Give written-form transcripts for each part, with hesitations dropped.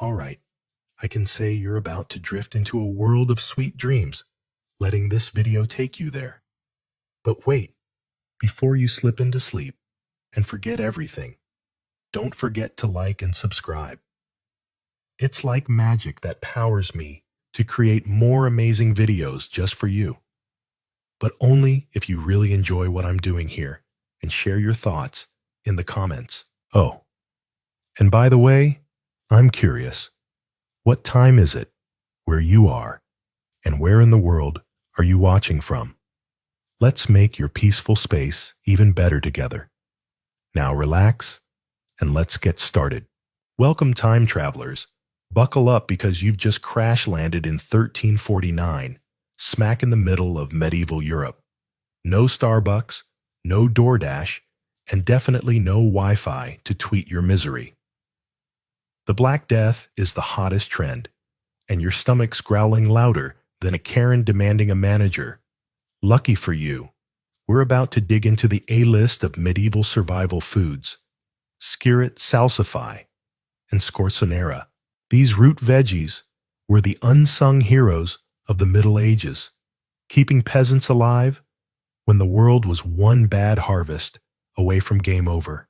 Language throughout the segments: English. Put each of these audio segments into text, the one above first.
All right, I can say you're about to drift into a world of sweet dreams, letting this video take you there. But wait, before you slip into sleep and forget everything, don't forget to like and subscribe. It's like magic that powers me to create more amazing videos just for you. But only if you really enjoy what I'm doing here and share your thoughts in the comments. Oh, and by the way, I'm curious. What time is it where you are, and where in the world are you watching from? Let's make your peaceful space even better together. Now relax, and let's get started. Welcome, time travelers. Buckle up because you've just crash-landed in 1349, smack in the middle of medieval Europe. No Starbucks, no DoorDash, and definitely no Wi-Fi to tweet your misery. The Black Death is the hottest trend, and your stomach's growling louder than a Karen demanding a manager. Lucky for you, we're about to dig into the A-list of medieval survival foods: skirret, salsify, and scorzonera. These root veggies were the unsung heroes of the Middle Ages, keeping peasants alive when the world was one bad harvest away from game over.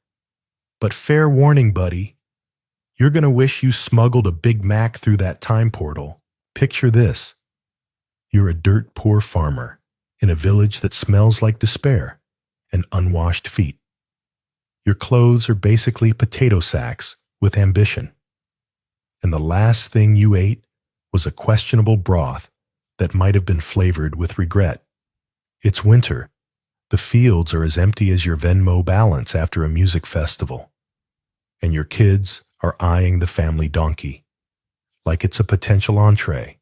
But fair warning, buddy, you're going to wish you smuggled a Big Mac through that time portal. Picture this. You're a dirt poor farmer in a village that smells like despair and unwashed feet. Your clothes are basically potato sacks with ambition. And the last thing you ate was a questionable broth that might have been flavored with regret. It's winter. The fields are as empty as your Venmo balance after a music festival. And your kids are eyeing the family donkey like it's a potential entree.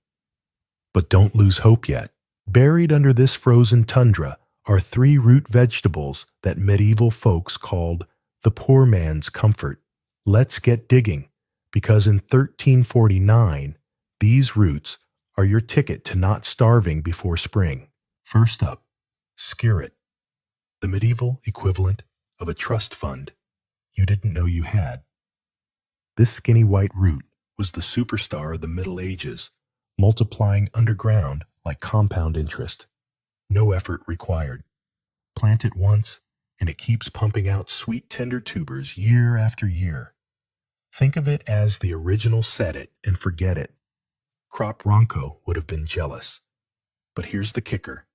But don't lose hope yet. Buried under this frozen tundra are 3 root vegetables that medieval folks called the poor man's comfort. Let's get digging, because in 1349, these roots are your ticket to not starving before spring. First up, skirret, the medieval equivalent of a trust fund you didn't know you had. This skinny white root was the superstar of the Middle Ages, multiplying underground like compound interest. No effort required. Plant it once, and it keeps pumping out sweet tender tubers year after year. Think of it as the original set it and forget it. Crop Ronco would have been jealous. But here's the kicker.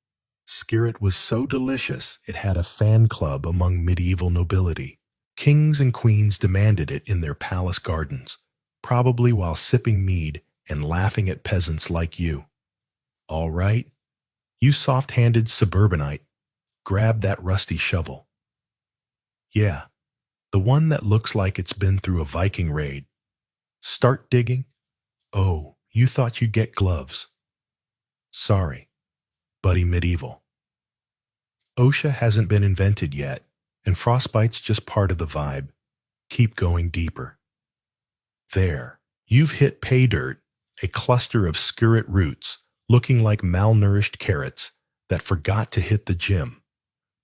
Skirret was so delicious it had a fan club among medieval nobility. Kings and queens demanded it in their palace gardens, probably while sipping mead and laughing at peasants like you. All right, you soft-handed suburbanite, grab that rusty shovel. Yeah, the one that looks like it's been through a Viking raid. Start digging. Oh, you thought you'd get gloves. Sorry, buddy medieval. OSHA hasn't been invented yet, and frostbite's just part of the vibe. Keep going deeper. There, you've hit pay dirt, a cluster of skirret roots looking like malnourished carrots that forgot to hit the gym.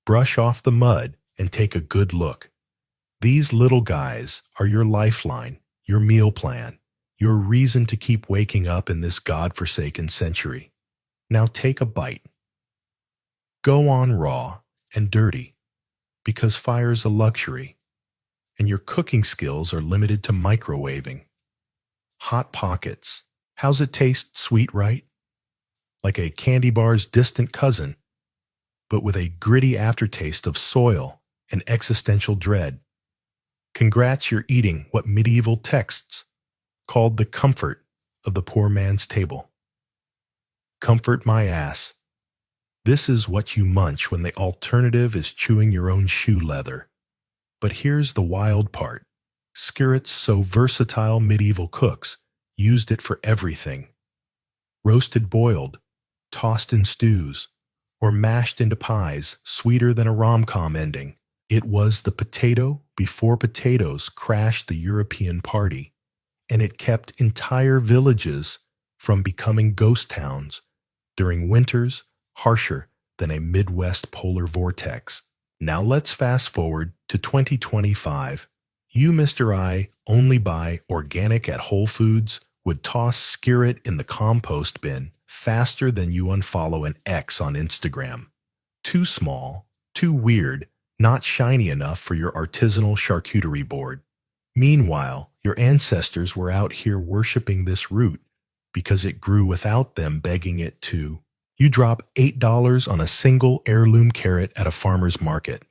Brush off the mud and take a good look. These little guys are your lifeline, your meal plan, your reason to keep waking up in this godforsaken century. Now take a bite. Go on raw and dirty, because fire's a luxury, and your cooking skills are limited to microwaving. Hot Pockets. How's it taste? Sweet, right? Like a candy bar's distant cousin, but with a gritty aftertaste of soil and existential dread. Congrats, you're eating what medieval texts called the comfort of the poor man's table. Comfort my ass. This is what you munch when the alternative is chewing your own shoe leather. But here's the wild part. Skirret's so versatile medieval cooks used it for everything. Roasted boiled, tossed in stews, or mashed into pies sweeter than a rom-com ending. It was the potato before potatoes crashed the European party, and it kept entire villages from becoming ghost towns during winters harsher than a Midwest polar vortex. Now let's fast forward to 2025. You, Mr. I, only buy organic at Whole Foods, would toss Skirret in the compost bin faster than you unfollow an X on Instagram. Too small, too weird, not shiny enough for your artisanal charcuterie board. Meanwhile, your ancestors were out here worshiping this root because it grew without them begging it to. You drop $8 on a single heirloom carrot at a farmer's market.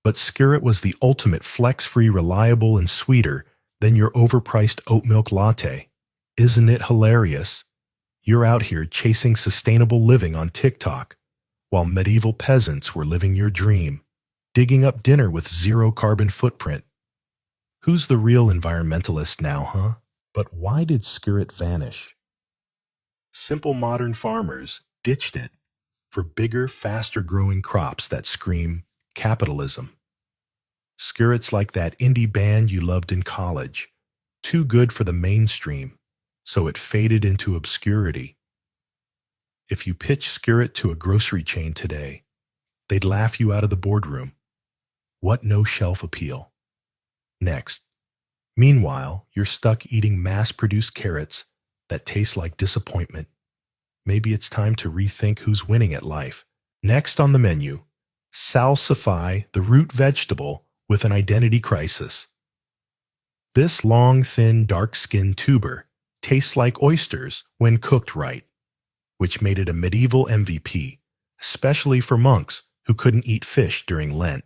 But Skirret was the ultimate flex-free, reliable, and sweeter than your overpriced oat milk latte. Isn't it hilarious? You're out here chasing sustainable living on TikTok, while medieval peasants were living your dream, digging up dinner with zero carbon footprint. Who's the real environmentalist now, huh? But why did Skirret vanish? Simple modern farmers ditched it for bigger, faster-growing crops that scream capitalism. Skirret's like that indie band you loved in college, too good for the mainstream, so it faded into obscurity. If you pitch Skirret to a grocery chain today, they'd laugh you out of the boardroom. What no-shelf appeal? Next. Meanwhile, you're stuck eating mass-produced carrots that taste like disappointment. Maybe it's time to rethink who's winning at life. Next on the menu, salsify the root vegetable with an identity crisis. This long, thin, dark-skinned tuber tastes like oysters when cooked right, which made it a medieval MVP, especially for monks who couldn't eat fish during Lent.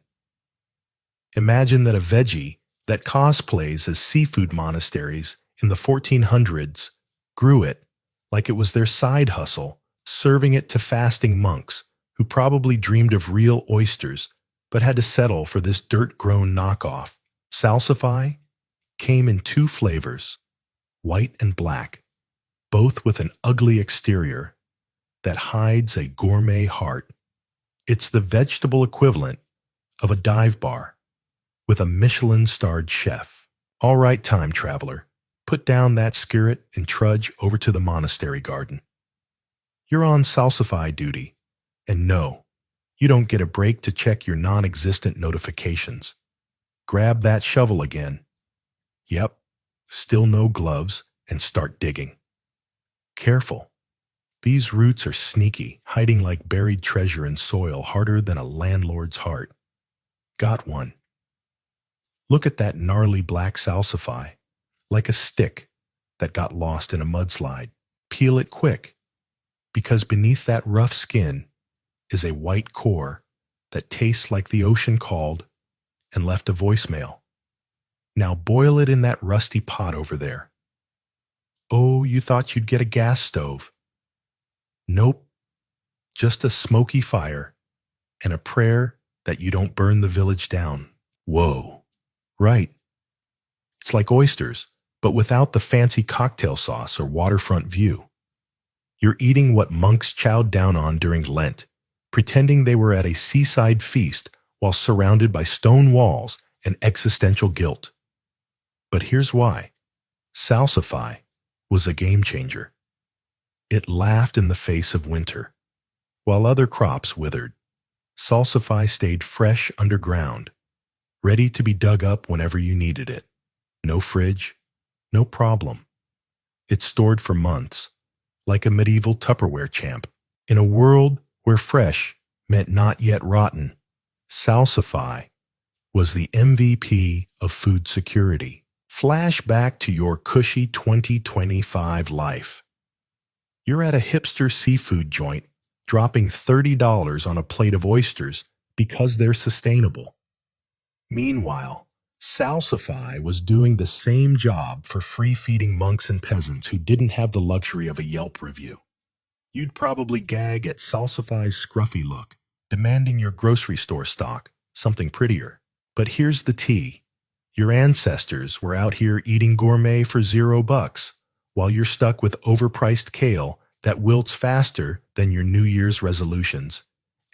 Imagine that a veggie that cosplays as seafood monasteries in the 1400s grew it like it was their side hustle, serving it to fasting monks who probably dreamed of real oysters but had to settle for this dirt-grown knockoff. Salsify came in two flavors, white and black, both with an ugly exterior that hides a gourmet heart. It's the vegetable equivalent of a dive bar with a Michelin-starred chef. All right, time traveler, put down that Skirret and trudge over to the monastery garden. You're on salsify duty, and no, you don't get a break to check your non-existent notifications. Grab that shovel again. Yep, still no gloves, and start digging. Careful. These roots are sneaky, hiding like buried treasure in soil harder than a landlord's heart. Got one. Look at that gnarly black salsify, like a stick that got lost in a mudslide. Peel it quick, because beneath that rough skin is a white core that tastes like the ocean called and left a voicemail. Now boil it in that rusty pot over there. Oh, you thought you'd get a gas stove. Nope, just a smoky fire and a prayer that you don't burn the village down. Whoa, right. It's like oysters, but without the fancy cocktail sauce or waterfront view. You're eating what monks chowed down on during Lent, pretending they were at a seaside feast while surrounded by stone walls and existential guilt. But here's why. Salsify was a game changer. It laughed in the face of winter. While other crops withered, salsify stayed fresh underground, ready to be dug up whenever you needed it. No fridge, no problem. It stored for months, like a medieval Tupperware champ. In a world where fresh meant not yet rotten, salsify was the MVP of food security. Flash back to your cushy 2025 life. You're at a hipster seafood joint, dropping $30 on a plate of oysters because they're sustainable. Meanwhile, salsify was doing the same job for free-feeding monks and peasants who didn't have the luxury of a Yelp review. You'd probably gag at salsify's scruffy look, demanding your grocery store stock, something prettier. But here's the tea. Your ancestors were out here eating gourmet for $0, while you're stuck with overpriced kale that wilts faster than your New Year's resolutions.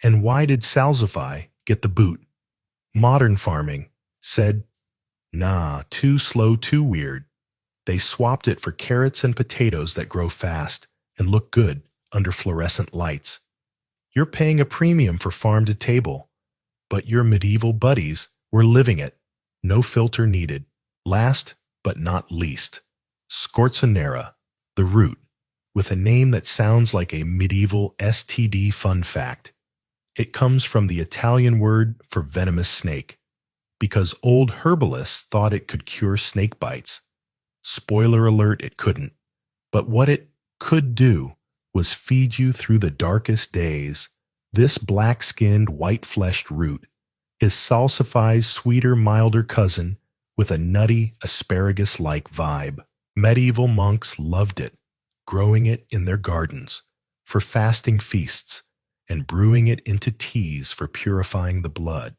And why did salsify get the boot? Modern farming said, nah, too slow, too weird. They swapped it for carrots and potatoes that grow fast and look good under fluorescent lights. You're paying a premium for farm to table, but your medieval buddies were living it. No filter needed. Last but not least, scorzonera, the root, with a name that sounds like a medieval STD fun fact. It comes from the Italian word for venomous snake, because old herbalists thought it could cure snake bites. Spoiler alert, it couldn't. But what it could do was feed you through the darkest days. This black-skinned, white-fleshed root is salsify's sweeter, milder cousin with a nutty, asparagus-like vibe. Medieval monks loved it, growing it in their gardens for fasting feasts and brewing it into teas for purifying the blood.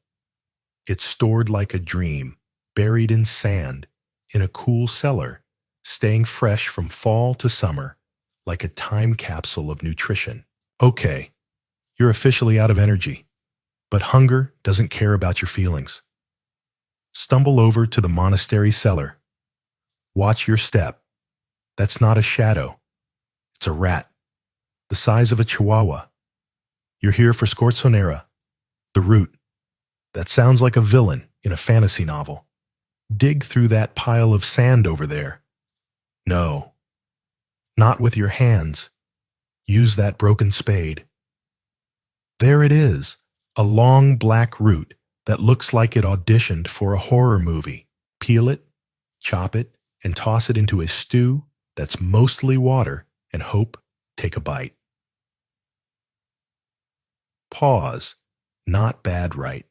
It's stored like a dream, buried in sand, in a cool cellar, staying fresh from fall to summer, like a time capsule of nutrition. Okay, you're officially out of energy, but hunger doesn't care about your feelings. Stumble over to the monastery cellar. Watch your step. That's not a shadow. It's a rat, the size of a chihuahua. You're here for scorzonera, the root. That sounds like a villain in a fantasy novel. Dig through that pile of sand over there. No, not with your hands. Use that broken spade. There it is, a long black root that looks like it auditioned for a horror movie. Peel it, chop it, and toss it into a stew that's mostly water and hope take a bite. Pause. Not bad, right?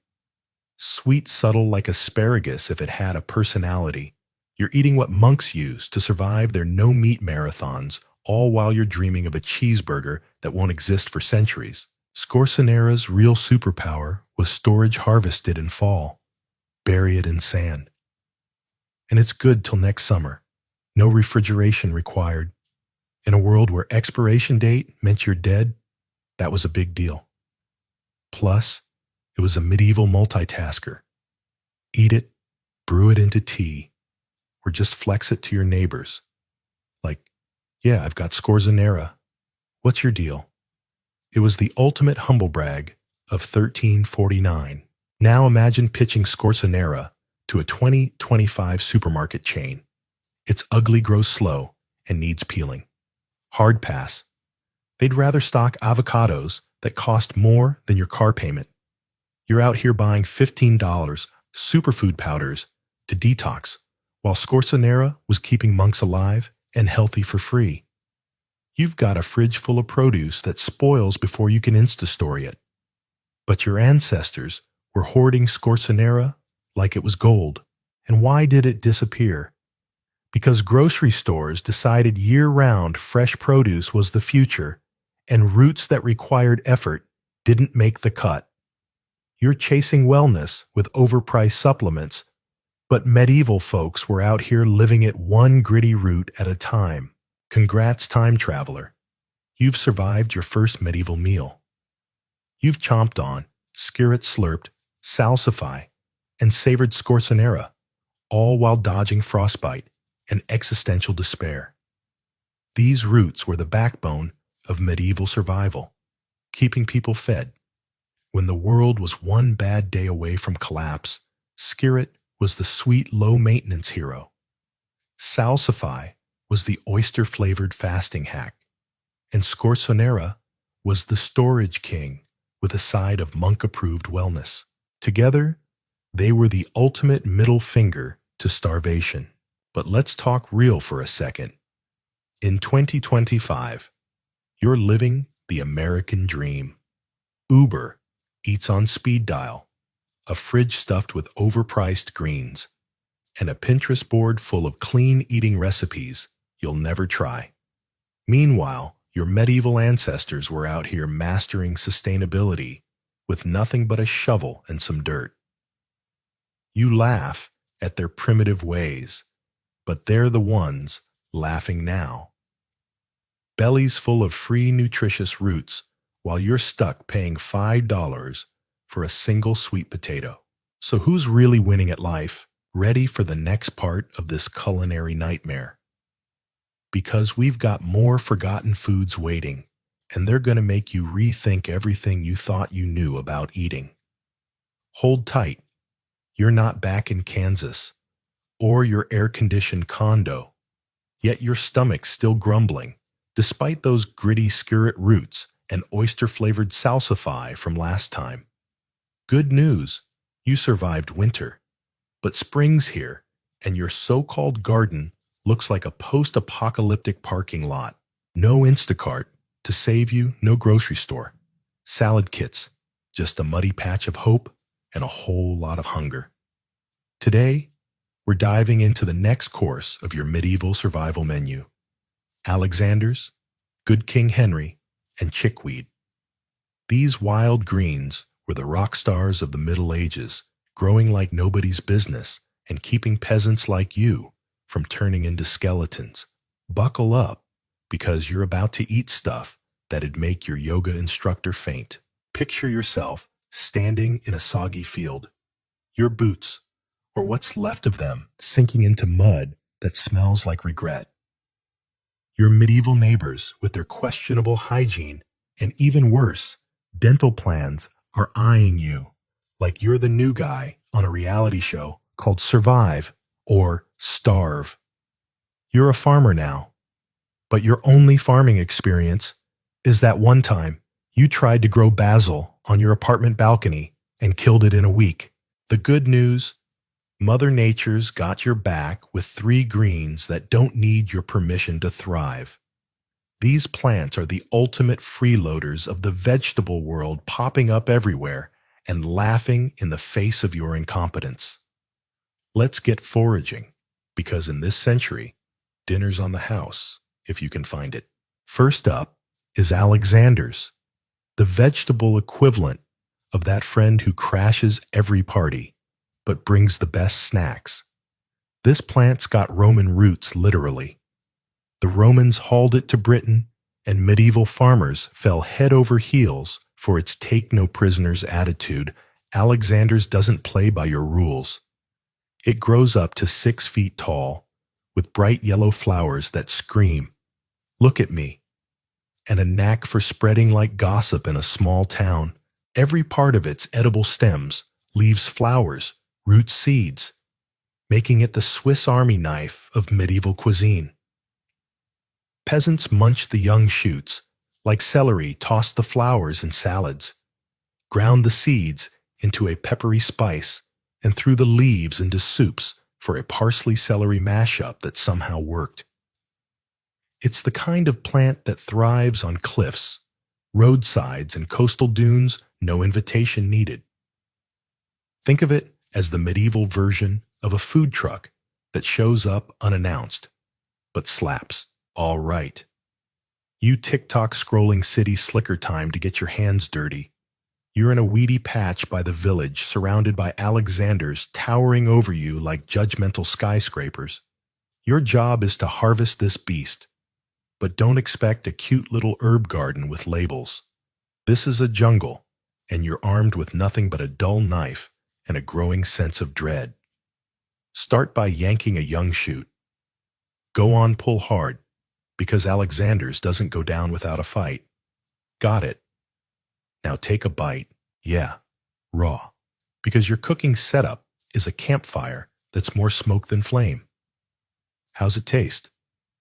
Sweet, subtle like asparagus if it had a personality. You're eating what monks use to survive their no-meat marathons, all while you're dreaming of a cheeseburger that won't exist for centuries. Scorzonera's real superpower was storage harvested in fall. Bury it in sand. And it's good till next summer. No refrigeration required. In a world where expiration date meant you're dead, that was a big deal. Plus, it was a medieval multitasker. Eat it, brew it into tea, or just flex it to your neighbors. Like, yeah, I've got scorzonera. What's your deal? It was the ultimate humble brag of 1349. Now imagine pitching scorzonera to a 2025 supermarket chain. Its ugly grows slow and needs peeling. Hard pass. They'd rather stock avocados that cost more than your car payment. You're out here buying $15 superfood powders to detox, while scorzonera was keeping monks alive and healthy for free. You've got a fridge full of produce that spoils before you can Insta-story it. But your ancestors were hoarding scorzonera like it was gold. And why did it disappear? Because grocery stores decided year-round fresh produce was the future, and roots that required effort didn't make the cut. You're chasing wellness with overpriced supplements, but medieval folks were out here living it one gritty root at a time. Congrats, time traveler. You've survived your first medieval meal. You've chomped on, skirt slurped, salsify, and savored scorzonera, all while dodging frostbite and existential despair. These roots were the backbone of medieval survival, keeping people fed. When the world was one bad day away from collapse, skirt was the sweet, low-maintenance hero. Salsify was the oyster-flavored fasting hack, and scorzonera was the storage king with a side of monk-approved wellness. Together, they were the ultimate middle finger to starvation. But let's talk real for a second. In 2025, you're living the American dream. Uber eats on speed dial, a fridge stuffed with overpriced greens, and a Pinterest board full of clean eating recipes you'll never try. Meanwhile, your medieval ancestors were out here mastering sustainability with nothing but a shovel and some dirt. You laugh at their primitive ways, but they're the ones laughing now. Bellies full of free, nutritious roots, while you're stuck paying $5 for a single sweet potato. So who's really winning at life? Ready for the next part of this culinary nightmare? Because we've got more forgotten foods waiting, and they're going to make you rethink everything you thought you knew about eating. Hold tight. You're not back in Kansas or your air-conditioned condo, yet your stomach's still grumbling, despite those gritty skirret roots and oyster-flavored salsify from last time. Good news, you survived winter, but spring's here, and your so-called garden looks like a post-apocalyptic parking lot. No Instacart to save you, no grocery store. Salad kits, just a muddy patch of hope and a whole lot of hunger. Today, we're diving into the next course of your medieval survival menu. Alexander's, Good King Henry, and chickweed. These wild greens were the rock stars of the Middle Ages, growing like nobody's business and keeping peasants like you from turning into skeletons. Buckle up, because you're about to eat stuff that'd make your yoga instructor faint. Picture yourself standing in a soggy field, your boots, or what's left of them, sinking into mud that smells like regret. Your medieval neighbors, with their questionable hygiene and even worse, dental plans, are eyeing you like you're the new guy on a reality show called Survive or Starve. You're a farmer now, but your only farming experience is that one time you tried to grow basil on your apartment balcony and killed it in a week. The good news, Mother Nature's got your back with 3 greens that don't need your permission to thrive. These plants are the ultimate freeloaders of the vegetable world, popping up everywhere and laughing in the face of your incompetence. Let's get foraging, because in this century, dinner's on the house, if you can find it. First up is Alexander's, the vegetable equivalent of that friend who crashes every party, but brings the best snacks. This plant's got Roman roots, literally. The Romans hauled it to Britain, and medieval farmers fell head over heels for its take-no-prisoners attitude. Alexander's doesn't play by your rules. It grows up to 6 feet tall, with bright yellow flowers that scream, "Look at me," and a knack for spreading like gossip in a small town. Every part of its edible stems, leaves, flowers, roots, seeds, making it the Swiss Army knife of medieval cuisine. Peasants munch the young shoots, like celery, toss the flowers in salads, ground the seeds into a peppery spice, and threw the leaves into soups for a parsley-celery mashup that somehow worked. It's the kind of plant that thrives on cliffs, roadsides, and coastal dunes, no invitation needed. Think of it as the medieval version of a food truck that shows up unannounced, but slaps. All right. You TikTok scrolling city slicker time to get your hands dirty. You're in a weedy patch by the village, surrounded by Alexanders towering over you like judgmental skyscrapers. Your job is to harvest this beast, but don't expect a cute little herb garden with labels. This is a jungle, and you're armed with nothing but a dull knife and a growing sense of dread. Start by yanking a young shoot. Go on, pull hard, because Alexander's doesn't go down without a fight. Got it. Now take a bite. Yeah, raw, because your cooking setup is a campfire that's more smoke than flame. How's it taste?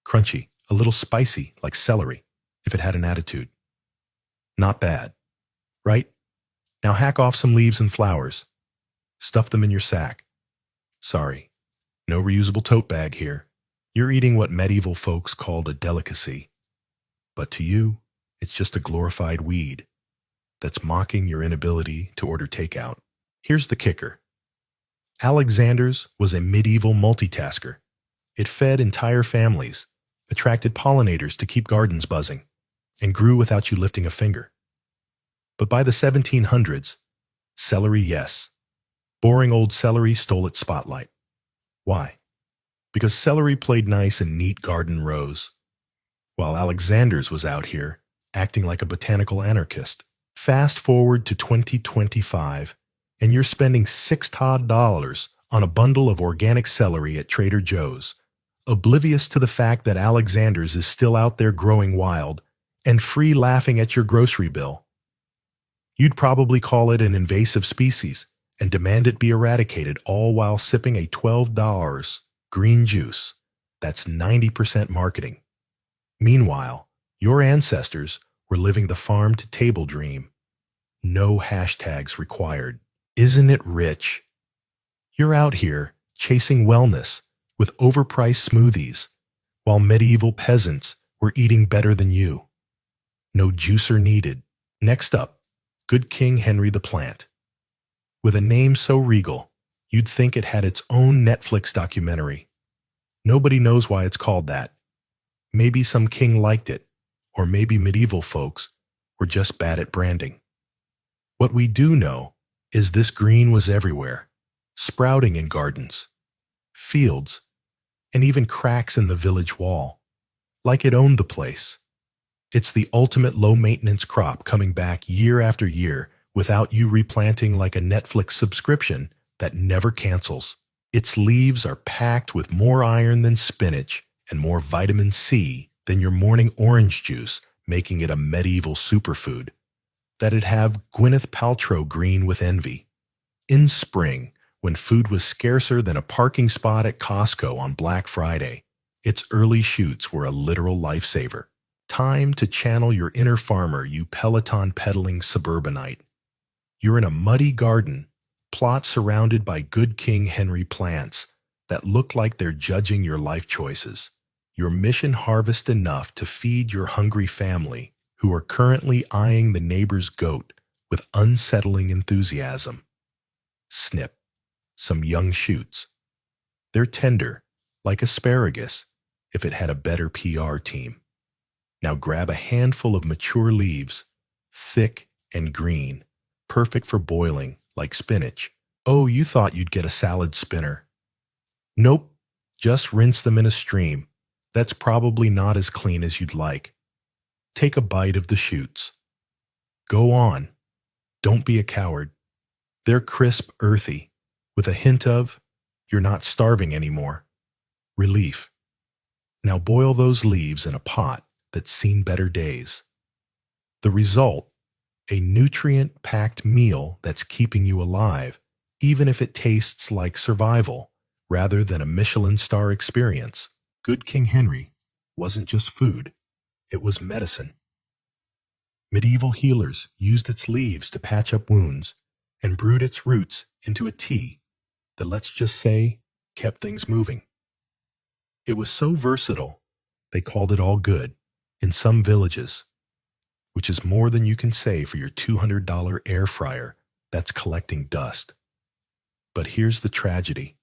Crunchy, a little spicy, like celery, if it had an attitude. Not bad, right? Now hack off some leaves and flowers. Stuff them in your sack. Sorry, no reusable tote bag here. You're eating what medieval folks called a delicacy. But to you, it's just a glorified weed that's mocking your inability to order takeout. Here's the kicker. Alexander's was a medieval multitasker. It fed entire families, attracted pollinators to keep gardens buzzing, and grew without you lifting a finger. But by the 1700s, celery, yes. Boring old celery stole its spotlight. Why? Because celery played nice in neat garden rows, while Alexander's was out here acting like a botanical anarchist. Fast forward to 2025, and you're spending $6 on a bundle of organic celery at Trader Joe's, oblivious to the fact that Alexander's is still out there growing wild and free, laughing at your grocery bill. You'd probably call it an invasive species and demand it be eradicated, all while sipping a $12 Green juice. That's 90% marketing. Meanwhile, your ancestors were living the farm-to-table dream. No hashtags required. Isn't it rich? You're out here chasing wellness with overpriced smoothies, while medieval peasants were eating better than you. No juicer needed. Next up, Good King Henry the Plant. With a name so regal, you'd think it had its own Netflix documentary. Nobody knows why it's called that. Maybe some king liked it, or maybe medieval folks were just bad at branding. What we do know is this green was everywhere, sprouting in gardens, fields, and even cracks in the village wall, like it owned the place. It's the ultimate low-maintenance crop coming back year after year without you replanting like a Netflix subscription that never cancels. Its leaves are packed with more iron than spinach and more vitamin C than your morning orange juice, making it a medieval superfood. That'd have Gwyneth Paltrow green with envy. In spring, when food was scarcer than a parking spot at Costco on Black Friday, its early shoots were a literal lifesaver. Time to channel your inner farmer, you Peloton-pedaling suburbanite. You're in a muddy garden, plot surrounded by Good King Henry plants that look like they're judging your life choices. Your mission harvest enough to feed your hungry family, who are currently eyeing the neighbor's goat with unsettling enthusiasm. Snip. Some young shoots. They're tender, like asparagus, if it had a better PR team. Now grab a handful of mature leaves, thick and green, perfect for boiling, like spinach. Oh, you thought you'd get a salad spinner. Nope, just rinse them in a stream. That's probably not as clean as you'd like. Take a bite of the shoots. Go on. Don't be a coward. They're crisp, earthy, with a hint of, you're not starving anymore. Relief. Now boil those leaves in a pot that's seen better days. The result, a nutrient-packed meal that's keeping you alive, even if it tastes like survival rather than a Michelin star experience. Good King Henry wasn't just food, it was medicine. Medieval healers used its leaves to patch up wounds and brewed its roots into a tea that, let's just say, kept things moving. It was so versatile, they called it all good in some villages, which is more than you can say for your $200 air fryer that's collecting dust. But here's the tragedy.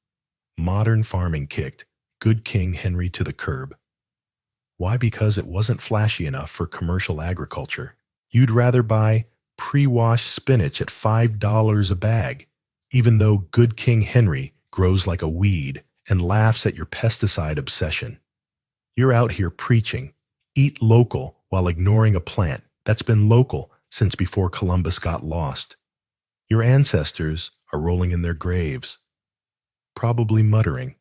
Modern farming kicked Good King Henry to the curb. Why? Because it wasn't flashy enough for commercial agriculture. You'd rather buy pre-washed spinach at $5 a bag, even though Good King Henry grows like a weed and laughs at your pesticide obsession. You're out here preaching, eat local, while ignoring a plant that's been local since before Columbus got lost. Your ancestors are rolling in their graves, probably muttering,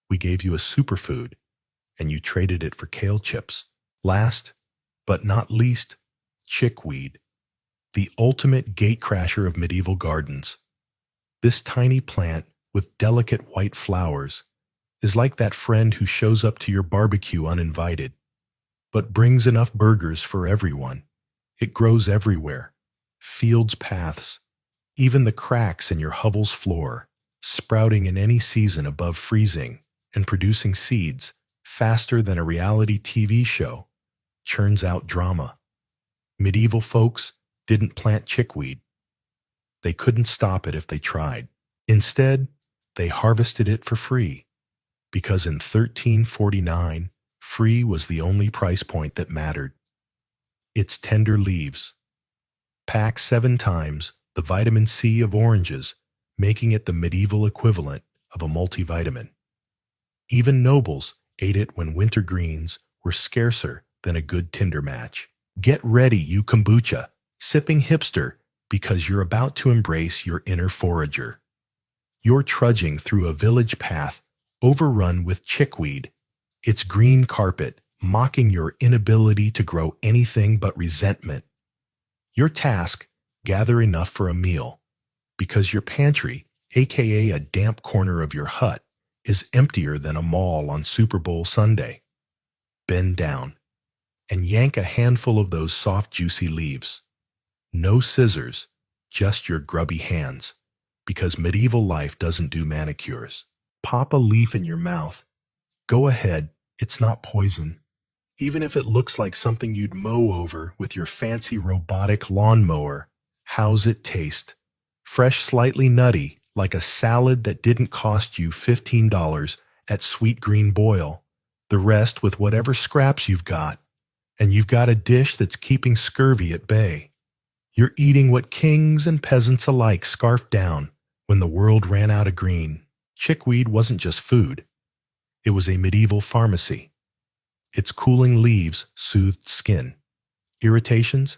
"We gave you a superfood, and you traded it for kale chips." Last, but not least, chickweed, the ultimate gatecrasher of medieval gardens. This tiny plant with delicate white flowers is like that friend who shows up to your barbecue uninvited, but brings enough burgers for everyone. It grows everywhere, fields, paths, even the cracks in your hovel's floor, sprouting in any season above freezing and producing seeds faster than a reality TV show churns out drama. Medieval folks didn't plant chickweed. They couldn't stop it if they tried. Instead, they harvested it for free, because in 1349, free was the only price point that mattered. Its tender leaves, pack 7 times the vitamin C of oranges, making it the medieval equivalent of a multivitamin. Even nobles ate it when winter greens were scarcer than a good Tinder match. Get ready, you kombucha, sipping hipster, because you're about to embrace your inner forager. You're trudging through a village path overrun with chickweed, its green carpet mocking your inability to grow anything but resentment. Your task, gather enough for a meal, because your pantry, aka a damp corner of your hut, is emptier than a mall on Super Bowl Sunday. Bend down and yank a handful of those soft, juicy leaves. No scissors, just your grubby hands, because medieval life doesn't do manicures. Pop a leaf in your mouth. Go ahead, it's not poison. Even if it looks like something you'd mow over with your fancy robotic lawnmower, how's it taste? Fresh, slightly nutty, like a salad that didn't cost you $15 at Sweet Green Boil. The rest with whatever scraps you've got. And you've got a dish that's keeping scurvy at bay. You're eating what kings and peasants alike scarfed down when the world ran out of green. Chickweed wasn't just food. It was a medieval pharmacy. Its cooling leaves soothed skin, irritations,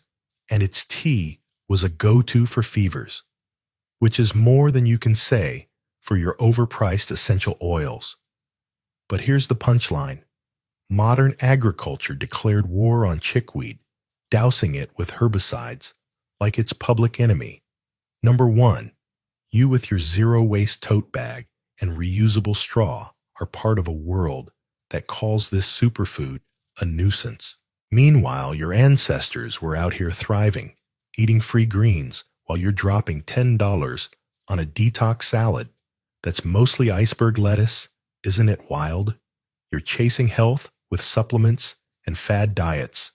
and its tea was a go-to for fevers, which is more than you can say for your overpriced essential oils. But here's the punchline. Modern agriculture declared war on chickweed, dousing it with herbicides like its public enemy. Number one, you with your zero-waste tote bag and reusable straw are part of a world that calls this superfood a nuisance. Meanwhile, your ancestors were out here thriving, eating free greens while you're dropping $10 on a detox salad that's mostly iceberg lettuce. Isn't it wild? You're chasing health with supplements and fad diets,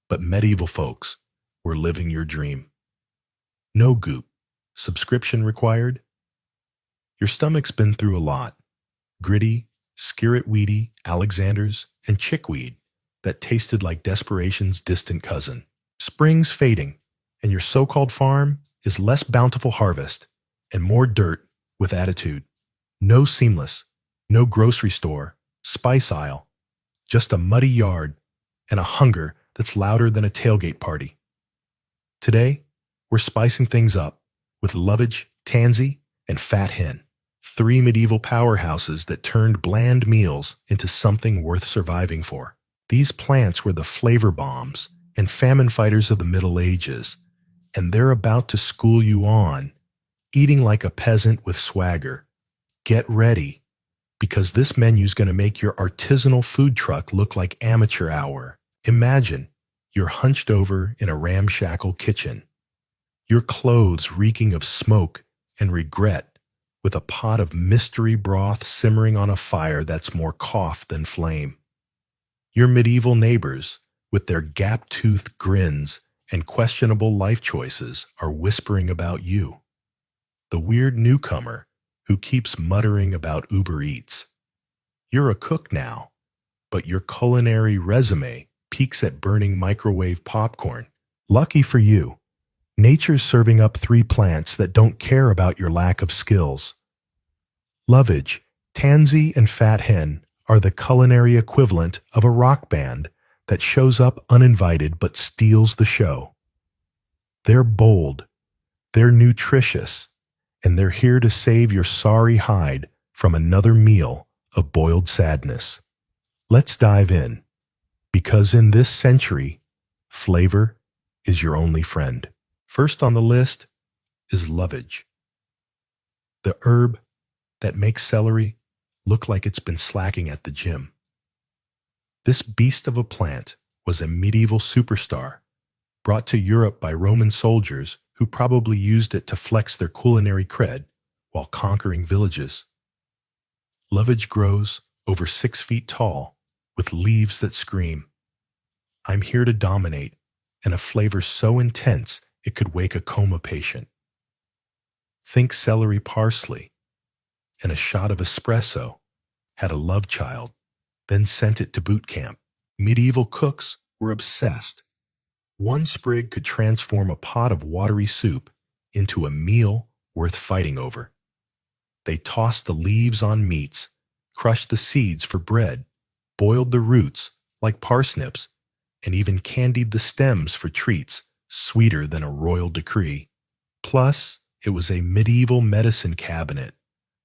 but medieval folks were living your dream. No goop. Subscription required? Your stomach's been through a lot. Gritty, skirret-weedy Alexanders and chickweed that tasted like desperation's distant cousin. Spring's fading, and your so-called farm is less bountiful harvest and more dirt with attitude. No seamless, no grocery store, spice aisle, just a muddy yard and a hunger that's louder than a tailgate party. Today, we're spicing things up with lovage, tansy, and fat hen, 3 medieval powerhouses that turned bland meals into something worth surviving for. These plants were the flavor bombs and famine fighters of the Middle Ages, and they're about to school you on, eating like a peasant with swagger. Get ready, because this menu's going to make your artisanal food truck look like amateur hour. Imagine you're hunched over in a ramshackle kitchen, your clothes reeking of smoke and regret, with a pot of mystery broth simmering on a fire that's more cough than flame. Your medieval neighbors, with their gap-toothed grins and questionable life choices, are whispering about you. The weird newcomer who keeps muttering about Uber Eats. You're a cook now, but your culinary resume peaks at burning microwave popcorn. Lucky for you, nature's serving up 3 plants that don't care about your lack of skills. Lovage, tansy, and fat hen are the culinary equivalent of a rock band that shows up uninvited but steals the show. They're bold, they're nutritious, and they're here to save your sorry hide from another meal of boiled sadness. Let's dive in, because in this century, flavor is your only friend. First on the list is lovage, the herb that makes celery look like it's been slacking at the gym. This beast of a plant was a medieval superstar, brought to Europe by Roman soldiers who probably used it to flex their culinary cred while conquering villages. Lovage grows over 6 feet tall with leaves that scream, "I'm here to dominate," and a flavor so intense it could wake a coma patient. Think celery parsley, and a shot of espresso had a love child, then sent it to boot camp. Medieval cooks were obsessed. One sprig could transform a pot of watery soup into a meal worth fighting over. They tossed the leaves on meats, crushed the seeds for bread, boiled the roots like parsnips, and even candied the stems for treats sweeter than a royal decree. Plus, it was a medieval medicine cabinet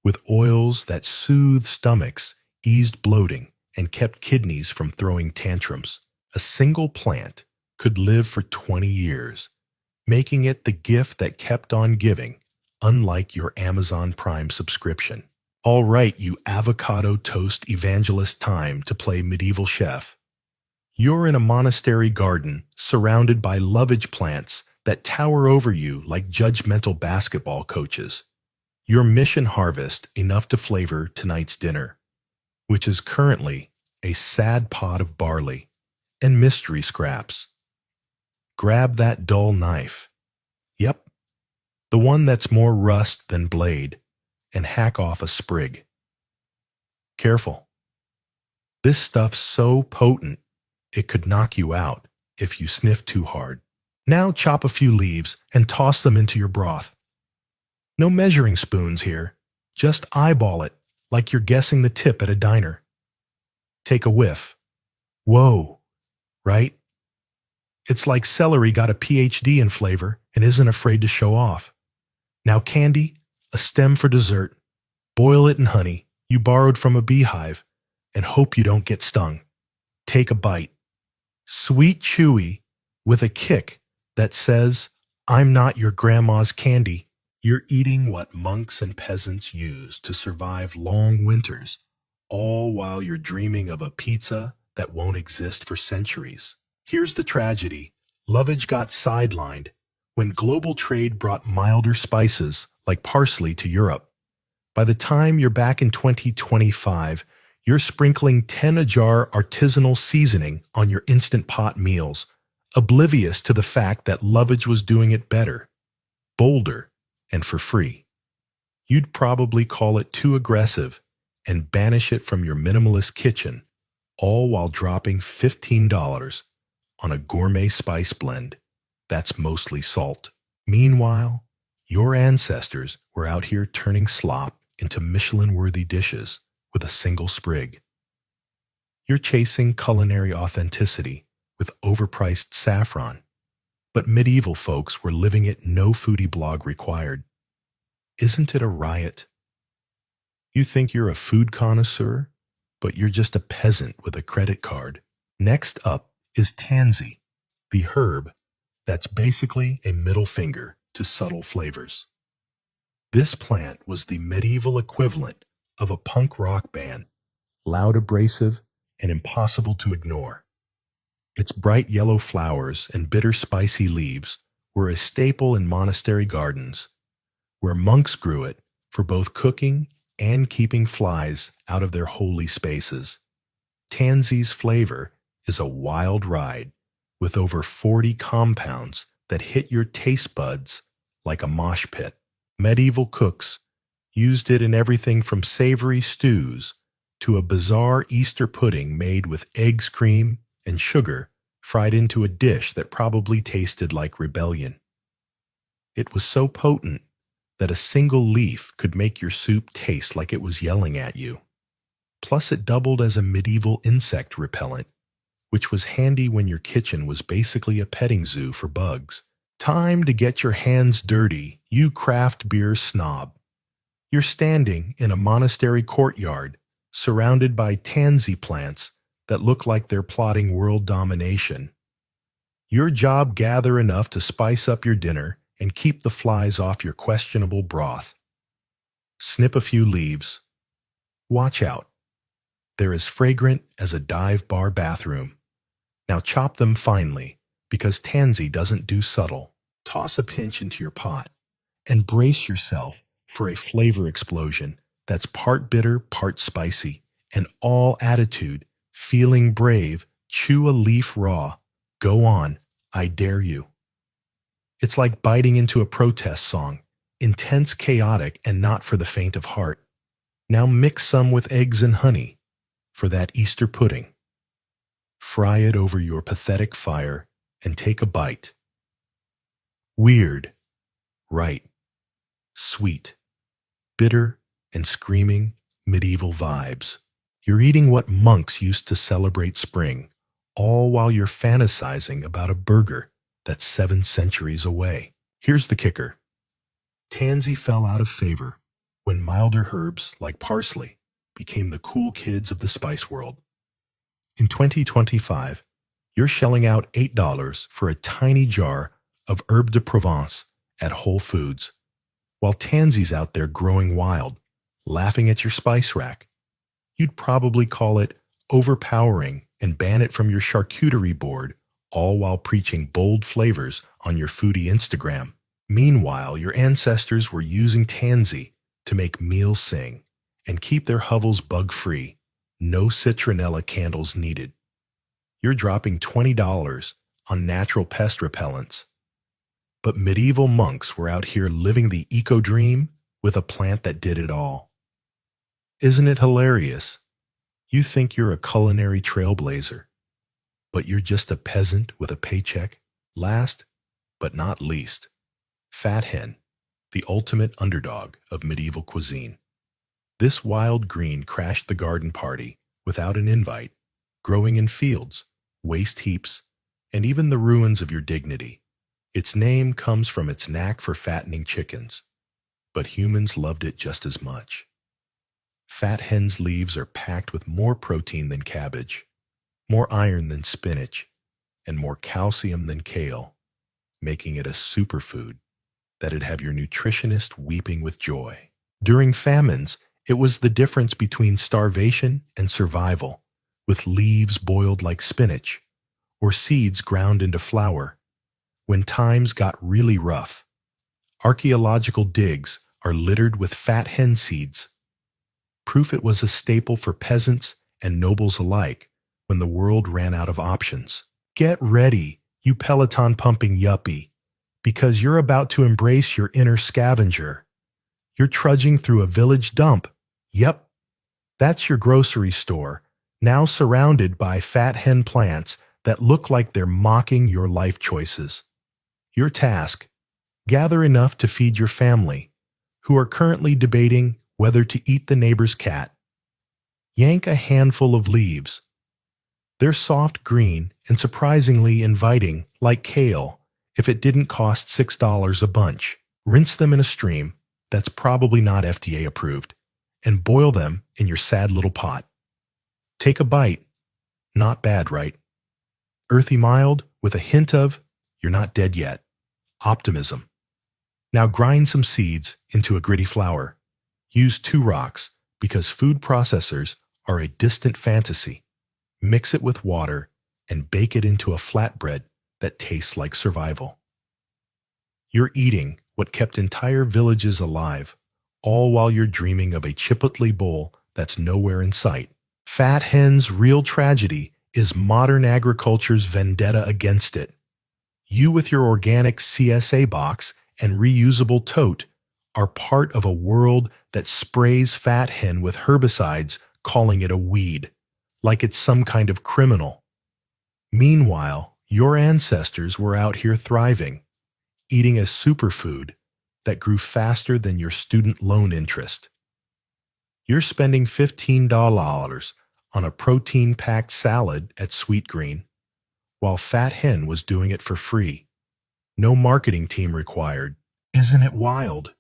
with oils that soothed stomachs, eased bloating, and kept kidneys from throwing tantrums. A single plant could live for 20 years, making it the gift that kept on giving, unlike your Amazon Prime subscription. All right, you avocado toast evangelist, time to play medieval chef. You're in a monastery garden surrounded by lovage plants that tower over you like judgmental basketball coaches. Your mission: harvest enough to flavor tonight's dinner, which is currently a sad pot of barley and mystery scraps. Grab that dull knife. Yep, the one that's more rust than blade, and hack off a sprig. Careful. This stuff's so potent, it could knock you out if you sniff too hard. Now chop a few leaves and toss them into your broth. No measuring spoons here. Just eyeball it like you're guessing the tip at a diner. Take a whiff. Whoa, right? It's like celery got a PhD in flavor and isn't afraid to show off. Now candy, a stem for dessert. Boil it in honey you borrowed from a beehive and hope you don't get stung. Take a bite. Sweet, chewy, with a kick that says, "I'm not your grandma's candy." You're eating what monks and peasants use to survive long winters, all while you're dreaming of a pizza that won't exist for centuries. Here's the tragedy. Lovage got sidelined when global trade brought milder spices like parsley to Europe. By the time you're back in 2025, you're sprinkling 10 a jar artisanal seasoning on your Instant Pot meals, oblivious to the fact that Lovage was doing it better, bolder, and for free. You'd probably call it too aggressive and banish it from your minimalist kitchen, all while dropping $15 on a gourmet spice blend that's mostly salt. Meanwhile, your ancestors were out here turning slop into Michelin-worthy dishes with a single sprig. You're chasing culinary authenticity with overpriced saffron, but medieval folks were living it, no foodie blog required. Isn't it a riot? You think you're a food connoisseur, but you're just a peasant with a credit card. Next up is tansy, the herb that's basically a middle finger to subtle flavors. This plant was the medieval equivalent of a punk rock band, loud, abrasive, and impossible to ignore. Its bright yellow flowers and bitter spicy leaves were a staple in monastery gardens, where monks grew it for both cooking and keeping flies out of their holy spaces. Tansy's flavor is a wild ride with over 40 compounds that hit your taste buds like a mosh pit. Medieval cooks used it in everything from savory stews to a bizarre Easter pudding made with eggs, cream, and sugar fried into a dish that probably tasted like rebellion. It was so potent that a single leaf could make your soup taste like it was yelling at you. Plus, it doubled as a medieval insect repellent, which was handy when your kitchen was basically a petting zoo for bugs. Time to get your hands dirty, you craft beer snob. You're standing in a monastery courtyard, surrounded by tansy plants that look like they're plotting world domination. Your job: gather enough to spice up your dinner and keep the flies off your questionable broth. Snip a few leaves. Watch out. They're as fragrant as a dive bar bathroom. Now chop them finely, because tansy doesn't do subtle. Toss a pinch into your pot and brace yourself for a flavor explosion that's part bitter, part spicy, and all attitude. Feeling brave, chew a leaf raw. Go on, I dare you. It's like biting into a protest song, intense, chaotic, and not for the faint of heart. Now mix some with eggs and honey for that Easter pudding. Fry it over your pathetic fire and take a bite. Weird, right, sweet, bitter, and screaming medieval vibes. You're eating what monks used to celebrate spring, all while you're fantasizing about a burger that's 7 centuries away. Here's the kicker. Tansy fell out of favor when milder herbs like parsley became the cool kids of the spice world. In 2025, you're shelling out $8 for a tiny jar of Herbe de Provence at Whole Foods, while tansy's out there growing wild, laughing at your spice rack. You'd probably call it overpowering and ban it from your charcuterie board, all while preaching bold flavors on your foodie Instagram. Meanwhile, your ancestors were using tansy to make meals sing and keep their hovels bug-free. No citronella candles needed. You're dropping $20 on natural pest repellents. But medieval monks were out here living the eco-dream with a plant that did it all. Isn't it hilarious? You think you're a culinary trailblazer, but you're just a peasant with a paycheck. Last, but not least, Fat Hen, the ultimate underdog of medieval cuisine. This wild green crashed the garden party without an invite, growing in fields, waste heaps, and even the ruins of your dignity. Its name comes from its knack for fattening chickens, but humans loved it just as much. Fat Hen's leaves are packed with more protein than cabbage, more iron than spinach, and more calcium than kale, making it a superfood that'd have your nutritionist weeping with joy. During famines, it was the difference between starvation and survival, with leaves boiled like spinach, or seeds ground into flour. When times got really rough, archaeological digs are littered with fat hen seeds, proof it was a staple for peasants and nobles alike when the world ran out of options. Get ready, you Peloton-pumping yuppie, because you're about to embrace your inner scavenger. You're trudging through a village dump. Yep, that's your grocery store, now surrounded by fat hen plants that look like they're mocking your life choices. Your task: gather enough to feed your family, who are currently debating whether to eat the neighbor's cat. Yank a handful of leaves. They're soft green and surprisingly inviting, like kale, if it didn't cost $6 a bunch. Rinse them in a stream that's probably not FDA approved, and boil them in your sad little pot. Take a bite. Not bad, right? Earthy mild with a hint of, you're not dead yet, optimism. Now grind some seeds into a gritty flour. Use 2 rocks because food processors are a distant fantasy. Mix it with water and bake it into a flatbread that tastes like survival. You're eating what kept entire villages alive, all while you're dreaming of a Chipotle bowl that's nowhere in sight. Fat Hen's real tragedy is modern agriculture's vendetta against it. You with your organic CSA box and reusable tote are part of a world that sprays Fat Hen with herbicides, calling it a weed, like it's some kind of criminal. Meanwhile, your ancestors were out here thriving, eating a superfood that grew faster than your student loan interest. You're spending $15 on a protein-packed salad at Sweet Green, while Fat Hen was doing it for free. No marketing team required. Isn't it wild?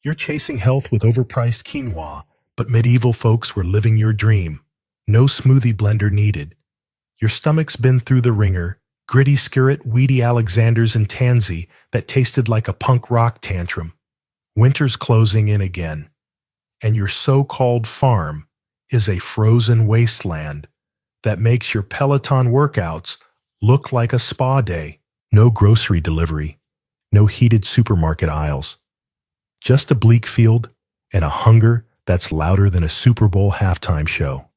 You're chasing health with overpriced quinoa, but medieval folks were living your dream. No smoothie blender needed. Your stomach's been through the ringer, gritty skirret, weedy Alexanders and tansy that tasted like a punk rock tantrum. Winter's closing in again, and your so-called farm is a frozen wasteland that makes your Peloton workouts look like a spa day. No grocery delivery, no heated supermarket aisles. Just a bleak field and a hunger that's louder than a Super Bowl halftime show.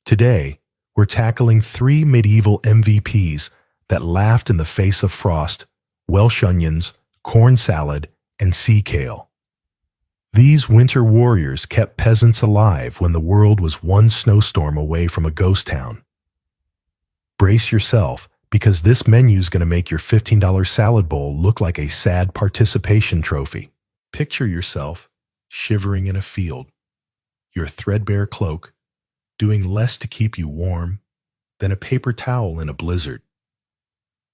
Today, we're tackling 3 medieval MVPs that laughed in the face of frost, Welsh onions, corn salad, and sea kale. These winter warriors kept peasants alive when the world was one snowstorm away from a ghost town. Brace yourself, because this menu's going to make your $15 salad bowl look like a sad participation trophy. Picture yourself shivering in a field, your threadbare cloak doing less to keep you warm than a paper towel in a blizzard.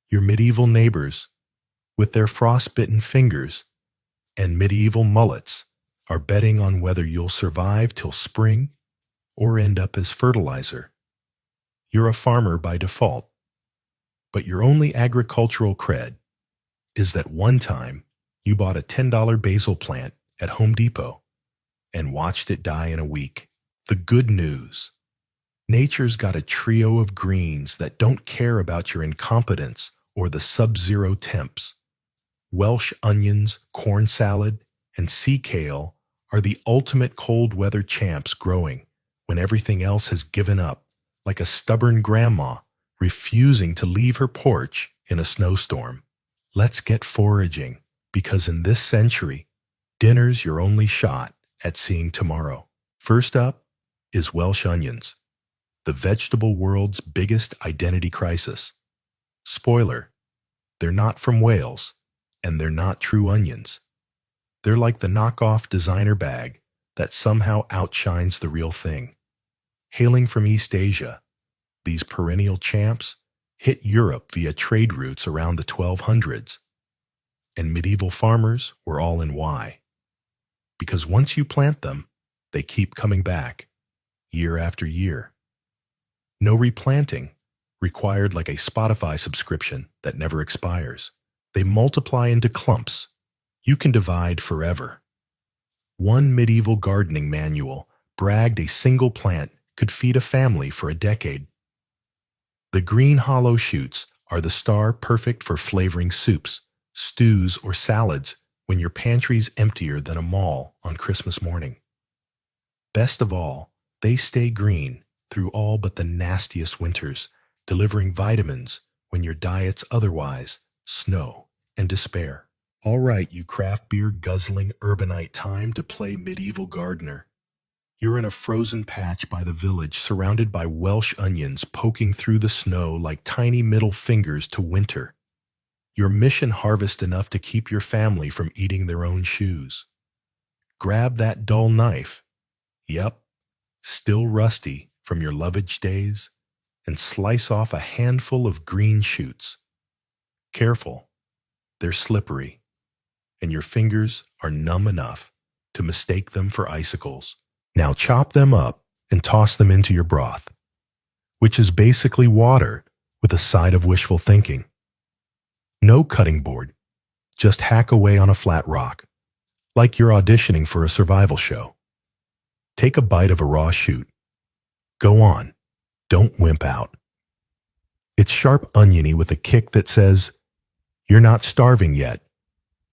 Your medieval neighbors, with their frostbitten fingers and medieval mullets, are betting on whether you'll survive till spring or end up as fertilizer. You're a farmer by default, but your only agricultural cred is that one time you bought a $10 basil plant at Home Depot and watched it die in a week. The good news: nature's got a trio of greens that don't care about your incompetence or the sub-zero temps. Welsh onions, corn salad, and sea kale are the ultimate cold weather champs, growing when everything else has given up, like a stubborn grandma refusing to leave her porch in a snowstorm. Let's get foraging, because in this century, dinner's your only shot at seeing tomorrow. First up is Welsh onions, the vegetable world's biggest identity crisis. Spoiler: they're not from Wales, and they're not true onions. They're like the knockoff designer bag that somehow outshines the real thing. Hailing from East Asia, these perennial champs hit Europe via trade routes around the 1200s, and medieval farmers were all in why. Because once you plant them, they keep coming back, year after year. No replanting required, like a Spotify subscription that never expires. They multiply into clumps. You can divide forever. One medieval gardening manual bragged a single plant could feed a family for a decade. The green hollow shoots are the star, perfect for flavoring soups, stews, or salads when your pantry's emptier than a mall on Christmas morning. Best of all, they stay green through all but the nastiest winters, delivering vitamins when your diet's otherwise snow and despair. All right, you craft beer guzzling urbanite, time to play medieval gardener. You're in a frozen patch by the village, surrounded by Welsh onions poking through the snow like tiny middle fingers to winter. Your mission: harvest enough to keep your family from eating their own shoes. Grab that dull knife, yep, still rusty from your lovage days, and slice off a handful of green shoots. Careful, they're slippery, and your fingers are numb enough to mistake them for icicles. Now chop them up and toss them into your broth, which is basically water with a side of wishful thinking. No cutting board, just hack away on a flat rock, like you're auditioning for a survival show. Take a bite of a raw shoot. Go on, don't wimp out. It's sharp oniony with a kick that says, you're not starving yet.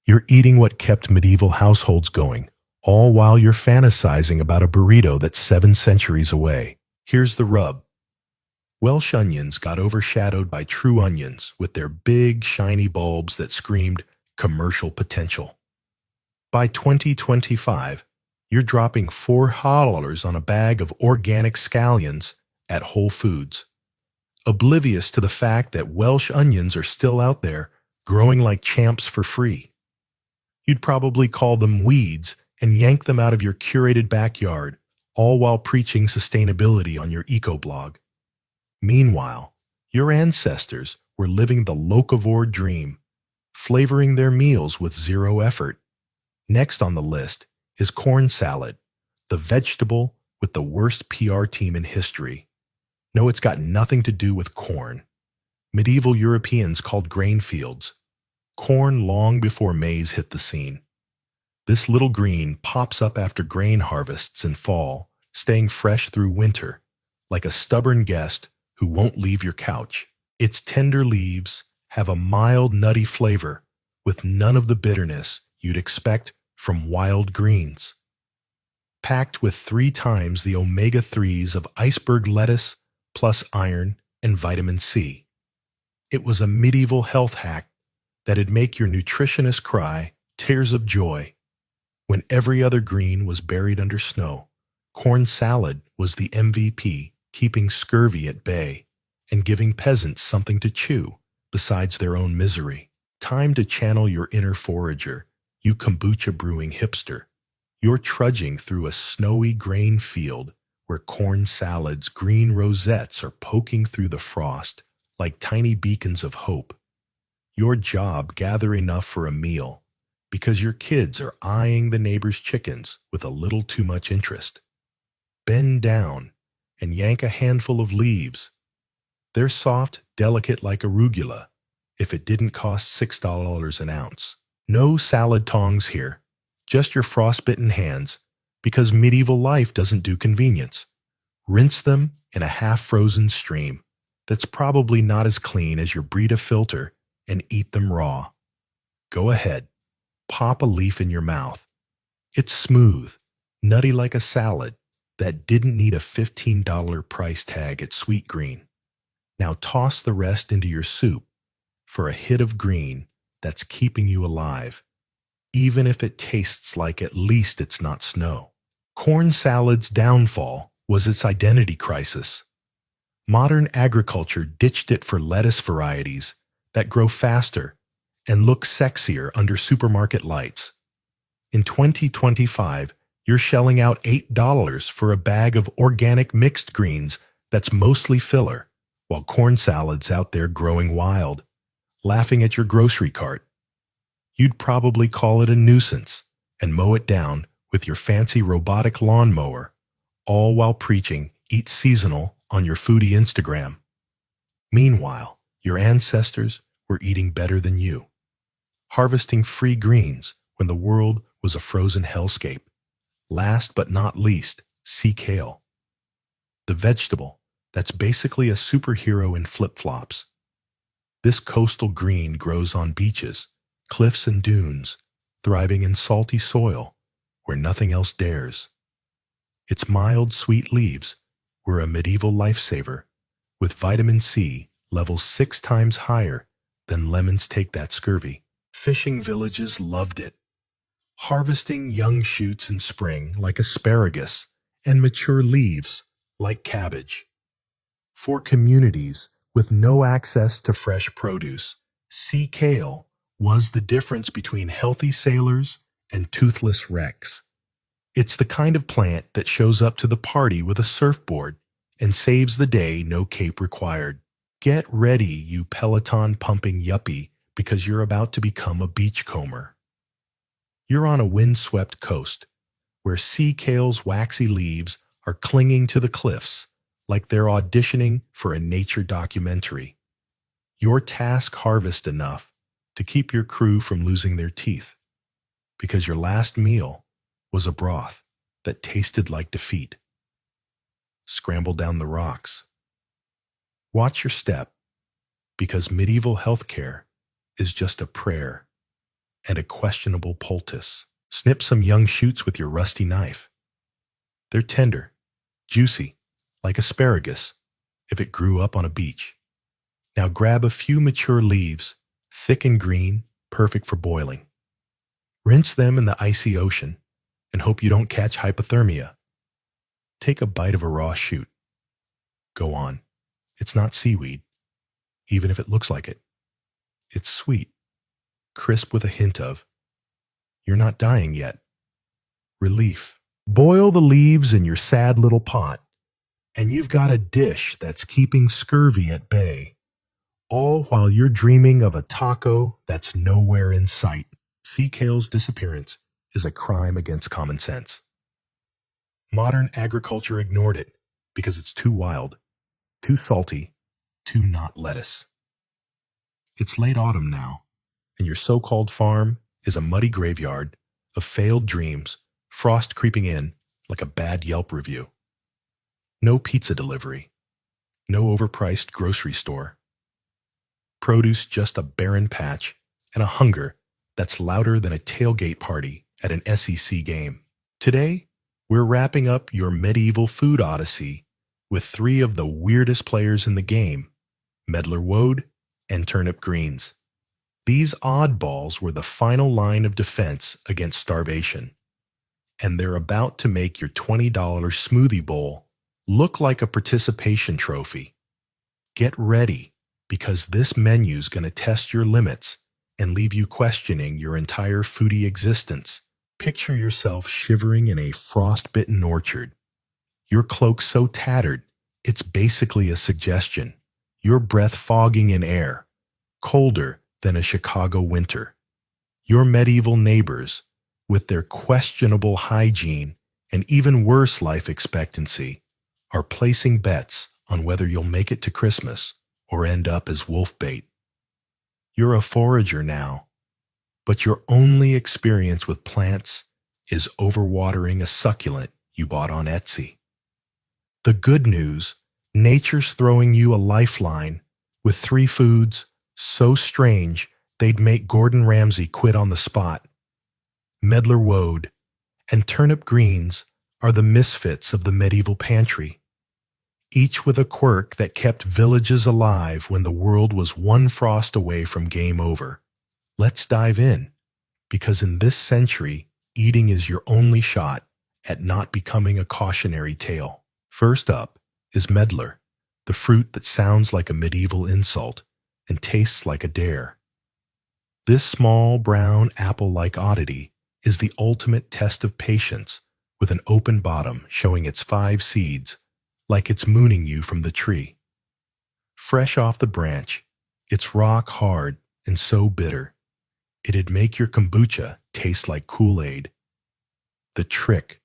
You're eating what kept medieval households going, all while you're fantasizing about a burrito that's 7 centuries away. Here's the rub: Welsh onions got overshadowed by true onions with their big, shiny bulbs that screamed commercial potential. By 2025, you're dropping $4 on a bag of organic scallions at Whole Foods, oblivious to the fact that Welsh onions are still out there growing like champs for free. You'd probably call them weeds and yank them out of your curated backyard, all while preaching sustainability on your eco-blog. Meanwhile, your ancestors were living the locavore dream, flavoring their meals with zero effort. Next on the list is corn salad, the vegetable with the worst PR team in history. No, it's got nothing to do with corn. Medieval Europeans called grain fields corn long before maize hit the scene. This little green pops up after grain harvests in fall, staying fresh through winter, like a stubborn guest who won't leave your couch. Its tender leaves have a mild, nutty flavor with none of the bitterness you'd expect from wild greens. Packed with 3 times the omega-3s of iceberg lettuce, plus iron and vitamin C. It was a medieval health hack that'd make your nutritionist cry tears of joy. When every other green was buried under snow, corn salad was the MVP, keeping scurvy at bay and giving peasants something to chew besides their own misery. Time to channel your inner forager, you kombucha brewing hipster. You're trudging through a snowy grain field where corn salad's green rosettes are poking through the frost like tiny beacons of hope. Your job: gather enough for a meal, because your kids are eyeing the neighbor's chickens with a little too much interest. Bend down and yank a handful of leaves. They're soft, delicate like arugula, if it didn't cost $6 an ounce. No salad tongs here, just your frostbitten hands, because medieval life doesn't do convenience. Rinse them in a half-frozen stream that's probably not as clean as your Brita filter and eat them raw. Go ahead, pop a leaf in your mouth. It's smooth, nutty like a salad that didn't need a $15 price tag at Sweet Green. Now toss the rest into your soup for a hit of green that's keeping you alive, even if it tastes like at least it's not snow. Corn salad's downfall was its identity crisis. Modern agriculture ditched it for lettuce varieties that grow faster and look sexier under supermarket lights. In 2025, you're shelling out $8 for a bag of organic mixed greens that's mostly filler, while corn salad's out there growing wild, laughing at your grocery cart. You'd probably call it a nuisance and mow it down with your fancy robotic lawnmower, all while preaching eat seasonal on your foodie Instagram. Meanwhile, your ancestors were eating better than you, harvesting free greens when the world was a frozen hellscape. Last but not least, sea kale. The vegetable that's basically a superhero in flip-flops. This coastal green grows on beaches, cliffs and dunes, thriving in salty soil where nothing else dares. Its mild, sweet leaves were a medieval lifesaver, with vitamin C levels 6 times higher than lemons take that scurvy. Fishing villages loved it, harvesting young shoots in spring like asparagus and mature leaves like cabbage. For communities with no access to fresh produce, sea kale was the difference between healthy sailors and toothless wrecks. It's the kind of plant that shows up to the party with a surfboard and saves the day, no cape required. Get ready, you Peloton-pumping yuppie, because you're about to become a beachcomber. You're on a windswept coast, where sea kale's waxy leaves are clinging to the cliffs like they're auditioning for a nature documentary. Your task harvest enough to keep your crew from losing their teeth, because your last meal was a broth that tasted like defeat. Scramble down the rocks. Watch your step, because medieval healthcare is just a prayer and a questionable poultice. Snip some young shoots with your rusty knife. They're tender, juicy, like asparagus if it grew up on a beach. Now grab a few mature leaves, thick and green, perfect for boiling. Rinse them in the icy ocean and hope you don't catch hypothermia. Take a bite of a raw shoot. Go on. It's not seaweed, even if it looks like it. It's sweet, crisp with a hint of, you're not dying yet, relief. Boil the leaves in your sad little pot, and you've got a dish that's keeping scurvy at bay, all while you're dreaming of a taco that's nowhere in sight. Sea kale's disappearance is a crime against common sense. Modern agriculture ignored it because it's too wild, too salty, too not lettuce. It's late autumn now, and your so-called farm is a muddy graveyard of failed dreams, frost creeping in like a bad Yelp review. No pizza delivery, no overpriced grocery store. Produce just a barren patch and a hunger that's louder than a tailgate party at an SEC game. Today, we're wrapping up your medieval food odyssey with 3 of the weirdest players in the game, Meddler Woad and Turnip Greens. These oddballs were the final line of defense against starvation, and they're about to make your $20 smoothie bowl look like a participation trophy. Get ready, because this menu's going to test your limits and leave you questioning your entire foodie existence. Picture yourself shivering in a frost-bitten orchard, your cloak so tattered it's basically a suggestion, your breath fogging in air, colder than a Chicago winter. Your medieval neighbors, with their questionable hygiene and even worse life expectancy, are placing bets on whether you'll make it to Christmas or end up as wolf bait. You're a forager now, but your only experience with plants is overwatering a succulent you bought on Etsy. The good news, nature's throwing you a lifeline with 3 foods so strange they'd make Gordon Ramsay quit on the spot. Medlar woad and turnip greens are the misfits of the medieval pantry, each with a quirk that kept villages alive when the world was one frost away from game over. Let's dive in, because in this century, eating is your only shot at not becoming a cautionary tale. First up is medlar, the fruit that sounds like a medieval insult and tastes like a dare. This small, brown, apple-like oddity is the ultimate test of patience, with an open bottom showing its 5 seeds, like it's mooning you from the tree. Fresh off the branch, it's rock hard and so bitter, it'd make your kombucha taste like Kool-Aid. The trick: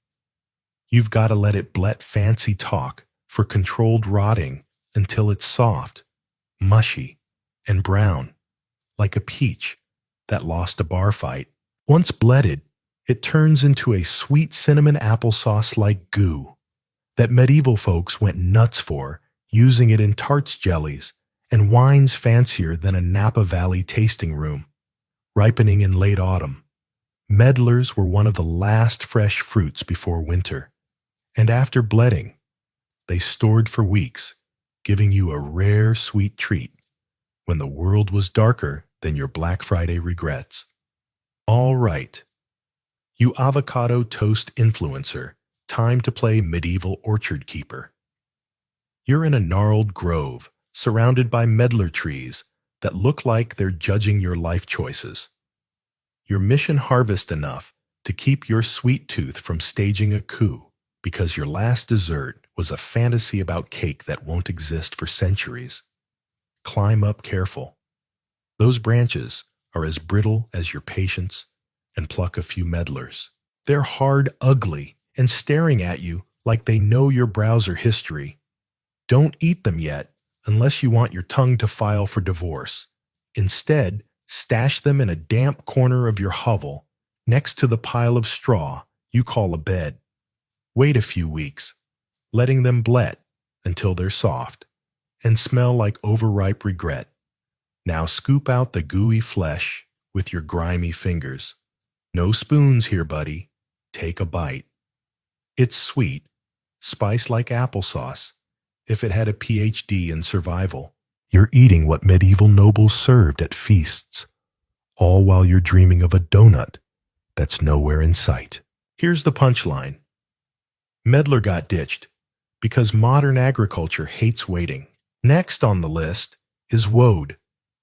you've got to let it blet fancy talk for controlled rotting until it's soft, mushy, and brown, like a peach that lost a bar fight. Once bletted, it turns into a sweet cinnamon applesauce-like goo that medieval folks went nuts for, using it in tarts jellies and wines fancier than a Napa Valley tasting room. Ripening in late autumn, medlars were one of the last fresh fruits before winter, and after bletting, they stored for weeks, giving you a rare sweet treat when the world was darker than your Black Friday regrets. All right, you avocado toast influencer, time to play medieval orchard keeper. You're in a gnarled grove, surrounded by medlar trees that look like they're judging your life choices. Your mission harvest enough to keep your sweet tooth from staging a coup, because your last dessert was a fantasy about cake that won't exist for centuries. Climb up careful. Those branches are as brittle as your patience, and pluck a few medlars. They're hard, ugly, and staring at you like they know your browser history. Don't eat them yet, unless you want your tongue to file for divorce. Instead, stash them in a damp corner of your hovel, next to the pile of straw you call a bed. Wait a few weeks, letting them blet until they're soft and smell like overripe regret. Now scoop out the gooey flesh with your grimy fingers. No spoons here, buddy. Take a bite. It's sweet, spiced like applesauce. If it had a PhD in survival, you're eating what medieval nobles served at feasts, all while you're dreaming of a donut that's nowhere in sight. Here's the punchline. Medlar got ditched because modern agriculture hates waiting. Next on the list is woad,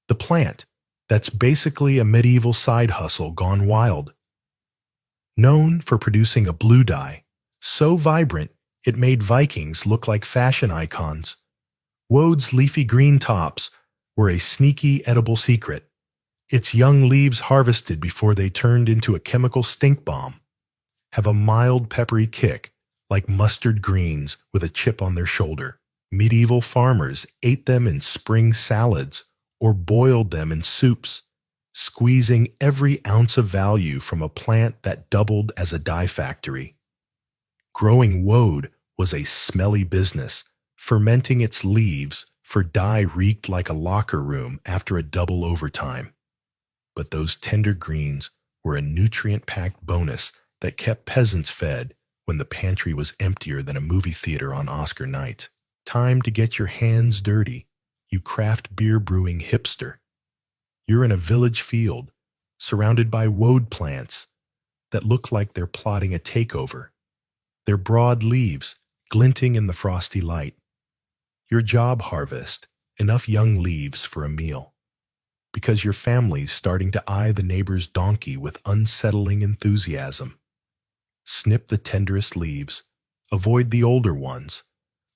the plant that's basically a medieval side hustle gone wild. Known for producing a blue dye so vibrant it made Vikings look like fashion icons, woad's leafy green tops were a sneaky edible secret. Its young leaves, harvested before they turned into a chemical stink bomb, have a mild peppery kick like mustard greens with a chip on their shoulder. Medieval farmers ate them in spring salads or boiled them in soups, squeezing every ounce of value from a plant that doubled as a dye factory. Growing woad was a smelly business. Fermenting its leaves for dye reeked like a locker room after a double overtime. But those tender greens were a nutrient-packed bonus that kept peasants fed when the pantry was emptier than a movie theater on Oscar night. Time to get your hands dirty, you craft beer brewing hipster. You're in a village field, surrounded by woad plants that look like they're plotting a takeover, their broad leaves glinting in the frosty light. Your job harvest, enough young leaves for a meal, because your family's starting to eye the neighbor's donkey with unsettling enthusiasm. Snip the tenderest leaves, avoid the older ones,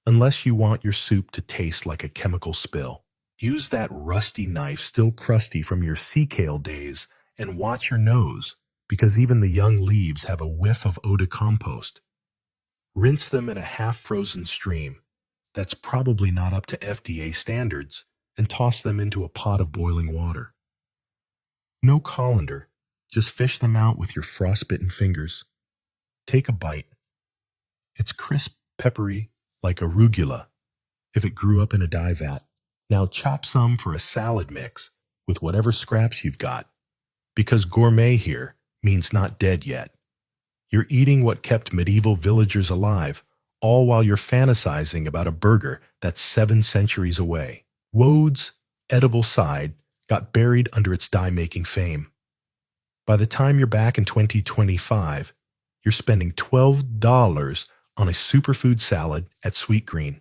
unless you want your soup to taste like a chemical spill. Use that rusty knife still crusty from your sea kale days and watch your nose, because even the young leaves have a whiff of eau de compost. Rinse them in a half-frozen stream that's probably not up to FDA standards, and toss them into a pot of boiling water. No colander, just fish them out with your frostbitten fingers. Take a bite. It's crisp, peppery, like arugula, if it grew up in a dye vat. Now chop some for a salad mix with whatever scraps you've got, because gourmet here means not dead yet. You're eating what kept medieval villagers alive, all while you're fantasizing about a burger that's 7 centuries away. Wode's edible side got buried under its dye-making fame. By the time you're back in 2025, you're spending $12 on a superfood salad at Sweet Green,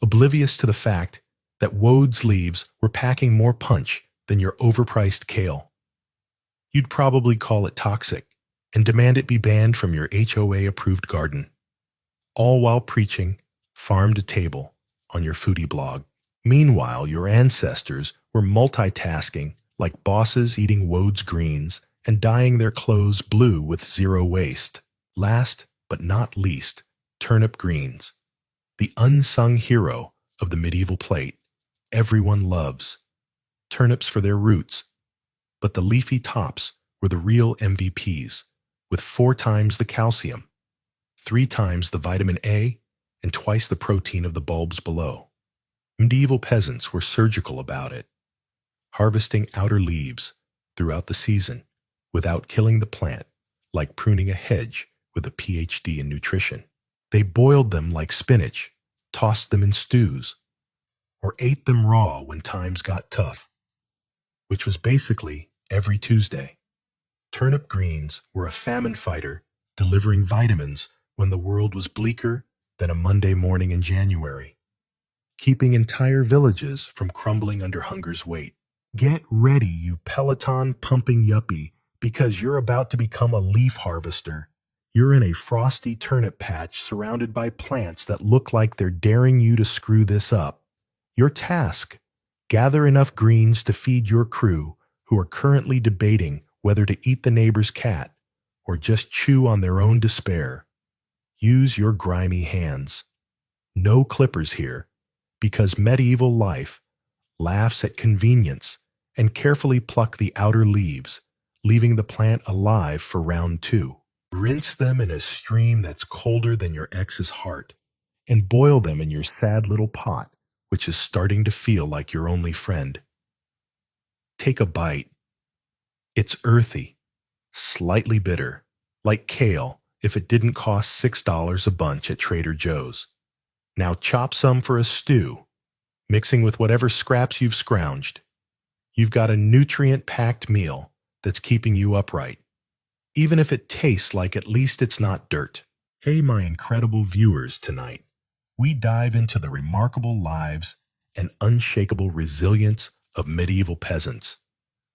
oblivious to the fact that Wode's leaves were packing more punch than your overpriced kale. You'd probably call it toxic and demand it be banned from your HOA-approved garden, all while preaching farm to table on your foodie blog. Meanwhile, your ancestors were multitasking like bosses eating Wode's greens and dyeing their clothes blue with zero waste. Last but not least, turnip greens, the unsung hero of the medieval plate. Everyone loves turnips for their roots, but the leafy tops were the real MVPs, with 4 times the calcium, 3 times the vitamin A, and twice the protein of the bulbs below. Medieval peasants were surgical about it, harvesting outer leaves throughout the season without killing the plant, like pruning a hedge with a PhD in nutrition. They boiled them like spinach, tossed them in stews, or ate them raw when times got tough, which was basically every Tuesday. Turnip greens were a famine fighter delivering vitamins when the world was bleaker than a Monday morning in January, keeping entire villages from crumbling under hunger's weight. Get ready, you Peloton-pumping yuppie, because you're about to become a leaf harvester. You're in a frosty turnip patch surrounded by plants that look like they're daring you to screw this up. Your task: gather enough greens to feed your crew who are currently debating whether to eat the neighbor's cat or just chew on their own despair. Use your grimy hands. No clippers here, because medieval life laughs at convenience and carefully pluck the outer leaves, leaving the plant alive for round 2. Rinse them in a stream that's colder than your ex's heart, and boil them in your sad little pot, which is starting to feel like your only friend. Take a bite. It's earthy, slightly bitter, like kale if it didn't cost $6 a bunch at Trader Joe's. Now chop some for a stew, mixing with whatever scraps you've scrounged. You've got a nutrient-packed meal that's keeping you upright, even if it tastes like at least it's not dirt. Hey, my incredible viewers, tonight we dive into the remarkable lives and unshakable resilience of medieval peasants,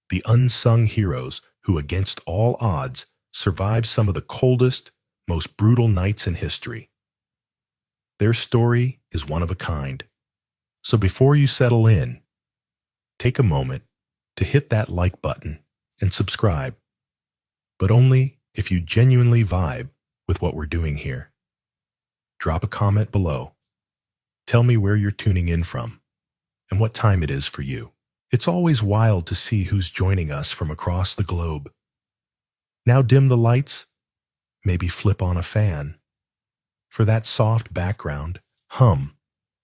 the unsung heroes who, against all odds, survived some of the coldest, most brutal nights in history. Their story is one of a kind. So before you settle in, take a moment to hit that like button and subscribe, but only if you genuinely vibe with what we're doing here. Drop a comment below. Tell me where you're tuning in from and what time it is for you. It's always wild to see who's joining us from across the globe. Now dim the lights, maybe flip on a fan. For that soft background, hum,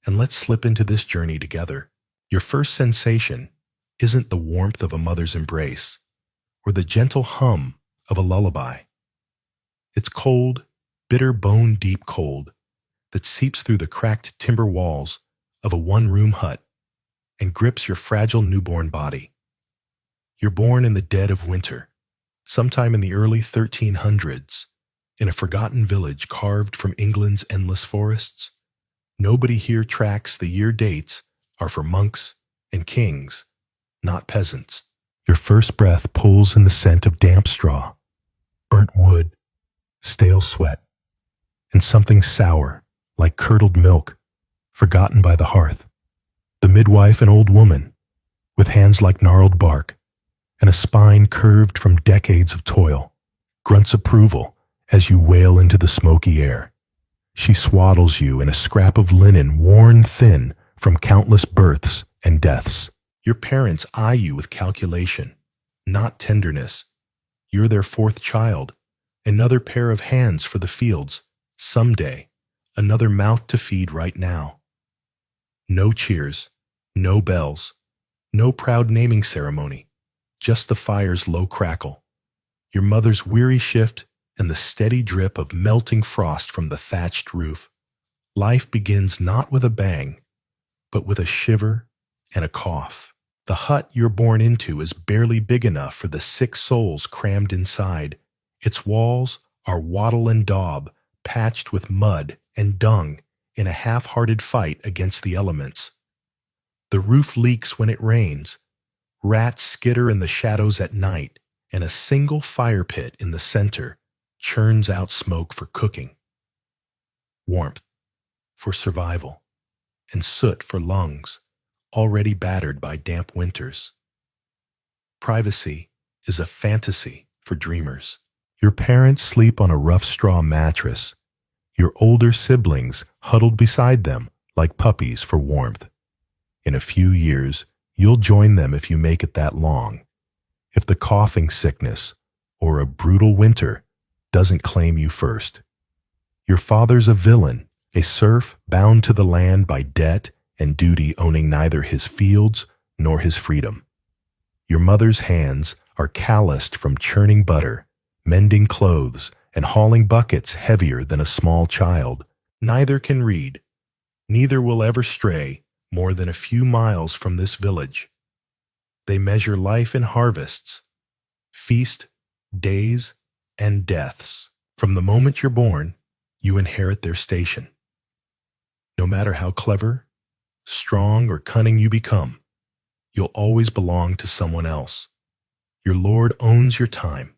and let's slip into this journey together. Your first sensation isn't the warmth of a mother's embrace or the gentle hum of a lullaby. It's cold, bitter bone-deep cold that seeps through the cracked timber walls of a one-room hut and grips your fragile newborn body. You're born in the dead of winter, sometime in the early 1300s, in a forgotten village carved from England's endless forests. Nobody here tracks the year dates are for monks and kings, not peasants. Your first breath pulls in the scent of damp straw, burnt wood, stale sweat, and something sour like curdled milk, forgotten by the hearth. The midwife, an old woman, with hands like gnarled bark and a spine curved from decades of toil, grunts approval as you wail into the smoky air. She swaddles you in a scrap of linen worn thin from countless births and deaths. Your parents eye you with calculation, not tenderness. You're their 4th child, Another pair of hands for the fields, someday. Another mouth to feed right now. No cheers, no bells, no proud naming ceremony, just the fire's low crackle, your mother's weary shift, and the steady drip of melting frost from the thatched roof. Life begins not with a bang, but with a shiver and a cough. The hut you're born into is barely big enough for the 6 souls crammed inside. Its walls are wattle and daub, patched with mud and dung in a half-hearted fight against the elements. The roof leaks when it rains, rats skitter in the shadows at night, and a single fire pit in the center churns out smoke for cooking. Warmth for survival, and soot for lungs, already battered by damp winters. Privacy is a fantasy for dreamers. Your parents sleep on a rough straw mattress, your older siblings huddled beside them like puppies for warmth. In a few years, you'll join them if you make it that long. If the coughing sickness or a brutal winter doesn't claim you first. Your father's a villain, a serf bound to the land by debt and duty, owning neither his fields nor his freedom. Your mother's hands are calloused from churning butter, mending clothes, and hauling buckets heavier than a small child. Neither can read, neither will ever stray more than a few miles from this village. They measure life in harvests, feast, days, and deaths. From the moment you're born, you inherit their station. No matter how clever, strong, or cunning you become, you'll always belong to someone else. Your Lord owns your time,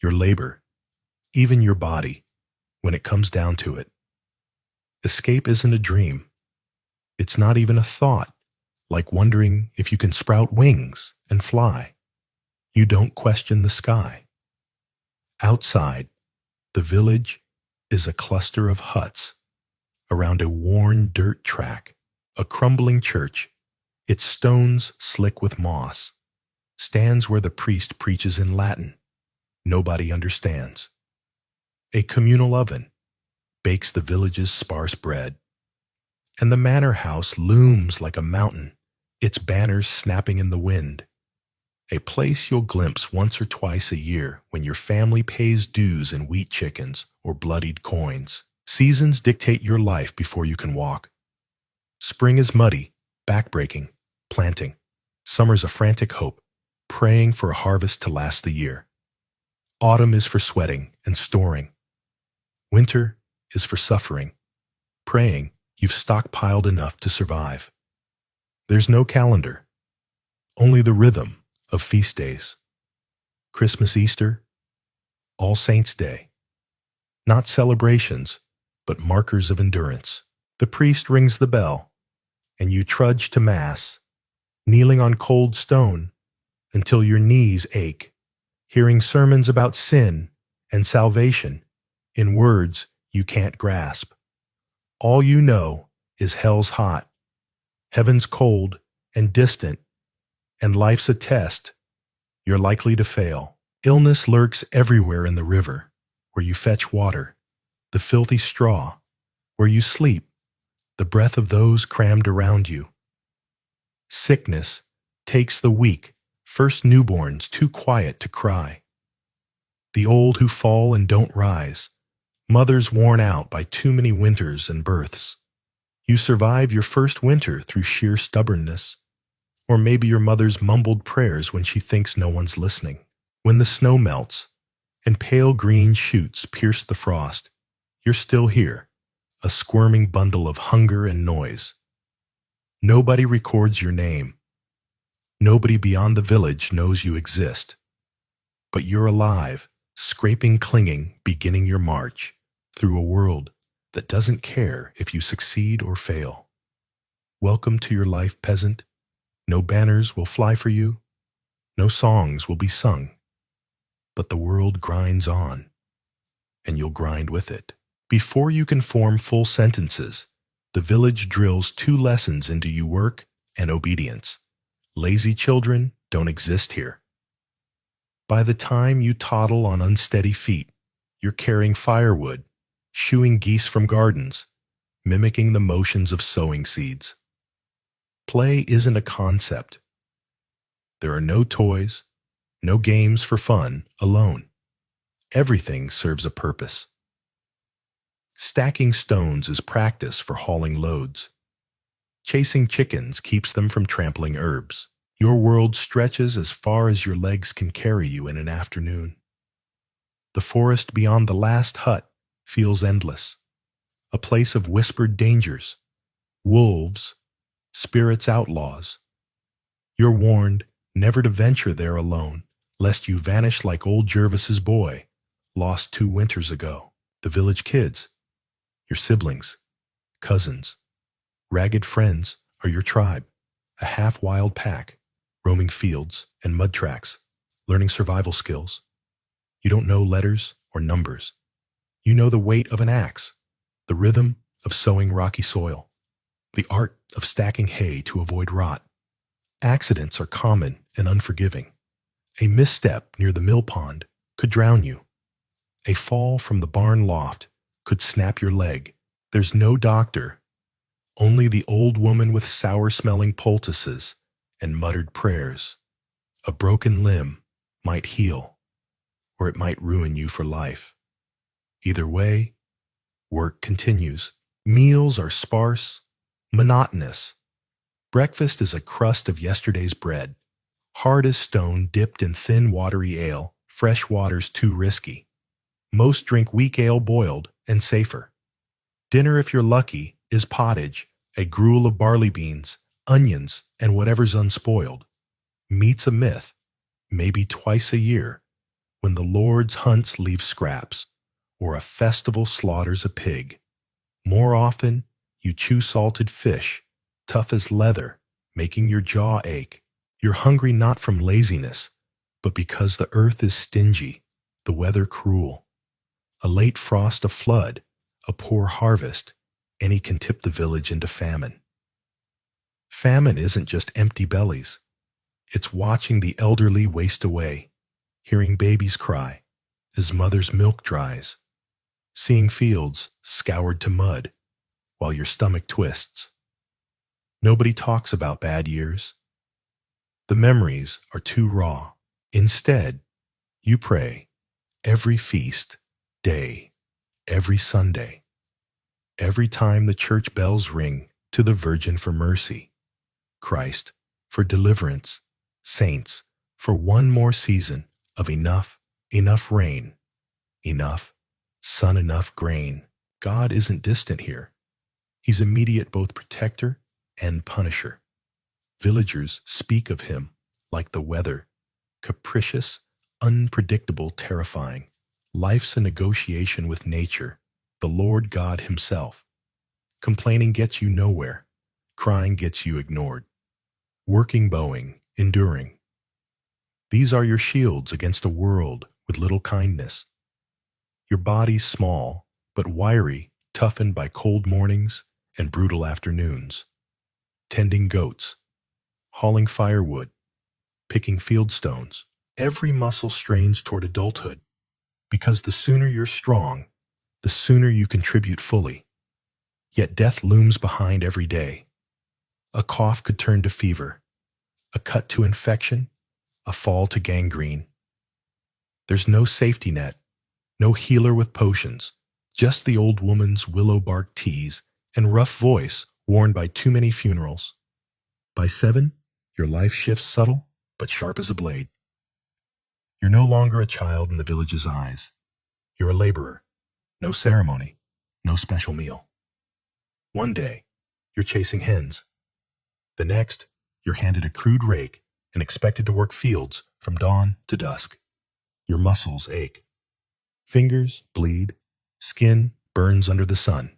your labor, even your body, when it comes down to it. Escape isn't a dream. It's not even a thought, like wondering if you can sprout wings and fly. You don't question the sky. Outside, the village is a cluster of huts around a worn dirt track, a crumbling church, its stones slick with moss, stands where the priest preaches in Latin. Nobody understands. A communal oven bakes the village's sparse bread, and the manor house looms like a mountain, its banners snapping in the wind. A place you'll glimpse once or twice a year when your family pays dues in wheat chickens or bloodied coins. Seasons dictate your life before you can walk. Spring is muddy, backbreaking, planting. Summer's a frantic hope, praying for a harvest to last the year. Autumn is for sweating and storing. Winter is for suffering, praying you've stockpiled enough to survive. There's no calendar, only the rhythm of feast days. Christmas, Easter, All Saints' Day. Not celebrations, but markers of endurance. The priest rings the bell, and you trudge to Mass, kneeling on cold stone until your knees ache, hearing sermons about sin and salvation in words you can't grasp. All you know is hell's hot, heaven's cold and distant, and life's a test you're likely to fail. Illness lurks everywhere in the river, where you fetch water, the filthy straw, where you sleep, the breath of those crammed around you. Sickness takes the weak, first newborns too quiet to cry. The old who fall and don't rise, mothers worn out by too many winters and births. You survive your first winter through sheer stubbornness, or maybe your mother's mumbled prayers when she thinks no one's listening. When the snow melts and pale green shoots pierce the frost, you're still here, a squirming bundle of hunger and noise. Nobody records your name. Nobody beyond the village knows you exist. But you're alive, scraping, clinging, beginning your march through a world that doesn't care if you succeed or fail. Welcome to your life, peasant. No banners will fly for you. No songs will be sung. But the world grinds on, and you'll grind with it. Before you can form full sentences, the village drills 2 lessons into you: work and obedience. Lazy children don't exist here. By the time you toddle on unsteady feet, You're carrying firewood, shooing geese from gardens, mimicking the motions of sowing seeds. Play isn't a concept. There are no toys, no games for fun alone. Everything serves a purpose. Stacking stones is practice for hauling loads. Chasing chickens keeps them from trampling herbs. Your world stretches as far as your legs can carry you in an afternoon. The forest beyond the last hut feels endless, a place of whispered dangers, wolves, spirits outlaws. You're warned never to venture there alone, lest you vanish like old Jervis's boy, lost 2 winters ago. The village kids, your siblings, cousins, ragged friends are your tribe, a half-wild pack, roaming fields and mud tracks, learning survival skills. You don't know letters or numbers. You know the weight of an axe, the rhythm of sowing rocky soil, the art of stacking hay to avoid rot. Accidents are common and unforgiving. A misstep near the mill pond could drown you. A fall from the barn loft could snap your leg. There's no doctor, only the old woman with sour-smelling poultices and muttered prayers. A broken limb might heal, or it might ruin you for life. Either way, work continues. Meals are sparse, monotonous. Breakfast is a crust of yesterday's bread, hard as stone dipped in thin watery ale. Fresh water's too risky. Most drink weak ale boiled and safer. Dinner, if you're lucky, is pottage, a gruel of barley beans, onions, and whatever's unspoiled. Meat's a myth, maybe twice a year, when the Lord's hunts leave scraps, or a festival slaughters a pig. More often, you chew salted fish, tough as leather, making your jaw ache. You're hungry not from laziness, but because the earth is stingy, the weather cruel. A late frost, a flood, a poor harvest, any can tip the village into famine. Famine isn't just empty bellies. It's watching the elderly waste away, hearing babies cry as mother's milk dries, seeing fields scoured to mud while your stomach twists. Nobody talks about bad years. The memories are too raw. Instead, you pray every feast day, every Sunday, every time the church bells ring to the Virgin for mercy, Christ for deliverance, saints for one more season of enough rain, enough sun, enough grain. God isn't distant here. He's immediate, both protector and punisher. Villagers speak of him like the weather, capricious, unpredictable, terrifying. Life's a negotiation with nature, the Lord God himself. Complaining gets you nowhere. Crying gets you ignored. Working, bowing, enduring. These are your shields against a world with little kindness. Your body's small, but wiry, toughened by cold mornings and brutal afternoons. Tending goats, hauling firewood, picking field stones. Every muscle strains toward adulthood, because the sooner you're strong, the sooner you contribute fully. Yet death looms behind every day. A cough could turn to fever, a cut to infection, a fall to gangrene. There's no safety net, no healer with potions, just the old woman's willow bark teas and rough voice worn by too many funerals. By 7, your life shifts subtle but sharp as a blade. You're no longer a child in the village's eyes. You're a laborer. No ceremony, no special meal. One day, you're chasing hens. The next, you're handed a crude rake and expected to work fields from dawn to dusk. Your muscles ache. Fingers bleed. Skin burns under the sun.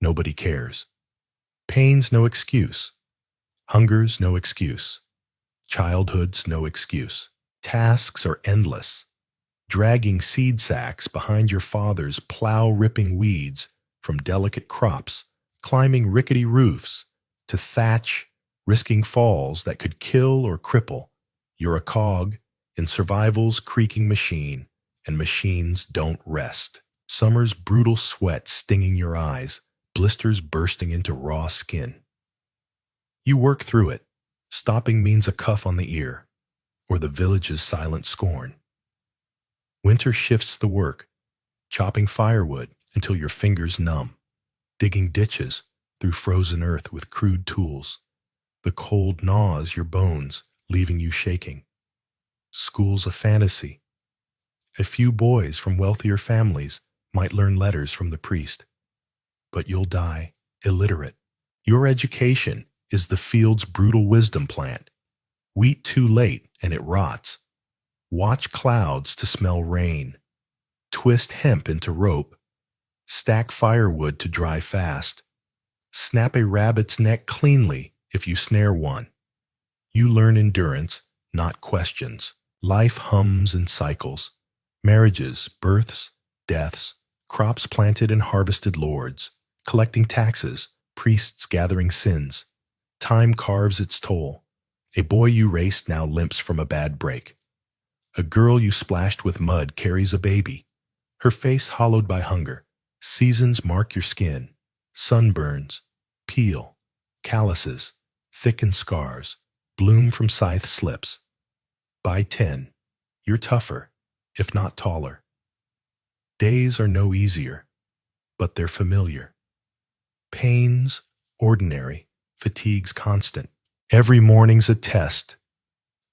Nobody cares. Pain's no excuse. Hunger's no excuse. Childhood's no excuse. Tasks are endless. Dragging seed sacks behind your father's plow, ripping weeds from delicate crops, climbing rickety roofs to thatch, risking falls that could kill or cripple. You're a cog in survival's creaking machine, and machines don't rest. Summer's brutal sweat stinging your eyes, blisters bursting into raw skin. You work through it. Stopping means a cuff on the ear, or the village's silent scorn. Winter shifts the work, chopping firewood until your fingers numb, digging ditches through frozen earth with crude tools. The cold gnaws your bones, leaving you shaking. School's a fantasy. A few boys from wealthier families might learn letters from the priest, but you'll die illiterate. Your education is the field's brutal wisdom plant. Wheat too late and it rots. Watch clouds to smell rain. Twist hemp into rope. Stack firewood to dry fast. Snap a rabbit's neck cleanly if you snare one. You learn endurance, not questions. Life hums in cycles. Marriages, births, deaths, crops planted and harvested lords, collecting taxes, priests gathering sins. Time carves its toll. A boy you raced now limps from a bad break. A girl you splashed with mud carries a baby, her face hollowed by hunger. Seasons mark your skin. Sunburns, peel, calluses, thicken scars, bloom from scythe slips. By 10, you're tougher, if not taller. Days are no easier, but they're familiar. Pains, ordinary, fatigues constant. Every morning's a test,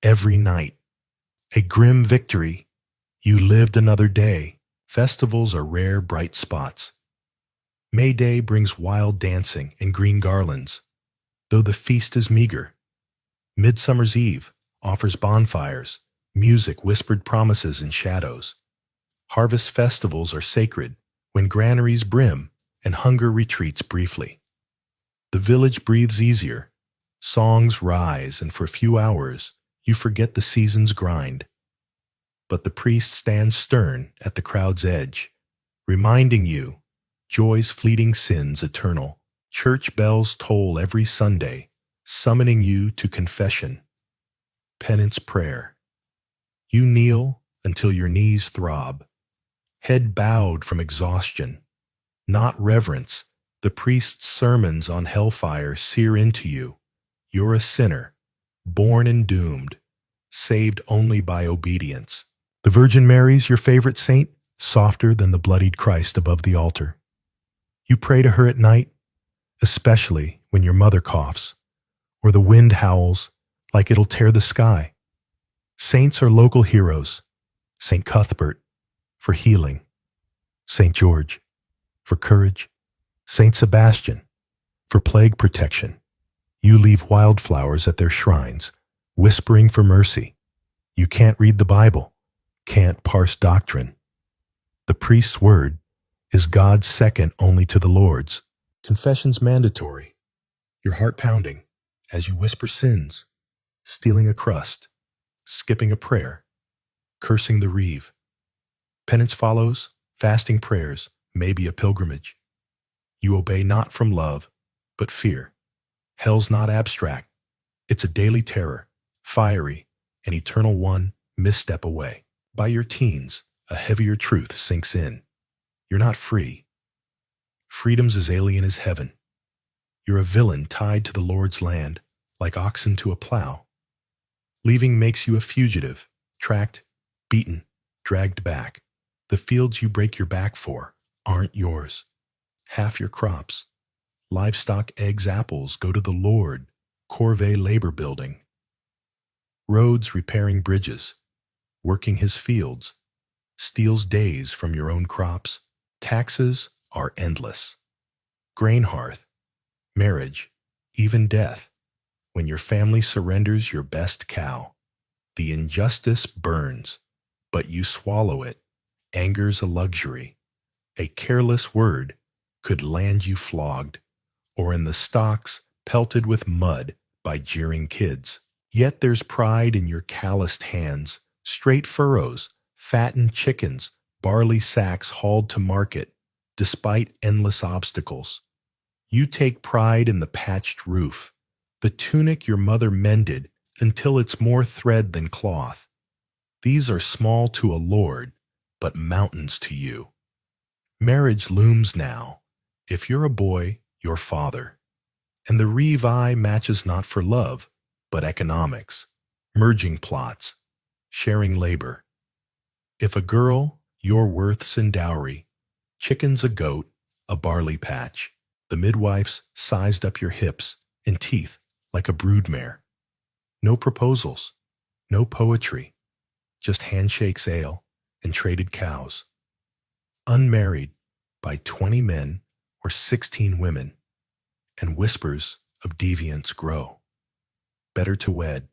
every night. A grim victory, you lived another day. Festivals are rare, bright spots. May Day brings wild dancing and green garlands, though the feast is meager. Midsummer's Eve offers bonfires, music, whispered promises in shadows. Harvest festivals are sacred when granaries brim and hunger retreats briefly. The village breathes easier. Songs rise, and for a few hours, you forget the season's grind. But the priest stands stern at the crowd's edge, reminding you, joy's fleeting, sins eternal. Church bells toll every Sunday, summoning you to confession. Penance prayer. You kneel until your knees throb, head bowed from exhaustion. Not reverence, the priest's sermons on hellfire sear into you. You're a sinner, born and doomed, saved only by obedience. The Virgin Mary's your favorite saint, softer than the bloodied Christ above the altar. You pray to her at night, especially when your mother coughs, or the wind howls like it'll tear the sky. Saints are local heroes. St. Cuthbert, for healing. St. George, for courage. St. Sebastian, for plague protection. You leave wildflowers at their shrines, whispering for mercy. You can't read the Bible, can't parse doctrine. The priest's word is God's second only to the Lord's. Confession's mandatory, your heart pounding as you whisper sins, stealing a crust, skipping a prayer, cursing the reeve. Penance follows, fasting prayers, maybe a pilgrimage. You obey not from love, but fear. Hell's not abstract. It's a daily terror, fiery, an eternal one misstep away. By your teens, a heavier truth sinks in. You're not free. Freedom's as alien as heaven. You're a villain tied to the Lord's land, like oxen to a plow. Leaving makes you a fugitive, tracked, beaten, dragged back. The fields you break your back for aren't yours. Half your crops, livestock, eggs, apples, go to the Lord, corvée labor building. Roads repairing bridges, working his fields, steals days from your own crops. Taxes are endless. Grain hearth, marriage, even death. When your family surrenders your best cow, the injustice burns, but you swallow it. Anger's a luxury. A careless word could land you flogged, or in the stocks pelted with mud by jeering kids. Yet there's pride in your calloused hands, straight furrows, fattened chickens, barley sacks hauled to market, despite endless obstacles. You take pride in the patched roof, the tunic your mother mended until it's more thread than cloth. These are small to a lord, but mountains to you. Marriage looms now. If you're a boy, your father. And the revi matches not for love, but economics, merging plots, sharing labor. If a girl, your worths and dowry, chickens a goat, a barley patch. The midwives sized up your hips and teeth like a broodmare. No proposals, no poetry, just handshakes ale and traded cows. Unmarried by 20 men or 16 women, and whispers of deviance grow. Better to wed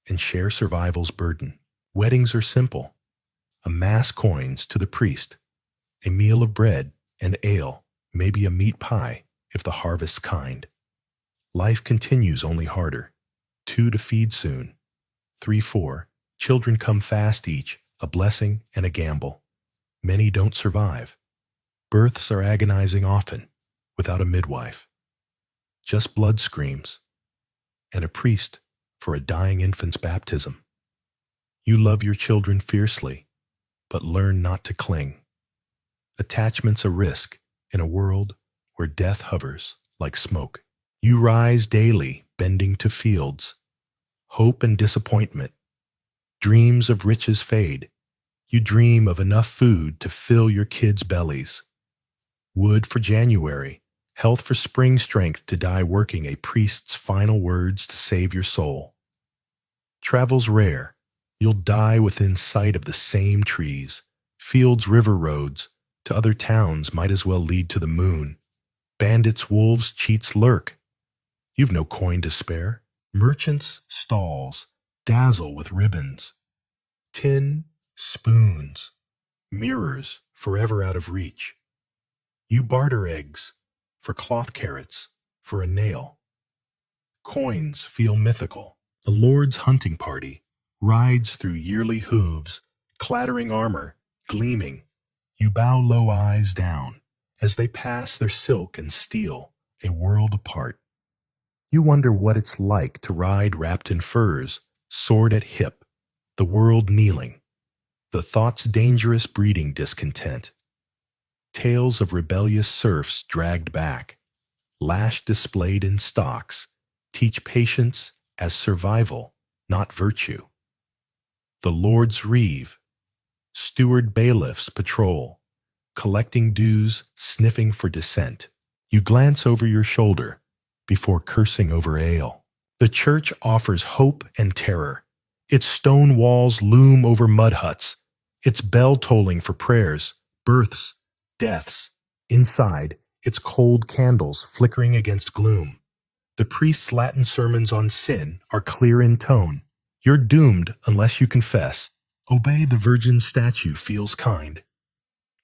and share survival's burden. Weddings are simple. A mass coins to the priest, a meal of bread and ale, maybe a meat pie if the harvest's kind. Life continues only harder. 2 to feed soon. 3, 4. Children come fast each, a blessing and a gamble. Many don't survive. Births are agonizing often, without a midwife. Just blood screams, and a priest for a dying infant's baptism. You love your children fiercely, but learn not to cling. Attachment's a risk in a world where death hovers like smoke. You rise daily, bending to fields. Hope and disappointment. Dreams of riches fade. You dream of enough food to fill your kids' bellies. Wood for January, health for spring, strength to die working, a priest's final words to save your soul. Travel's rare. You'll die within sight of the same trees. Fields, river roads, to other towns might as well lead to the moon. Bandits, wolves, cheats lurk. You've no coin to spare. Merchants' stalls dazzle with ribbons. Tin, spoons, mirrors forever out of reach. You barter eggs for cloth carrots, for a nail. Coins feel mythical. The Lord's hunting party rides through yearly hooves, clattering armor, gleaming. You bow low, eyes down, as they pass their silk and steel, a world apart. You wonder what it's like to ride wrapped in furs, sword at hip, the world kneeling. The thought's dangerous breeding discontent. Tales of rebellious serfs dragged back, lash displayed in stocks, teach patience as survival, not virtue. The Lord's reeve, steward bailiffs patrol, collecting dues, sniffing for dissent. You glance over your shoulder before cursing over ale. The church offers hope and terror. Its stone walls loom over mud huts, its bell tolling for prayers, births, deaths. Inside, its cold candles flickering against gloom. The priest's Latin sermons on sin are clear in tone. You're doomed unless you confess. Obey the virgin statue feels kind.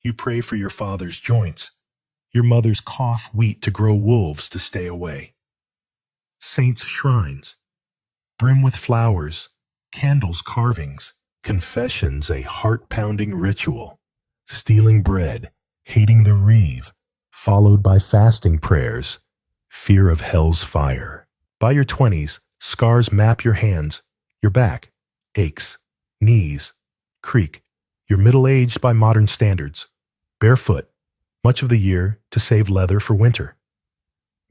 You pray for your father's joints, your mother's cough wheat to grow wolves to stay away. Saints' shrines, brim with flowers, candles, carvings, confessions, a heart-pounding ritual. Stealing bread, hating the reeve, followed by fasting prayers, fear of hell's fire. By your 20s, scars map your hands, your back aches, knees creak. You're middle-aged by modern standards, barefoot, much of the year to save leather for winter.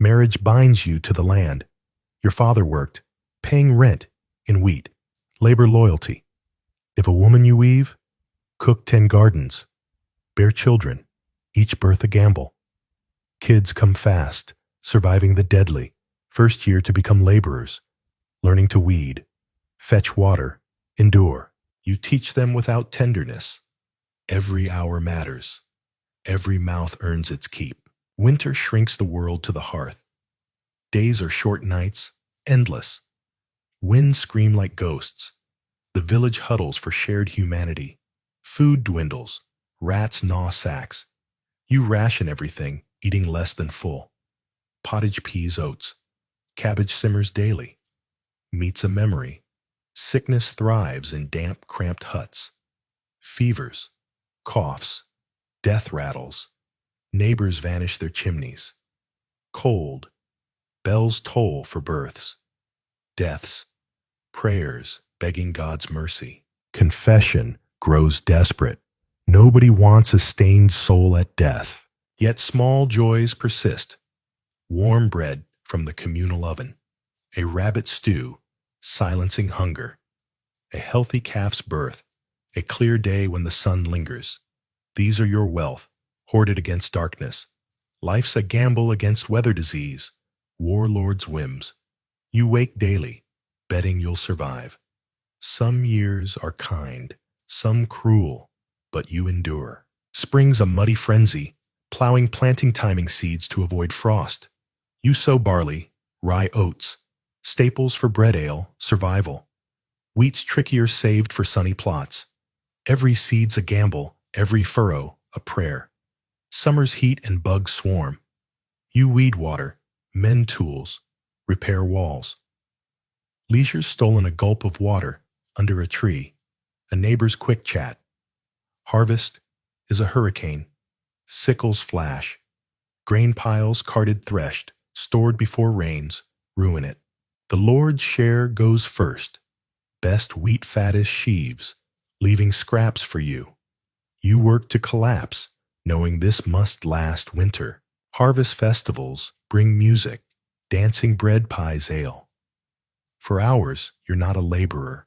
Marriage binds you to the land. Your father worked, paying rent in wheat, labor loyalty. If a woman you weave, cook 10 gardens, bear children, each birth a gamble. Kids come fast, surviving the deadly, first year to become laborers, learning to weed, fetch water, endure. You teach them without tenderness. Every hour matters. Every mouth earns its keep. Winter shrinks the world to the hearth. Days are short nights, endless. Winds scream like ghosts. The village huddles for shared humanity. Food dwindles. Rats gnaw sacks. You ration everything, eating less than full. Pottage peas, oats. Cabbage simmers daily. Meat's a memory. Sickness thrives in damp, cramped huts. Fevers, coughs, death rattles. Neighbors vanish their chimneys. Cold, bells toll for births, deaths, prayers begging God's mercy. Confession grows desperate. Nobody wants a stained soul at death. Yet small joys persist. Warm bread from the communal oven. A rabbit stew, silencing hunger. A healthy calf's birth. A clear day when the sun lingers. These are your wealth, hoarded against darkness. Life's a gamble against weather disease. Warlord's whims. You wake daily, betting you'll survive. Some years are kind, some cruel, but you endure. Spring's a muddy frenzy, plowing planting timing seeds to avoid frost. You sow barley, rye oats, staples for bread ale, survival. Wheat's trickier saved for sunny plots. Every seed's a gamble, every furrow a prayer. Summer's heat and bugs swarm. You weed water, mend tools, repair walls. Leisure's stolen a gulp of water under a tree, a neighbor's quick chat. Harvest is a hurricane. Sickles flash. Grain piles carted threshed, stored before rains, ruin it. The Lord's share goes first. Best wheat fattest sheaves, leaving scraps for you. You work to collapse, knowing this must last winter. Harvest festivals bring music, dancing bread pies ale. For hours, you're not a laborer.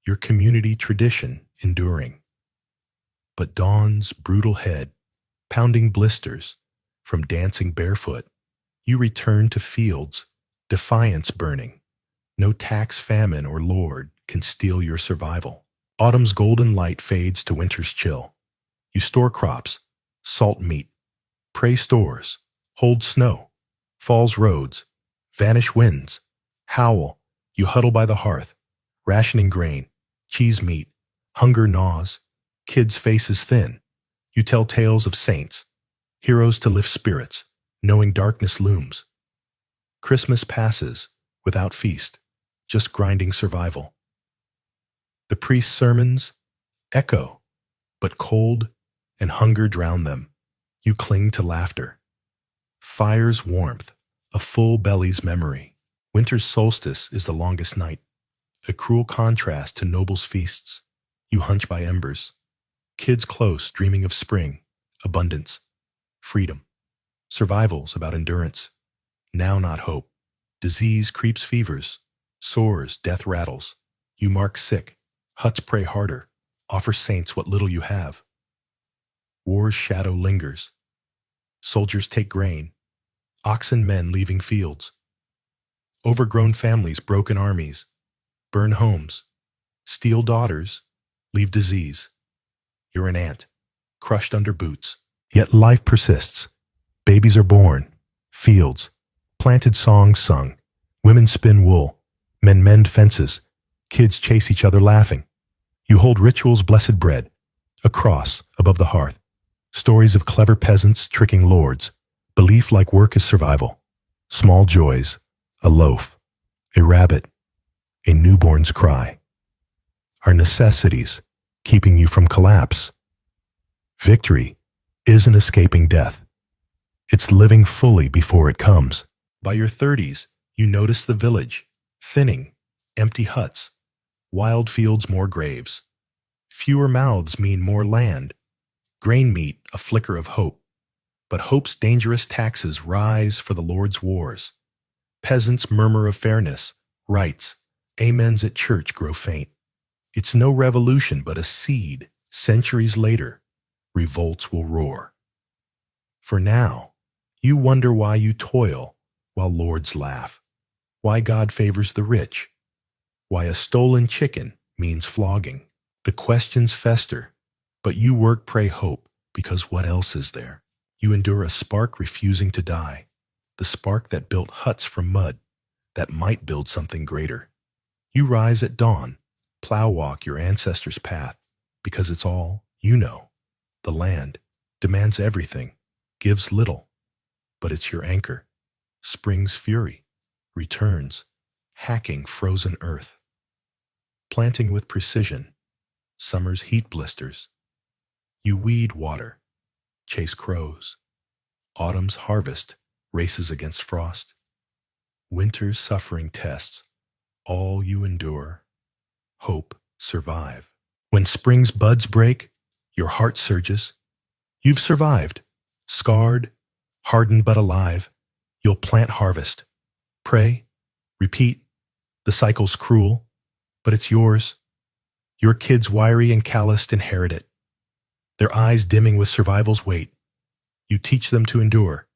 Your community tradition enduring. But dawn's brutal head, pounding blisters, from dancing barefoot, you return to fields, defiance burning. No tax, famine, or lord can steal your survival. Autumn's golden light fades to winter's chill. You store crops, salt meat, pray stores, hold snow, fall's roads, vanish winds, howl. You huddle by the hearth, rationing grain, cheese meat, hunger gnaws, kids' faces thin. You tell tales of saints, heroes to lift spirits, knowing darkness looms. Christmas passes without feast, just grinding survival. The priest's sermons echo, but cold and hunger drown them. You cling to laughter. Fire's warmth, a full belly's memory. Winter's solstice is the longest night, a cruel contrast to nobles' feasts. You hunch by embers. Kids close, dreaming of spring, abundance, freedom. Survival's about endurance. Now not hope. Disease creeps fevers, sores, death rattles. You mark sick. Huts pray harder. Offer saints what little you have. War's shadow lingers. Soldiers take grain. Oxen men leaving fields. Overgrown families, broken armies, burn homes, steal daughters, leave disease. You're an ant, crushed under boots. Yet life persists. Babies are born, fields, planted songs sung, women spin wool, men mend fences, kids chase each other laughing. You hold ritual's blessed bread, a cross above the hearth, stories of clever peasants tricking lords, belief like work is survival, small joys, a loaf, a rabbit, a newborn's cry, are necessities keeping you from collapse. Victory isn't escaping death. It's living fully before it comes. By your 30s, you notice the village, thinning, empty huts, wild fields, more graves. Fewer mouths mean more land. Grain meat, a flicker of hope. But hope's dangerous taxes rise for the Lord's wars. Peasants murmur of fairness, rights, amens at church grow faint. It's no revolution but a seed. Centuries later, revolts will roar. For now, you wonder why you toil while lords laugh, why God favors the rich, why a stolen chicken means flogging. The questions fester, but you work, pray, hope, because what else is there? You endure a spark refusing to die. The spark that built huts from mud, that might build something greater. You rise at dawn, plow walk your ancestors' path, because it's all you know. The land demands everything, gives little, but it's your anchor. Spring's fury returns, hacking frozen earth. Planting with precision, summer's heat blisters. You weed water, chase crows. Autumn's harvest races against frost. Winter's suffering tests all you endure. Hope, survive. When spring's buds break, Your heart surges. You've survived. Scarred, hardened but alive. You'll plant harvest. Pray. Repeat. The cycle's cruel, but it's yours. Your kids, wiry and calloused, inherit it. Their eyes dimming with survival's weight. You teach them to endure,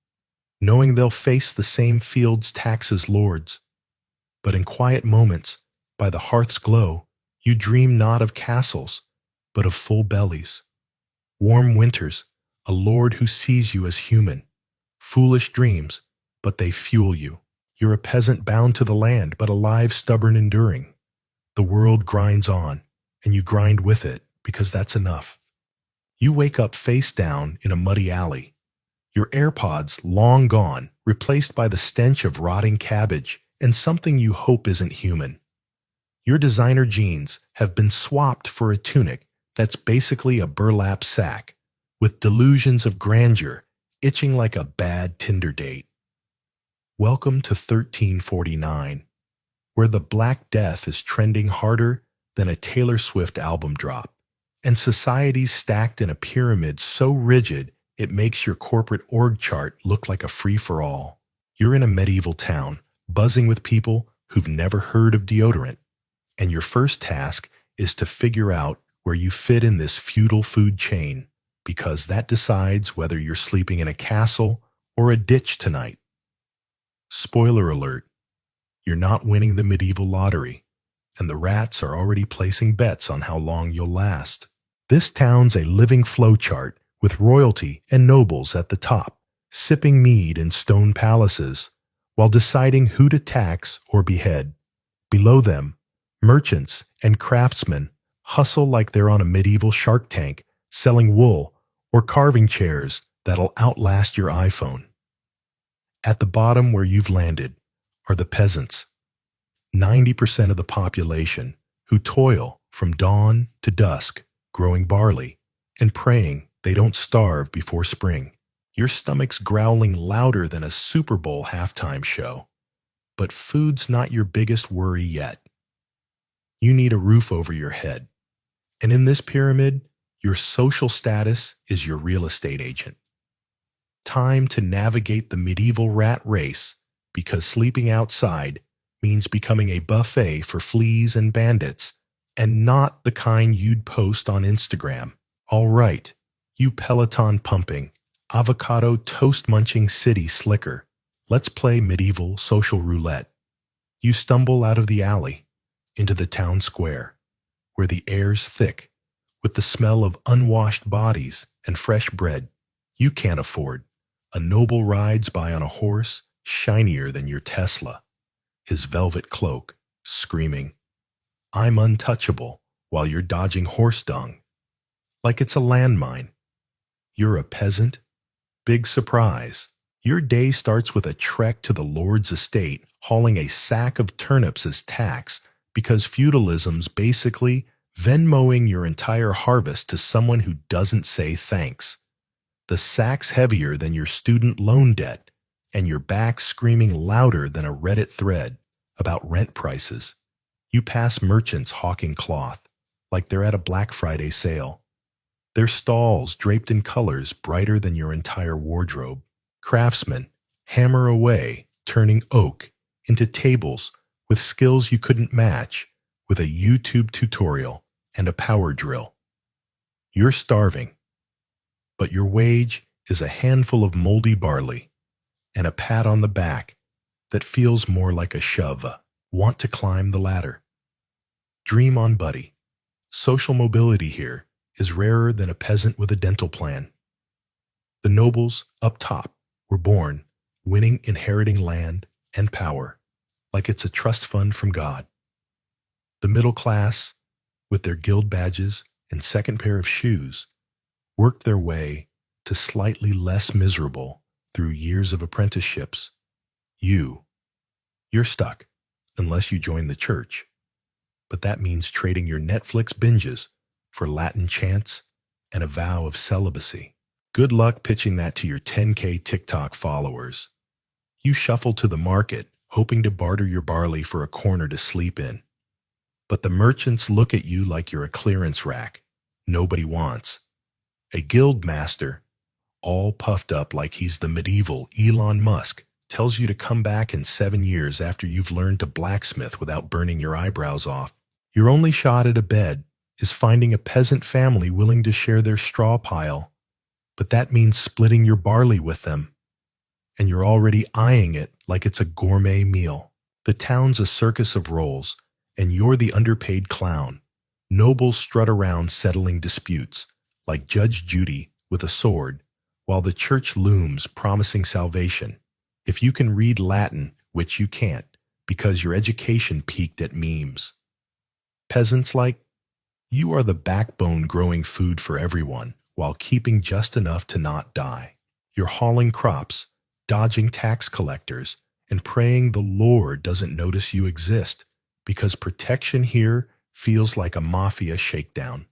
knowing they'll face the same field's tax as lords. But in quiet moments, by the hearth's glow, you dream not of castles, but of full bellies. Warm winters, a lord who sees you as human. Foolish dreams, but they fuel you. You're a peasant bound to the land, but alive, stubborn, enduring. The world grinds on, and you grind with it, because that's enough. You wake up face down in a muddy alley. Your AirPods long gone, replaced by the stench of rotting cabbage and something you hope isn't human. Your designer jeans have been swapped for a tunic that's basically a burlap sack, with delusions of grandeur itching like a bad Tinder date. Welcome to 1349, where the Black Death is trending harder than a Taylor Swift album drop, and society's stacked in a pyramid so rigid it makes your corporate org chart look like a free-for-all. You're in a medieval town, buzzing with people who've never heard of deodorant, and your first task is to figure out where you fit in this feudal food chain, because that decides whether you're sleeping in a castle or a ditch tonight. Spoiler alert, you're not winning the medieval lottery, and the rats are already placing bets on how long you'll last. This town's a living flowchart with royalty and nobles at the top, sipping mead in stone palaces, while deciding who to tax or behead. Below them, merchants and craftsmen hustle like they're on a medieval Shark Tank, selling wool or carving chairs that'll outlast your iPhone. At the bottom where you've landed are the peasants, 90% of the population, who toil from dawn to dusk, growing barley and praying they don't starve before spring. Your stomach's growling louder than a Super Bowl halftime show. But food's not your biggest worry yet. You need a roof over your head. And in this pyramid, your social status is your real estate agent. Time to navigate the medieval rat race, because sleeping outside means becoming a buffet for fleas and bandits, and not the kind you'd post on Instagram. All right, you Peloton pumping, avocado toast munching city slicker. Let's play medieval social roulette. You stumble out of the alley into the town square, where the air's thick with the smell of unwashed bodies and fresh bread you can't afford. A noble rides by on a horse shinier than your Tesla, his velvet cloak screaming, "I'm untouchable," while you're dodging horse dung like it's a landmine. You're a peasant. Big surprise. Your day starts with a trek to the lord's estate, hauling a sack of turnips as tax, because feudalism's basically Venmoing your entire harvest to someone who doesn't say thanks. The sack's heavier than your student loan debt, and your back screaming louder than a Reddit thread about rent prices. You pass merchants hawking cloth, like they're at a Black Friday sale. Their stalls draped in colors brighter than your entire wardrobe. Craftsmen hammer away, turning oak into tables with skills you couldn't match with a YouTube tutorial and a power drill. You're starving, but your wage is a handful of moldy barley and a pat on the back that feels more like a shove. Want to climb the ladder? Dream on, buddy. Social mobility here is rarer than a peasant with a dental plan. The nobles up top were born, winning, inheriting land and power, like it's a trust fund from God. The middle class, with their guild badges and second pair of shoes, worked their way to slightly less miserable through years of apprenticeships. You're stuck, unless you join the church. But that means trading your Netflix binges for Latin chants and a vow of celibacy. Good luck pitching that to your 10K TikTok followers. You shuffle to the market, hoping to barter your barley for a corner to sleep in. But the merchants look at you like you're a clearance rack nobody wants. A guild master, all puffed up like he's the medieval Elon Musk, tells you to come back in 7 years after you've learned to blacksmith without burning your eyebrows off. Your only shot at a bed is finding a peasant family willing to share their straw pile, but that means splitting your barley with them, and you're already eyeing it like it's a gourmet meal. The town's a circus of roles, and you're the underpaid clown. Nobles strut around settling disputes, like Judge Judy with a sword, while the church looms promising salvation. If you can read Latin, which you can't, because your education peaked at memes. Peasants like, you are the backbone growing food for everyone, while keeping just enough to not die. You're hauling crops, dodging tax collectors, and praying the Lord doesn't notice you exist, because protection here feels like a mafia shakedown.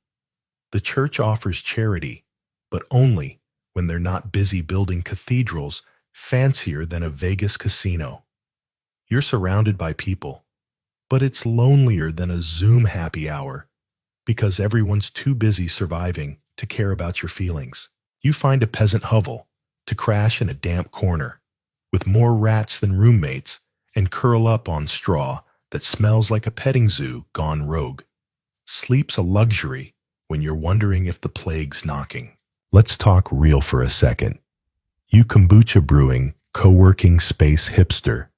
The church offers charity, but only when they're not busy building cathedrals fancier than a Vegas casino. You're surrounded by people, but it's lonelier than a Zoom happy hour because everyone's too busy surviving to care about your feelings. You find a peasant hovel to crash in a damp corner with more rats than roommates and curl up on straw that smells like a petting zoo gone rogue. Sleep's a luxury when you're wondering if the plague's knocking. Let's talk real for a second. You kombucha brewing, co-working space hipster.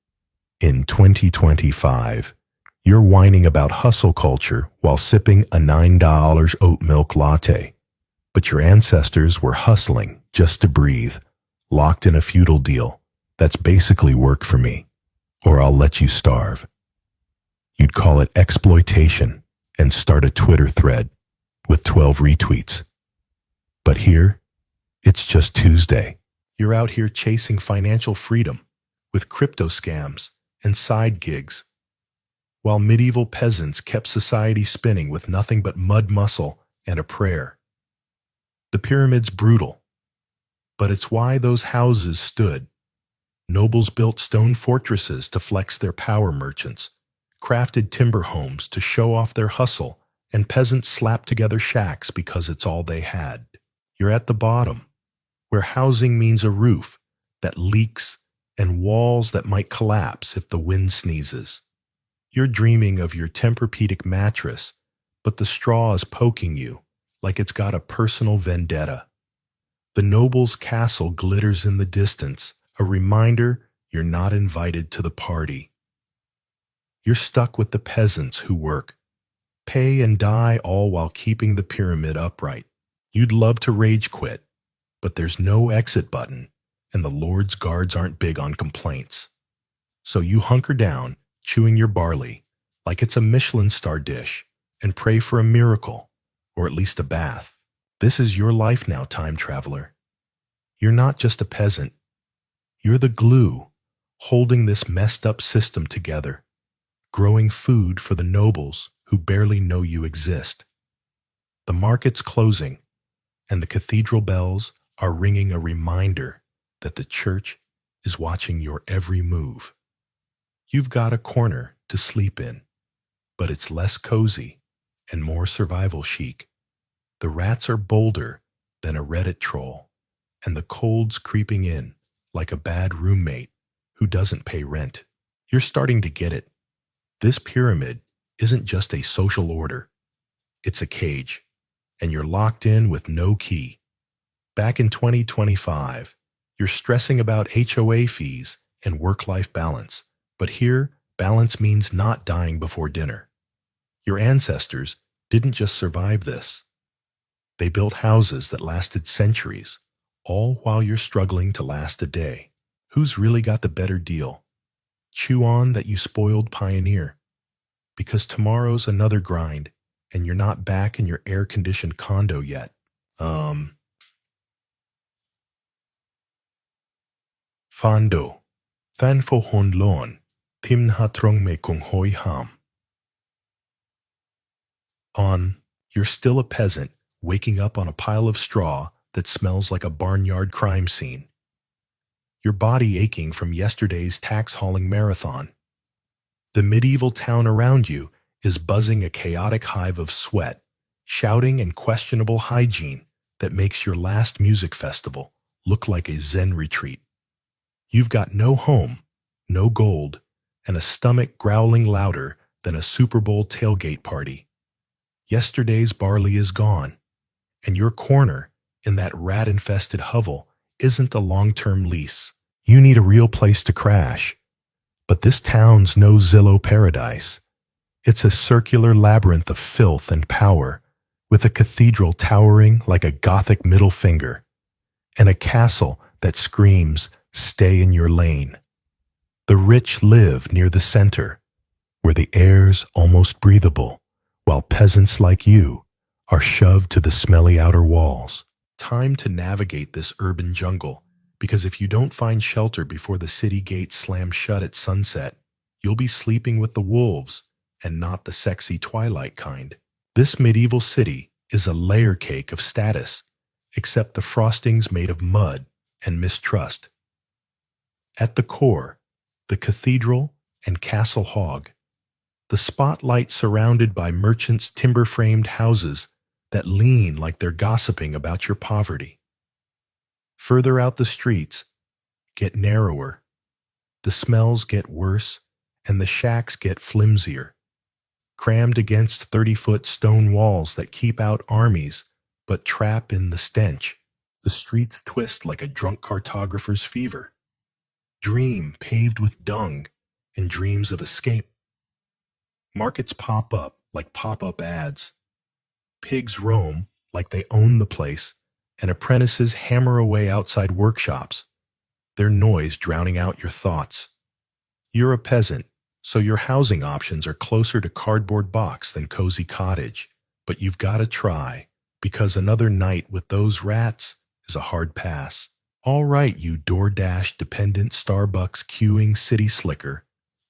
In 2025, you're whining about hustle culture while sipping a $9 oat milk latte. But your ancestors were hustling just to breathe, locked in a feudal deal. That's basically work for me, or I'll let you starve. You'd call it exploitation and start a Twitter thread with 12 retweets. But here, it's just Tuesday. You're out here chasing financial freedom with crypto scams and side gigs, while medieval peasants kept society spinning with nothing but mud muscle and a prayer. The pyramid's brutal, but it's why those houses stood. Nobles built stone fortresses to flex their power, merchants crafted timber homes to show off their hustle, and peasants slapped together shacks because it's all they had. You're at the bottom, where housing means a roof that leaks and walls that might collapse if the wind sneezes. You're dreaming of your Tempur-Pedic mattress, but the straw is poking you like it's got a personal vendetta. The noble's castle glitters in the distance, a reminder you're not invited to the party. You're stuck with the peasants who work, pay and die, all while keeping the pyramid upright. You'd love to rage quit, but there's no exit button, and the Lord's guards aren't big on complaints. So you hunker down, chewing your barley like it's a Michelin star dish, and pray for a miracle, or at least a bath. This is your life now, time traveler. You're not just a peasant. You're the glue holding this messed up system together, growing food for the nobles who barely know you exist. The market's closing, and the cathedral bells are ringing a reminder that the church is watching your every move. You've got a corner to sleep in, but it's less cozy and more survival chic. The rats are bolder than a Reddit troll, and the cold's creeping in like a bad roommate who doesn't pay rent. You're starting to get it. This pyramid isn't just a social order. It's a cage, and you're locked in with no key. Back in 2025, you're stressing about HOA fees and work-life balance, but here, balance means not dying before dinner. Your ancestors didn't just survive this. They built houses that lasted centuries, all while you're struggling to last a day. Who's really got the better deal? Chew on that, you spoiled pioneer, because tomorrow's another grind, and you're not back in your air-conditioned condo yet. Fando, thanfo hon lon, tim hatrong me kung hoi ham. You're still a peasant, waking up on a pile of straw that smells like a barnyard crime scene. Your body aching from yesterday's tax-hauling marathon. The medieval town around you is buzzing, a chaotic hive of sweat, shouting, and questionable hygiene that makes your last music festival look like a Zen retreat. You've got no home, no gold, and a stomach growling louder than a Super Bowl tailgate party. Yesterday's barley is gone, and your corner in that rat-infested hovel isn't a long-term lease. You need a real place to crash. But this town's no Zillow paradise. It's a circular labyrinth of filth and power, with a cathedral towering like a Gothic middle finger, and a castle that screams, "Stay in your lane." The rich live near the center, where the air's almost breathable, while peasants like you are shoved to the smelly outer walls. Time to navigate this urban jungle, because if you don't find shelter before the city gates slam shut at sunset, you'll be sleeping with the wolves, and not the sexy twilight kind. This medieval city is a layer cake of status, except the frosting's made of mud and mistrust. At the core, the cathedral and castle hog, the spotlight surrounded by merchants' timber-framed houses that lean like they're gossiping about your poverty. Further out the streets get narrower, the smells get worse, and the shacks get flimsier, crammed against 30-foot stone walls that keep out armies but trap in the stench. The streets twist like a drunk cartographer's fever. Dream paved with dung and dreams of escape. Markets pop up like pop-up ads. Pigs roam like they own the place, and apprentices hammer away outside workshops, their noise drowning out your thoughts. You're a peasant, so your housing options are closer to cardboard box than cozy cottage, but you've got to try, because another night with those rats is a hard pass. All right, you DoorDash-dependent Starbucks queuing city slicker,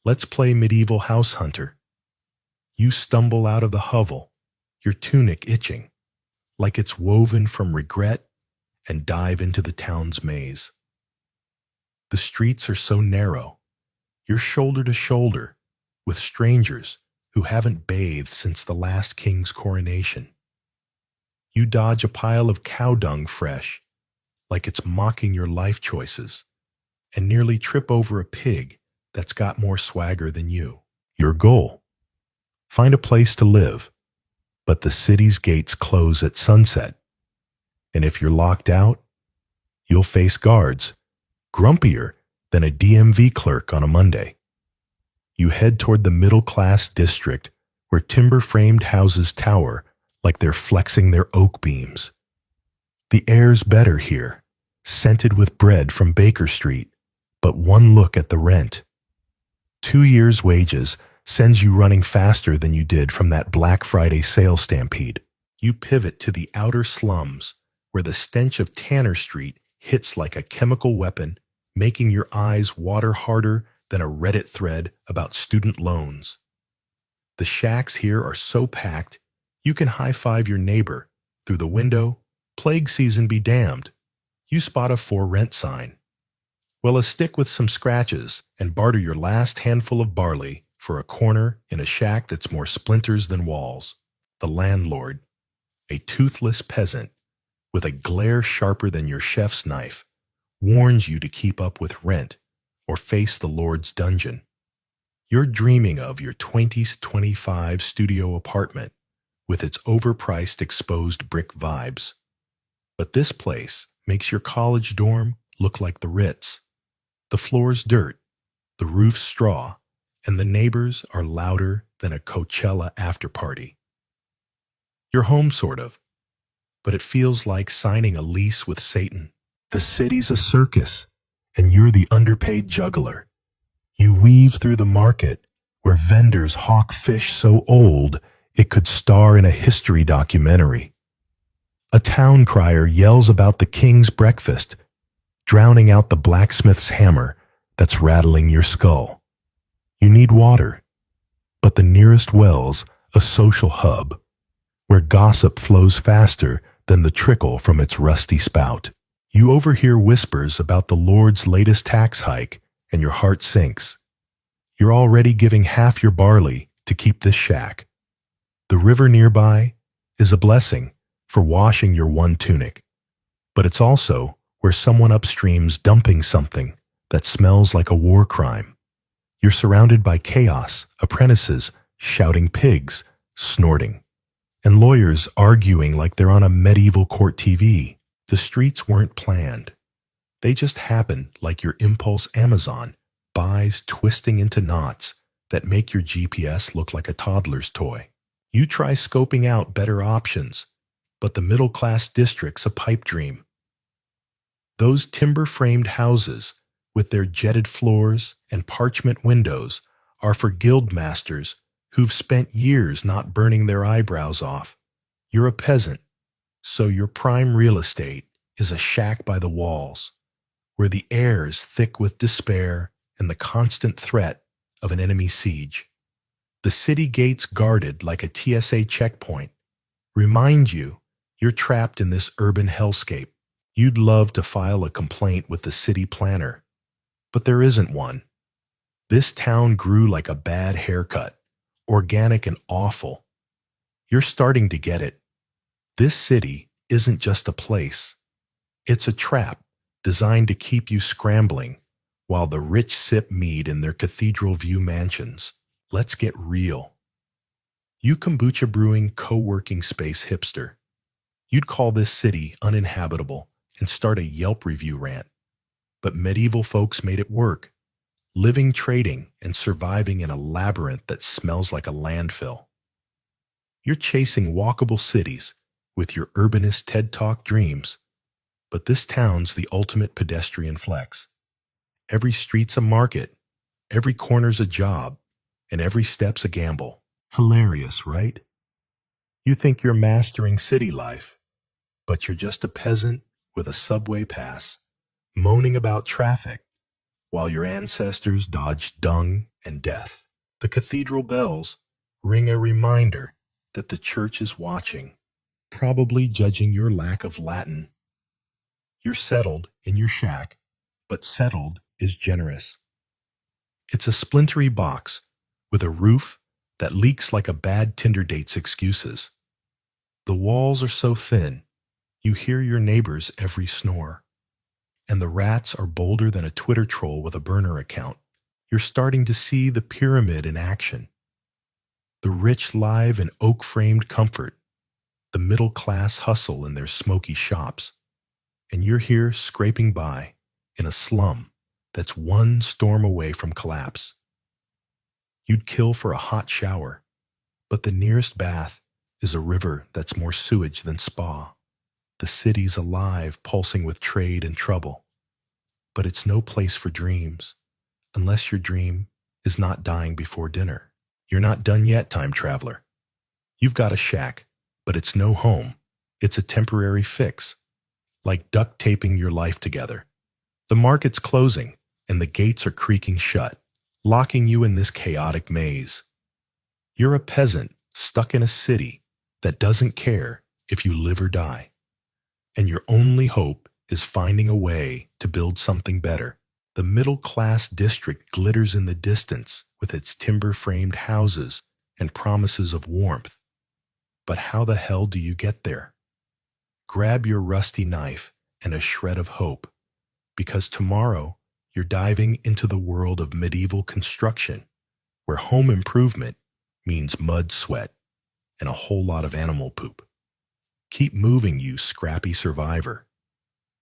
let's play medieval house hunter. You stumble out of the hovel, your tunic itching, like it's woven from regret, and dive into the town's maze. The streets are so narrow, you're shoulder to shoulder with strangers who haven't bathed since the last king's coronation. You dodge a pile of cow dung fresh, like it's mocking your life choices, and nearly trip over a pig that's got more swagger than you. Your goal: find a place to live, but the city's gates close at sunset, and if you're locked out, you'll face guards, grumpier than a DMV clerk on a Monday. You head toward the middle-class district where timber-framed houses tower like they're flexing their oak beams. The air's better here, scented with bread from Baker Street, but one look at the rent. 2 years' wages sends you running faster than you did from that Black Friday sales stampede. You pivot to the outer slums, where the stench of Tanner Street hits like a chemical weapon, making your eyes water harder than a Reddit thread about student loans. The shacks here are so packed, you can high-five your neighbor through the window. Plague season be damned. You spot a for rent sign. Well, a stick with some scratches and barter your last handful of barley for a corner in a shack that's more splinters than walls. The landlord, a toothless peasant with a glare sharper than your chef's knife, warns you to keep up with rent or face the Lord's dungeon. You're dreaming of your 2025 studio apartment with its overpriced exposed brick vibes. But this place makes your college dorm look like the Ritz. The floor's dirt, the roof's straw, and the neighbors are louder than a Coachella after-party. You're home, sort of, but it feels like signing a lease with Satan. The city's a circus, and you're the underpaid juggler. You weave through the market, where vendors hawk fish so old it could star in a history documentary. A town crier yells about the king's breakfast, drowning out the blacksmith's hammer that's rattling your skull. You need water, but the nearest well's a social hub, where gossip flows faster than the trickle from its rusty spout. You overhear whispers about the Lord's latest tax hike, and your heart sinks. You're already giving half your barley to keep this shack. The river nearby is a blessing for washing your one tunic, but it's also where someone upstream's dumping something that smells like a war crime. You're surrounded by chaos, apprentices shouting, pigs snorting, and lawyers arguing like they're on a medieval court TV. The streets weren't planned. They just happen like your impulse Amazon buys twisting into knots that make your GPS look like a toddler's toy. You try scoping out better options, but the middle-class district's a pipe dream. Those timber-framed houses with their jetted floors and parchment windows are for guild masters who've spent years not burning their eyebrows off. You're a peasant, so your prime real estate is a shack by the walls, where the air's thick with despair and the constant threat of an enemy siege. The city gates guarded like a TSA checkpoint remind you you're trapped in this urban hellscape. You'd love to file a complaint with the city planner, but there isn't one. This town grew like a bad haircut, organic and awful. You're starting to get it. This city isn't just a place. It's a trap designed to keep you scrambling while the rich sip mead in their cathedral view mansions. Let's get real. You kombucha brewing co-working space hipster. You'd call this city uninhabitable and start a Yelp review rant. But medieval folks made it work, living, trading, and surviving in a labyrinth that smells like a landfill. You're chasing walkable cities with your urbanist TED Talk dreams, but this town's the ultimate pedestrian flex. Every street's a market, every corner's a job, and every step's a gamble. Hilarious, right? You think you're mastering city life, but you're just a peasant with a subway pass, moaning about traffic while your ancestors dodged dung and death. The cathedral bells ring a reminder that the church is watching, probably judging your lack of Latin. You're settled in your shack, but settled is generous. It's a splintery box with a roof that leaks like a bad Tinder date's excuses. The walls are so thin, you hear your neighbor's every snore. And the rats are bolder than a Twitter troll with a burner account. You're starting to see the pyramid in action. The rich live in oak-framed comfort, the middle-class hustle in their smoky shops, and you're here scraping by in a slum that's one storm away from collapse. You'd kill for a hot shower, but the nearest bath is a river that's more sewage than spa. The city's alive, pulsing with trade and trouble. But it's no place for dreams, unless your dream is not dying before dinner. You're not done yet, time traveler. You've got a shack, but it's no home. It's a temporary fix, like duct taping your life together. The market's closing, and the gates are creaking shut, locking you in this chaotic maze. You're a peasant stuck in a city that doesn't care if you live or die. And your only hope is finding a way to build something better. The middle-class district glitters in the distance with its timber-framed houses and promises of warmth. But how the hell do you get there? Grab your rusty knife and a shred of hope, because tomorrow you're diving into the world of medieval construction, where home improvement means mud, sweat, and a whole lot of animal poop. Keep moving, you scrappy survivor,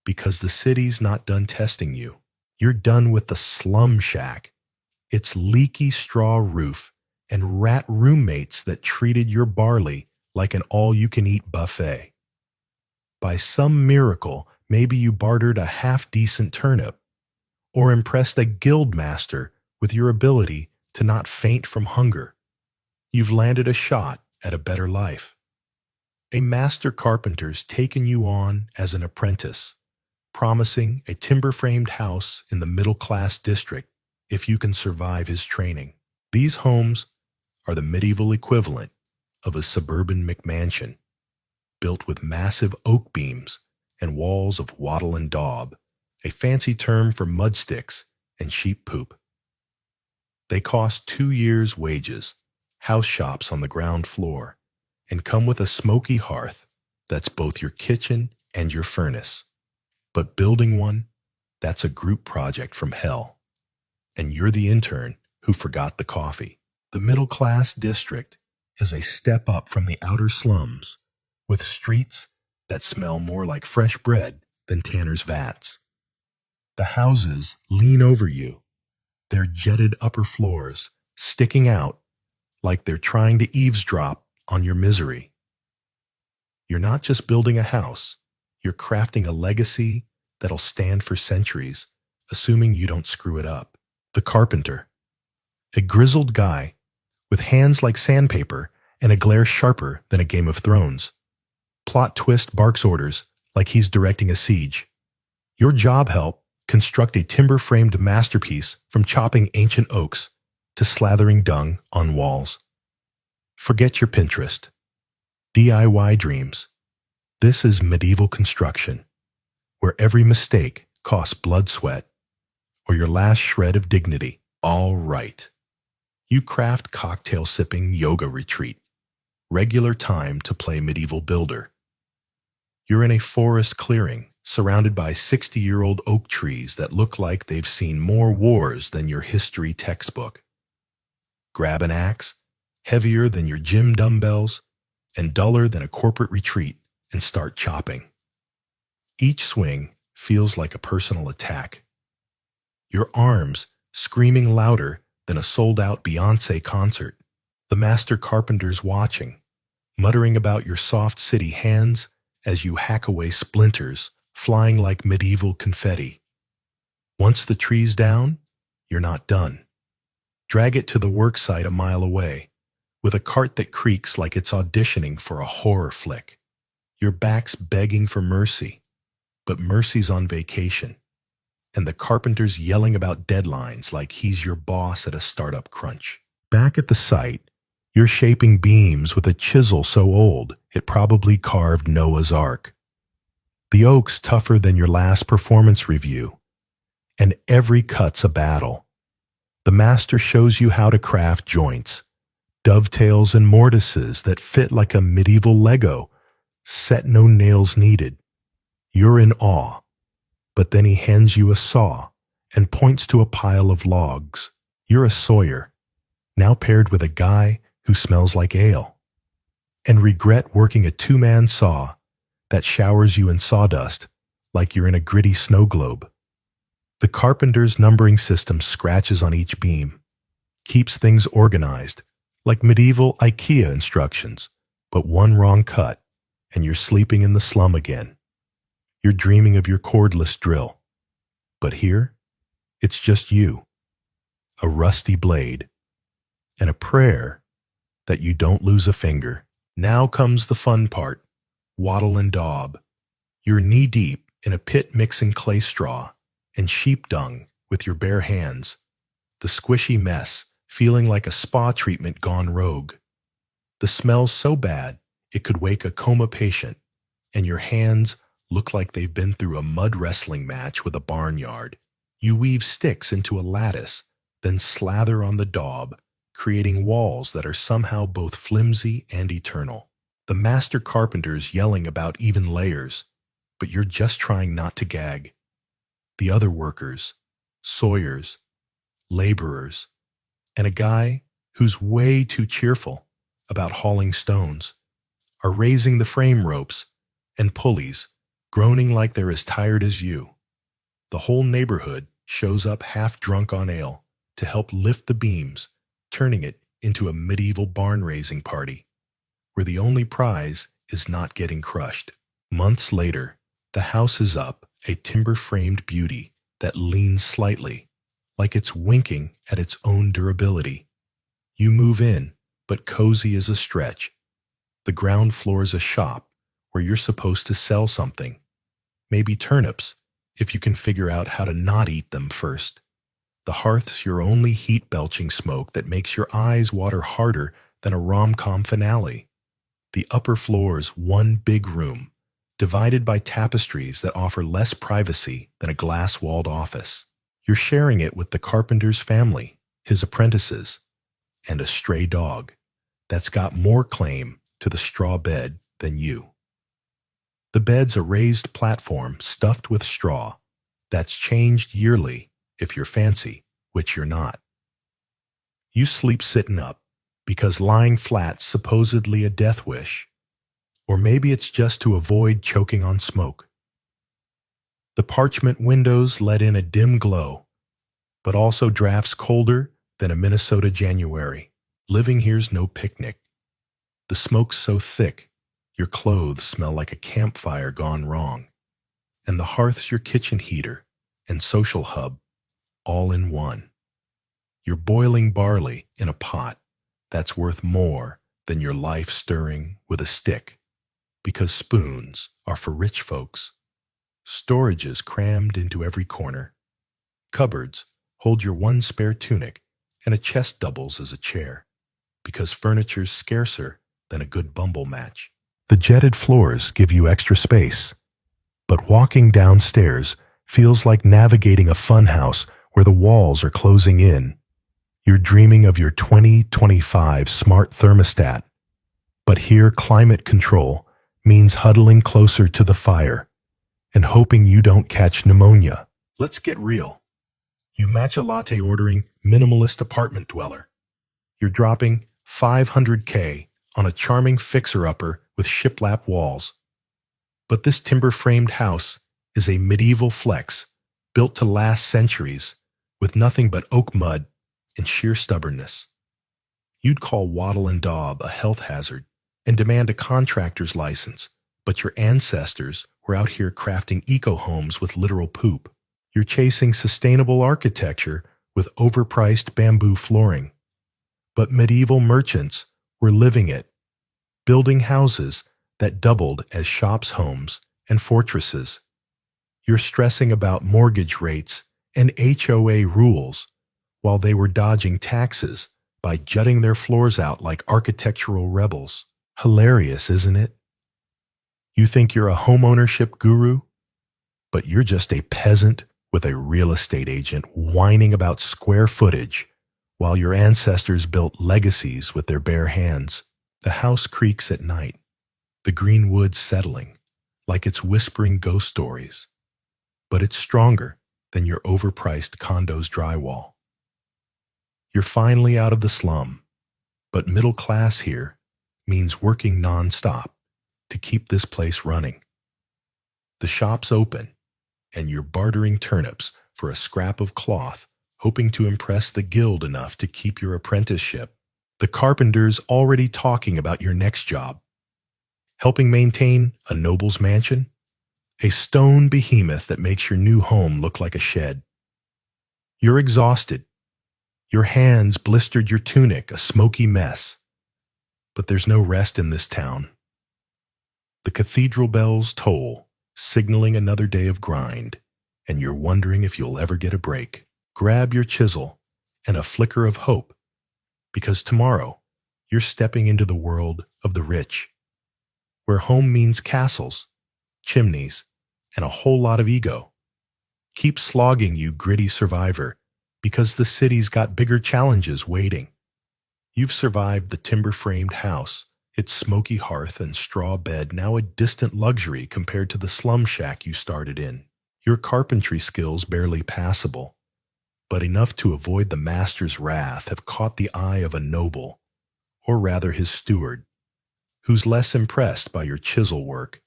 because the city's not done testing you. You're done with the slum shack, its leaky straw roof, and rat roommates that treated your barley like an all-you-can-eat buffet. By some miracle, maybe you bartered a half-decent turnip, or impressed a guild master with your ability to not faint from hunger. You've landed a shot at a better life. A master carpenter's taken you on as an apprentice, promising a timber-framed house in the middle-class district if you can survive his training. These homes are the medieval equivalent of a suburban McMansion, built with massive oak beams and walls of wattle and daub, a fancy term for mud sticks and sheep poop. They cost 2 years' wages, house shops on the ground floor, and come with a smoky hearth that's both your kitchen and your furnace. But building one, that's a group project from hell. And you're the intern who forgot the coffee. The middle-class district is a step up from the outer slums, with streets that smell more like fresh bread than Tanner's vats. The houses lean over you, their jetted upper floors sticking out like they're trying to eavesdrop on your misery. You're not just building a house, you're crafting a legacy that'll stand for centuries, assuming you don't screw it up. The carpenter, a grizzled guy with hands like sandpaper and a glare sharper than a Game of Thrones. Plot twist barks orders like he's directing a siege. Your job help construct a timber-framed masterpiece from chopping ancient oaks to slathering dung on walls. Forget your Pinterest. DIY dreams. This is medieval construction, where every mistake costs blood, sweat, or your last shred of dignity. All right. You craft cocktail-sipping yoga retreat. Regular time to play medieval builder. You're in a forest clearing, surrounded by 60-year-old oak trees that look like they've seen more wars than your history textbook. Grab an axe, heavier than your gym dumbbells, and duller than a corporate retreat, and start chopping. Each swing feels like a personal attack. Your arms screaming louder than a sold-out Beyoncé concert. The master carpenter's watching, muttering about your soft city hands as you hack away splinters flying like medieval confetti. Once the tree's down, you're not done. Drag it to the worksite a mile away, with a cart that creaks like it's auditioning for a horror flick. Your back's begging for mercy, but mercy's on vacation, and the carpenter's yelling about deadlines like he's your boss at a startup crunch. Back at the site, you're shaping beams with a chisel so old it probably carved Noah's Ark. The oak's tougher than your last performance review, and every cut's a battle. The master shows you how to craft joints, dovetails and mortises that fit like a medieval Lego, set no nails needed. You're in awe, but then he hands you a saw and points to a pile of logs. You're a sawyer, now paired with a guy who smells like ale, and regret working a two-man saw that showers you in sawdust like you're in a gritty snow globe. The carpenter's numbering system scratches on each beam, keeps things organized like medieval IKEA instructions, but one wrong cut and you're sleeping in the slum again. You're dreaming of your cordless drill, but here, it's just you, a rusty blade, and a prayer that you don't lose a finger. Now comes the fun part, waddle and daub. You're knee-deep in a pit mixing clay straw and sheep dung with your bare hands, the squishy mess feeling like a spa treatment gone rogue. The smell's so bad it could wake a coma patient, and your hands look like they've been through a mud wrestling match with a barnyard. You weave sticks into a lattice, then slather on the daub, creating walls that are somehow both flimsy and eternal. The master carpenter's yelling about even layers, but you're just trying not to gag. The other workers, sawyers, laborers, and a guy who's way too cheerful about hauling stones, are raising the frame ropes and pulleys, groaning like they're as tired as you. The whole neighborhood shows up half drunk on ale to help lift the beams, turning it into a medieval barn-raising party, where the only prize is not getting crushed. Months later, the house is up, a timber-framed beauty that leans slightly, like it's winking at its own durability. You move in, but cozy is a stretch. The ground floor is a shop where you're supposed to sell something. Maybe turnips, if you can figure out how to not eat them first. The hearth's your only heat-belching smoke that makes your eyes water harder than a rom-com finale. The upper floor's one big room, divided by tapestries that offer less privacy than a glass-walled office. You're sharing it with the carpenter's family, his apprentices, and a stray dog that's got more claim to the straw bed than you. The bed's a raised platform stuffed with straw that's changed yearly if you're fancy, which you're not. You sleep sitting up because lying flat's supposedly a death wish, or maybe it's just to avoid choking on smoke. The parchment windows let in a dim glow, but also drafts colder than a Minnesota January. Living here's no picnic. The smoke's so thick, your clothes smell like a campfire gone wrong, and the hearth's your kitchen heater and social hub all in one. You're boiling barley in a pot that's worth more than your life stirring with a stick, because spoons are for rich folks. Storage is crammed into every corner. Cupboards hold your one spare tunic, and a chest doubles as a chair, because furniture's scarcer than a good bumble match. The jetted floors give you extra space, but walking downstairs feels like navigating a funhouse where the walls are closing in. You're dreaming of your 2025 smart thermostat, but here climate control means huddling closer to the fire and hoping you don't catch pneumonia. Let's get real. You matcha latte ordering minimalist apartment dweller. You're dropping $500K on a charming fixer-upper with shiplap walls. But this timber-framed house is a medieval flex built to last centuries with nothing but oak mud and sheer stubbornness. You'd call wattle and daub a health hazard and demand a contractor's license, but your ancestors were out here crafting eco-homes with literal poop. You're chasing sustainable architecture with overpriced bamboo flooring. But medieval merchants were living it, building houses that doubled as shops' homes and fortresses. You're stressing about mortgage rates and HOA rules while they were dodging taxes by jutting their floors out like architectural rebels. Hilarious, isn't it? You think you're a homeownership guru, but you're just a peasant with a real estate agent whining about square footage while your ancestors built legacies with their bare hands. The house creaks at night, the green wood settling like it's whispering ghost stories, but it's stronger than your overpriced condo's drywall. You're finally out of the slum, but middle class here means working nonstop to keep this place running. The shop's open, and you're bartering turnips for a scrap of cloth, hoping to impress the guild enough to keep your apprenticeship. The carpenter's already talking about your next job, helping maintain a noble's mansion, a stone behemoth that makes your new home look like a shed. You're exhausted. Your hands blistered your tunic, a smoky mess. But there's no rest in this town. The cathedral bells toll, signaling another day of grind, and you're wondering if you'll ever get a break. Grab your chisel and a flicker of hope, because tomorrow you're stepping into the world of the rich, where home means castles, chimneys, and a whole lot of ego. Keep slogging, you gritty survivor, because the city's got bigger challenges waiting. You've survived the timber-framed house, its smoky hearth and straw bed now a distant luxury compared to the slum shack you started in. Your carpentry skills barely passable, but enough to avoid the master's wrath have caught the eye of a noble, or rather his steward, who's less impressed by your chisel work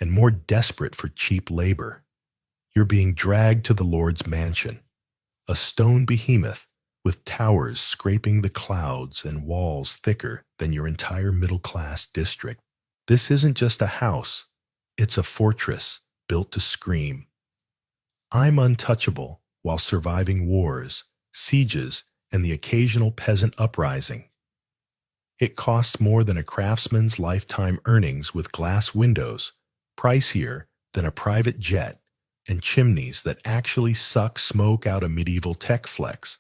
and more desperate for cheap labor. You're being dragged to the Lord's mansion, a stone behemoth with towers scraping the clouds and walls thicker than your entire middle-class district. This isn't just a house, it's a fortress built to scream. I'm untouchable while surviving wars, sieges, and the occasional peasant uprising. It costs more than a craftsman's lifetime earnings with glass windows, pricier than a private jet, and chimneys that actually suck smoke out of medieval tech flex.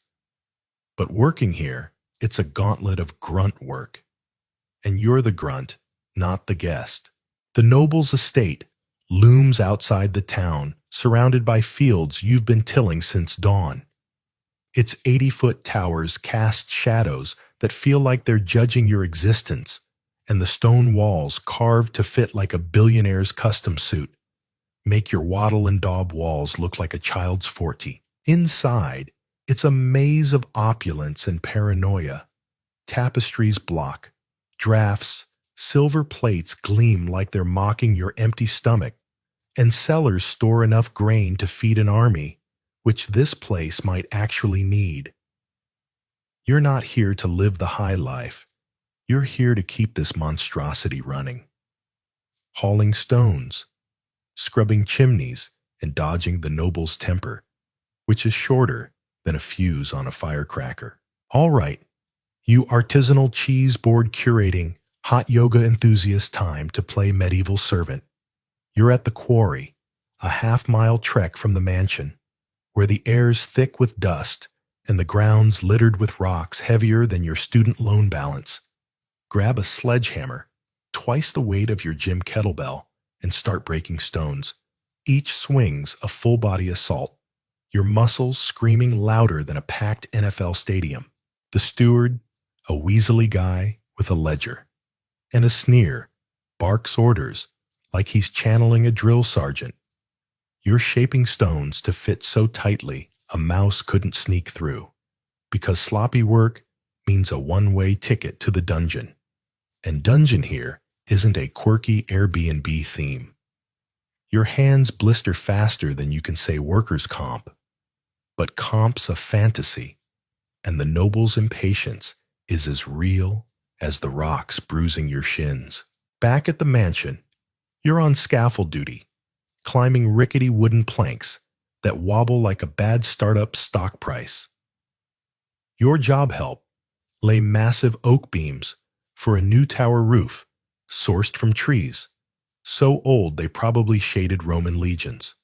But working here, it's a gauntlet of grunt work. And you're the grunt, not the guest. The noble's estate looms outside the town, surrounded by fields you've been tilling since dawn. Its 80-foot towers cast shadows that feel like they're judging your existence, and the stone walls carved to fit like a billionaire's custom suit make your wattle and daub walls look like a child's forte. Inside, it's a maze of opulence and paranoia. Tapestries block, drafts, silver plates gleam like they're mocking your empty stomach, and cellars store enough grain to feed an army, which this place might actually need. You're not here to live the high life. You're here to keep this monstrosity running. Hauling stones, scrubbing chimneys, and dodging the noble's temper, which is shorter than a fuse on a firecracker. All right, you artisanal cheese board curating, hot yoga enthusiast, time to play medieval servant. You're at the quarry, a half-mile trek from the mansion, where the air's thick with dust and the ground's littered with rocks heavier than your student loan balance. Grab a sledgehammer, twice the weight of your gym kettlebell, and start breaking stones. Each swing's a full-body assault, your muscles screaming louder than a packed NFL stadium. The steward, a weaselly guy with a ledger and a sneer, barks orders like he's channeling a drill sergeant. You're shaping stones to fit so tightly a mouse couldn't sneak through, because sloppy work means a one-way ticket to the dungeon. And dungeon here isn't a quirky Airbnb theme. Your hands blister faster than you can say workers' comp, but comp's a fantasy, and the noble's impatience is as real as the rocks bruising your shins. Back at the mansion, you're on scaffold duty, climbing rickety wooden planks that wobble like a bad startup stock price. Your job help lay massive oak beams for a new tower roof sourced from trees, so old they probably shaded Roman legions.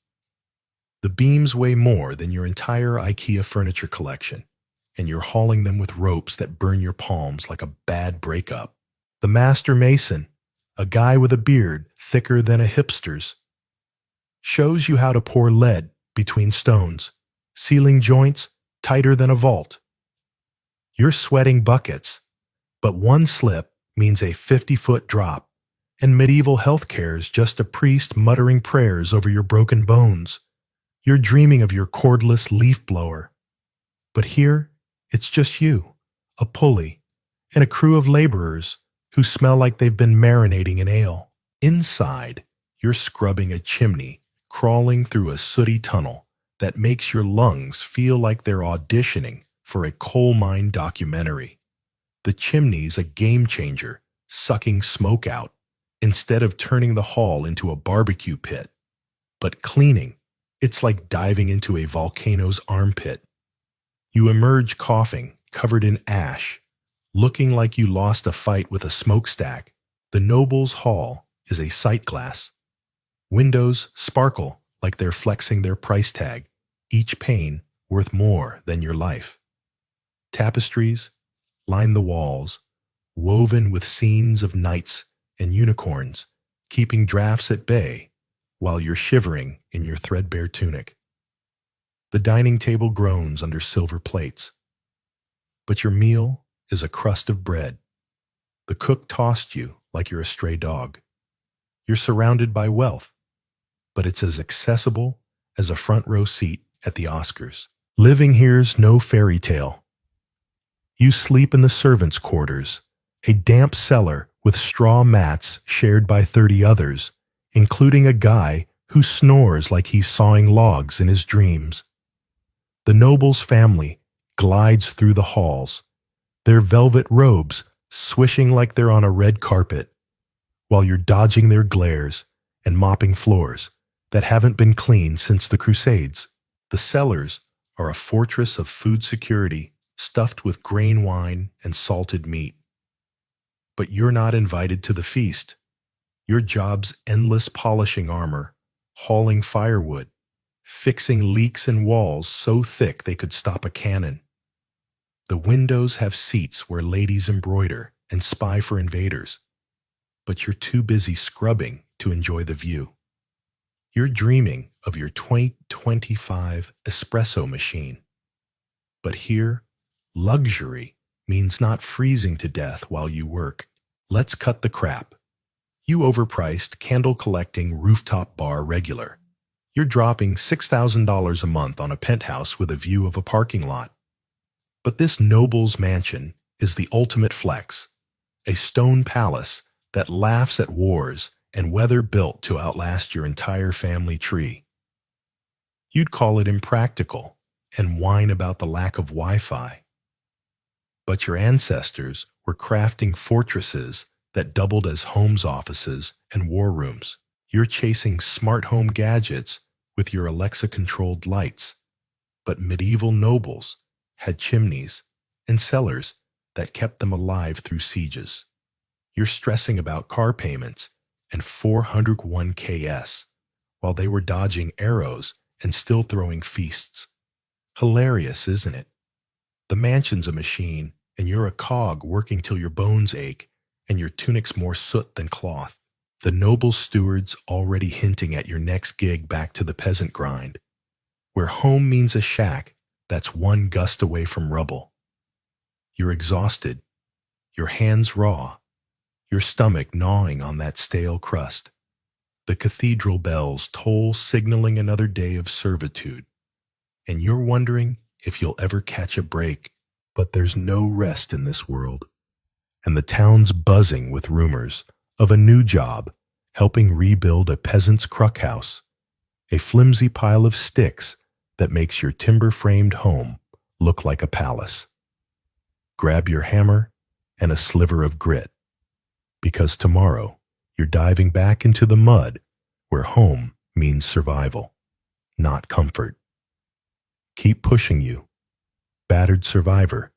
The beams weigh more than your entire IKEA furniture collection, and you're hauling them with ropes that burn your palms like a bad breakup. The master mason, a guy with a beard thicker than a hipster's, shows you how to pour lead between stones, sealing joints tighter than a vault. You're sweating buckets, but one slip means a 50-foot drop, and medieval healthcare is just a priest muttering prayers over your broken bones. You're dreaming of your cordless leaf blower. But here, it's just you, a pulley, and a crew of laborers who smell like they've been marinating in ale. Inside, you're scrubbing a chimney, crawling through a sooty tunnel that makes your lungs feel like they're auditioning for a coal mine documentary. The chimney's a game changer, sucking smoke out, instead of turning the hall into a barbecue pit. But cleaning, it's like diving into a volcano's armpit. You emerge coughing, covered in ash, looking like you lost a fight with a smokestack. The noble's hall is a sight glass. Windows sparkle like they're flexing their price tag, each pane worth more than your life. Tapestries line the walls, woven with scenes of knights and unicorns, keeping drafts at bay while you're shivering in your threadbare tunic. The dining table groans under silver plates, but your meal is a crust of bread. The cook tossed you like you're a stray dog. You're surrounded by wealth, but it's as accessible as a front row seat at the Oscars. Living here's no fairy tale. You sleep in the servants' quarters, a damp cellar with straw mats shared by 30 others, including a guy who snores like he's sawing logs in his dreams. The noble's family glides through the halls, their velvet robes swishing like they're on a red carpet, while you're dodging their glares and mopping floors that haven't been cleaned since the Crusades. The cellars are a fortress of food security stuffed with grain wine and salted meat. But you're not invited to the feast. Your job's endless polishing armor, hauling firewood, fixing leaks in walls so thick they could stop a cannon. The windows have seats where ladies embroider and spy for invaders, but you're too busy scrubbing to enjoy the view. You're dreaming of your 2025 espresso machine. But here, luxury means not freezing to death while you work. Let's cut the crap. You overpriced, candle-collecting rooftop bar regular. You're dropping $6,000 a month on a penthouse with a view of a parking lot. But this noble's mansion is the ultimate flex, a stone palace that laughs at wars and weather built to outlast your entire family tree. You'd call it impractical and whine about the lack of Wi-Fi. But your ancestors were crafting fortresses that doubled as homes offices and war rooms. You're chasing smart home gadgets with your Alexa-controlled lights. But medieval nobles had chimneys and cellars that kept them alive through sieges. You're stressing about car payments and 401 KS while they were dodging arrows and still throwing feasts. Hilarious, isn't it? The mansion's a machine, and you're a cog working till your bones ache and your tunic's more soot than cloth. The noble steward's already hinting at your next gig back to the peasant grind, where home means a shack that's one gust away from rubble. You're exhausted, your hands raw, your stomach gnawing on that stale crust. The cathedral bells toll, signaling another day of servitude, and you're wondering if you'll ever catch a break. But there's no rest in this world, and the town's buzzing with rumors of a new job helping rebuild a peasant's cruck house, a flimsy pile of sticks that makes your timber-framed home look like a palace. Grab your hammer and a sliver of grit, because tomorrow you're diving back into the mud where home means survival, not comfort. Keep pushing you, battered survivor,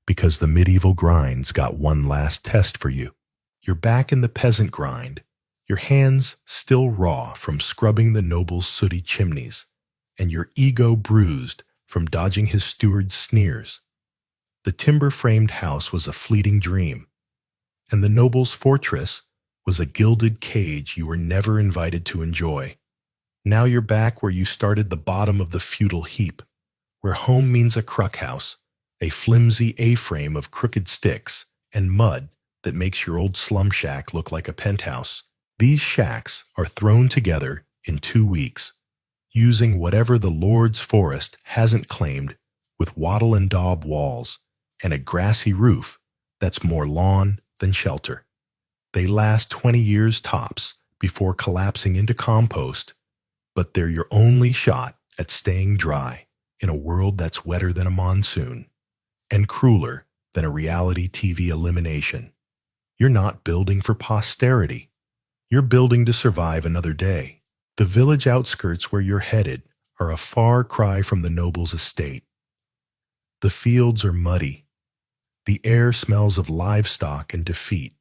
because the medieval grind's got one last test for you. You're back in the peasant grind, your hands still raw from scrubbing the noble's sooty chimneys, and your ego bruised from dodging his steward's sneers. The timber-framed house was a fleeting dream, and the noble's fortress was a gilded cage you were never invited to enjoy. Now you're back where you started, the bottom of the feudal heap, where home means a cruck house, a flimsy A-frame of crooked sticks and mud that makes your old slum shack look like a penthouse. These shacks are thrown together in 2 weeks, using whatever the Lord's forest hasn't claimed, with wattle and daub walls and a grassy roof that's more lawn than shelter. They last 20 years tops before collapsing into compost, but they're your only shot at staying dry in a world that's wetter than a monsoon and crueler than a reality TV elimination. You're not building for posterity. You're building to survive another day. The village outskirts where you're headed are a far cry from the noble's estate. The fields are muddy. The air smells of livestock and defeat,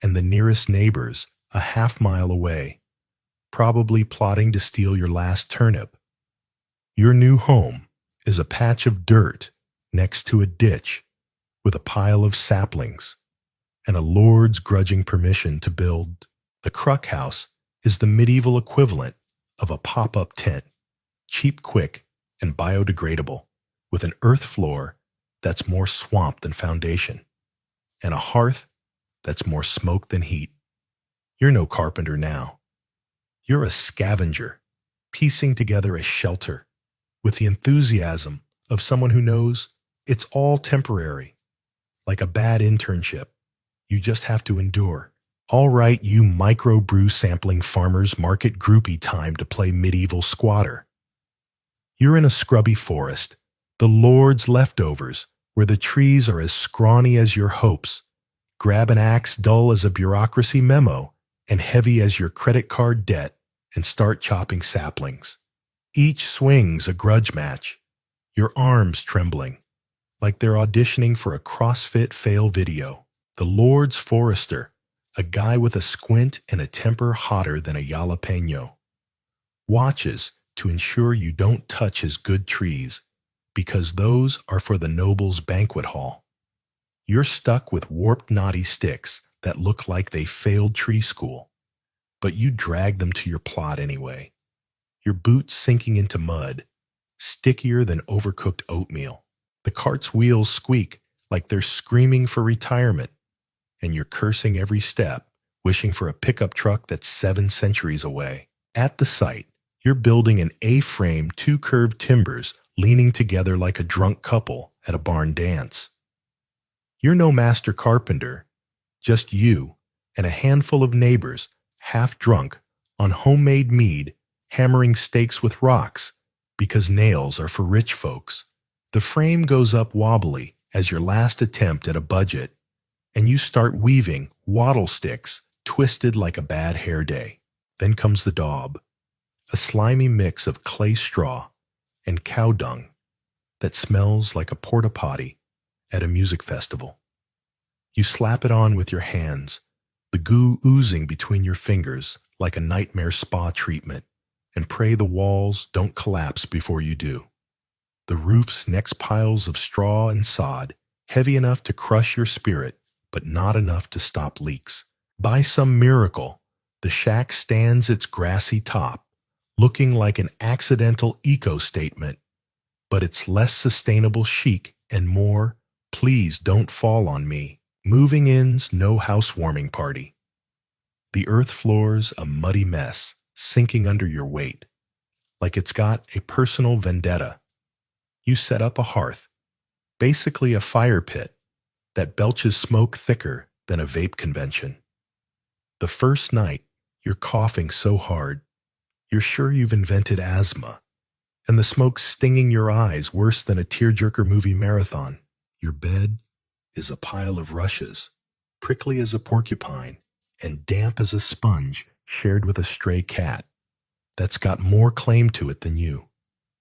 and the nearest neighbor's a half-mile away, probably plotting to steal your last turnip. Your new home is a patch of dirt next to a ditch with a pile of saplings and a lord's grudging permission to build. The cruck house is the medieval equivalent of a pop-up tent, cheap, quick, and biodegradable, with an earth floor that's more swamp than foundation, and a hearth that's more smoke than heat. You're no carpenter now. You're a scavenger, piecing together a shelter with the enthusiasm of someone who knows it's all temporary, like a bad internship. You just have to endure. All right, you microbrew sampling farmers market groupie, time to play medieval squatter. You're in a scrubby forest, the Lord's leftovers, where the trees are as scrawny as your hopes. Grab an axe dull as a bureaucracy memo and heavy as your credit card debt and start chopping saplings. Each swing's a grudge match, your arms trembling, like they're auditioning for a CrossFit fail video. The Lord's forester, a guy with a squint and a temper hotter than a jalapeno, watches to ensure you don't touch his good trees, because those are for the noble's banquet hall. You're stuck with warped, knotty sticks that look like they failed tree school, but you drag them to your plot anyway, your boots sinking into mud, stickier than overcooked oatmeal. The cart's wheels squeak like they're screaming for retirement, and you're cursing every step, wishing for a pickup truck that's 7 centuries away. At the site, you're building an A-frame, two curved timbers leaning together like a drunk couple at a barn dance. You're no master carpenter, just you and a handful of neighbors, half drunk, on homemade mead, hammering stakes with rocks, because nails are for rich folks. The frame goes up wobbly as your last attempt at a budget, and you start weaving wattle sticks twisted like a bad hair day. Then comes the daub, a slimy mix of clay straw and cow dung that smells like a porta potty at a music festival. You slap it on with your hands, the goo oozing between your fingers like a nightmare spa treatment, and pray the walls don't collapse before you do. The roof's next piles of straw and sod, heavy enough to crush your spirit, but not enough to stop leaks. By some miracle, the shack stands its grassy top, looking like an accidental eco-statement, but it's less sustainable chic and more, please don't fall on me. Moving in's no housewarming party. The earth floor's a muddy mess, sinking under your weight, like it's got a personal vendetta. You set up a hearth, basically a fire pit, that belches smoke thicker than a vape convention. The first night, you're coughing so hard, you're sure you've invented asthma, and the smoke's stinging your eyes worse than a tearjerker movie marathon. Your bed is a pile of rushes, prickly as a porcupine and damp as a sponge shared with a stray cat that's got more claim to it than you.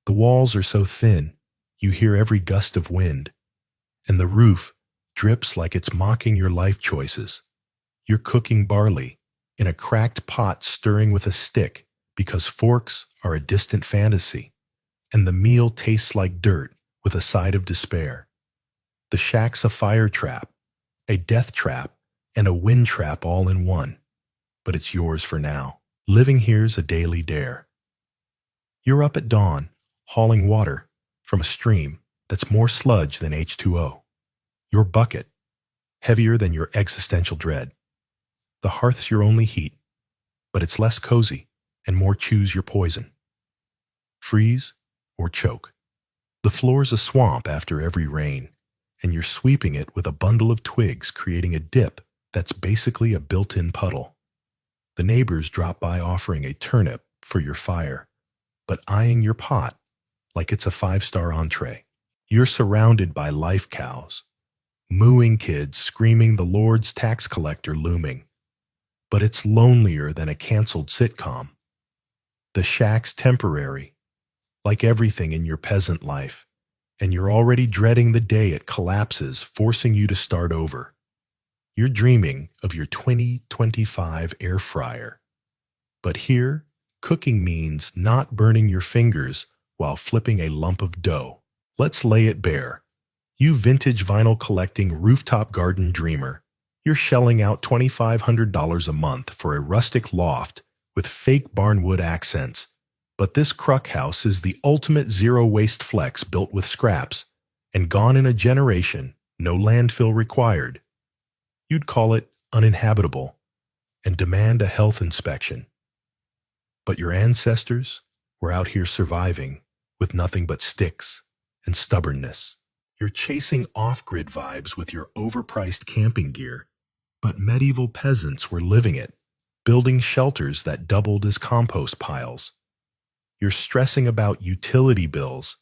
The walls are so thin, you hear every gust of wind, and the roof drips like it's mocking your life choices. You're cooking barley in a cracked pot, stirring with a stick because forks are a distant fantasy, and the meal tastes like dirt with a side of despair. The shack's a fire trap, a death trap, and a wind trap all in one, but it's yours for now. Living here's a daily dare. You're up at dawn, hauling water from a stream that's more sludge than H2O. Your bucket, heavier than your existential dread. The hearth's your only heat, but it's less cozy and more choose your poison. Freeze or choke. The floor's a swamp after every rain, and you're sweeping it with a bundle of twigs, creating a dip that's basically a built-in puddle. The neighbors drop by offering a turnip for your fire, but eyeing your pot like it's a 5-star entree. You're surrounded by life cows, mooing kids screaming the Lord's tax collector looming, but it's lonelier than a canceled sitcom. The shack's temporary, like everything in your peasant life, and you're already dreading the day it collapses, forcing you to start over. You're dreaming of your 2025 air fryer. But here, cooking means not burning your fingers while flipping a lump of dough. Let's lay it bare. You vintage vinyl collecting rooftop garden dreamer. You're shelling out $2,500 a month for a rustic loft with fake barnwood accents. But this cruck house is the ultimate zero-waste flex, built with scraps and gone in a generation, no landfill required. You'd call it uninhabitable and demand a health inspection. But your ancestors were out here surviving with nothing but sticks and stubbornness. You're chasing off-grid vibes with your overpriced camping gear, but medieval peasants were living it, building shelters that doubled as compost piles. You're stressing about utility bills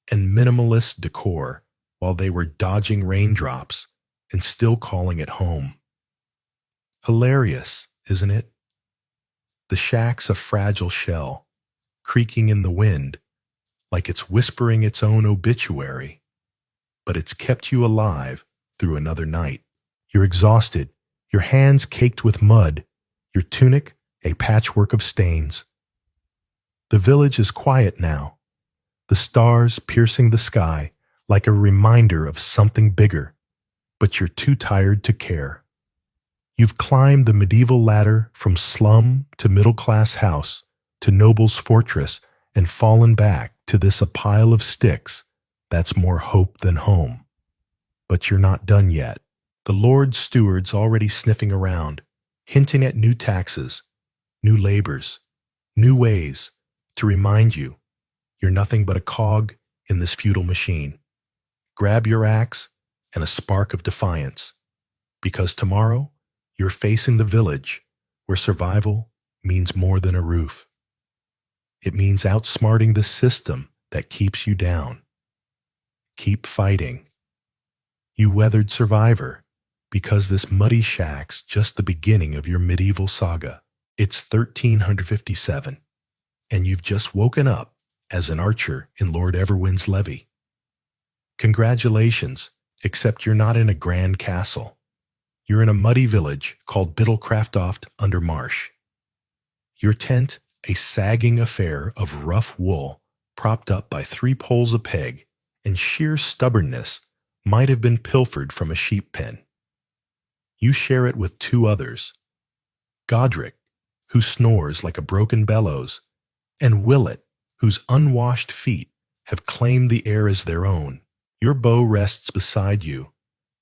and minimalist decor while they were dodging raindrops and still calling it home. Hilarious, isn't it? The shack's a fragile shell, creaking in the wind, like it's whispering its own obituary, but it's kept you alive through another night. You're exhausted, your hands caked with mud, your tunic a patchwork of stains. The village is quiet now, the stars piercing the sky like a reminder of something bigger, but you're too tired to care. You've climbed the medieval ladder from slum to middle-class house to noble's fortress and fallen back to this a pile of sticks that's more hope than home. But you're not done yet. The Lord's steward's already sniffing around, hinting at new taxes, new labors, new ways to remind you you're nothing but a cog in this futile machine. Grab your axe and a spark of defiance, because tomorrow you're facing the village where survival means more than a roof. It means outsmarting the system that keeps you down. Keep fighting. You weathered survivor, because this muddy shack's just the beginning of your medieval saga. It's 1357, and you've just woken up as an archer in Lord Everwind's levy. Congratulations, except you're not in a grand castle. You're in a muddy village called Biddlecraftoft under Marsh. Your tent, a sagging affair of rough wool propped up by 3 poles a peg, and sheer stubbornness might have been pilfered from a sheep pen. You share it with 2 others, Godric, who snores like a broken bellows, and Willett, whose unwashed feet have claimed the air as their own. Your bow rests beside you,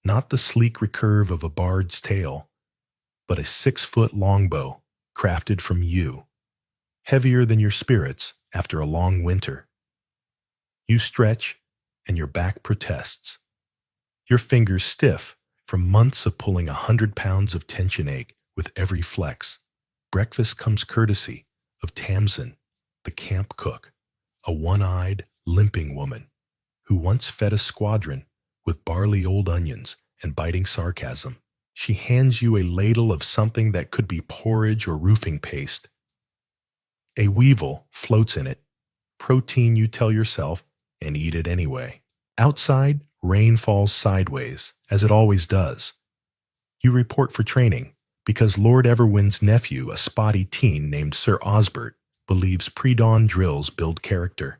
not the sleek recurve of a bard's tale, but a 6-foot longbow crafted from yew, heavier than your spirits after a long winter. You stretch, and your back protests. Your fingers stiff from months of pulling 100 pounds of tension ache with every flex. Breakfast comes courtesy of Tamsin, the camp cook, a one-eyed, limping woman who once fed a squadron with barley old onions and biting sarcasm. She hands you a ladle of something that could be porridge or roofing paste. A weevil floats in it, protein you tell yourself, and eat it anyway. Outside, rain falls sideways, as it always does. You report for training, because Lord Everwind's nephew, a spotty teen named Sir Osbert, believes pre-dawn drills build character.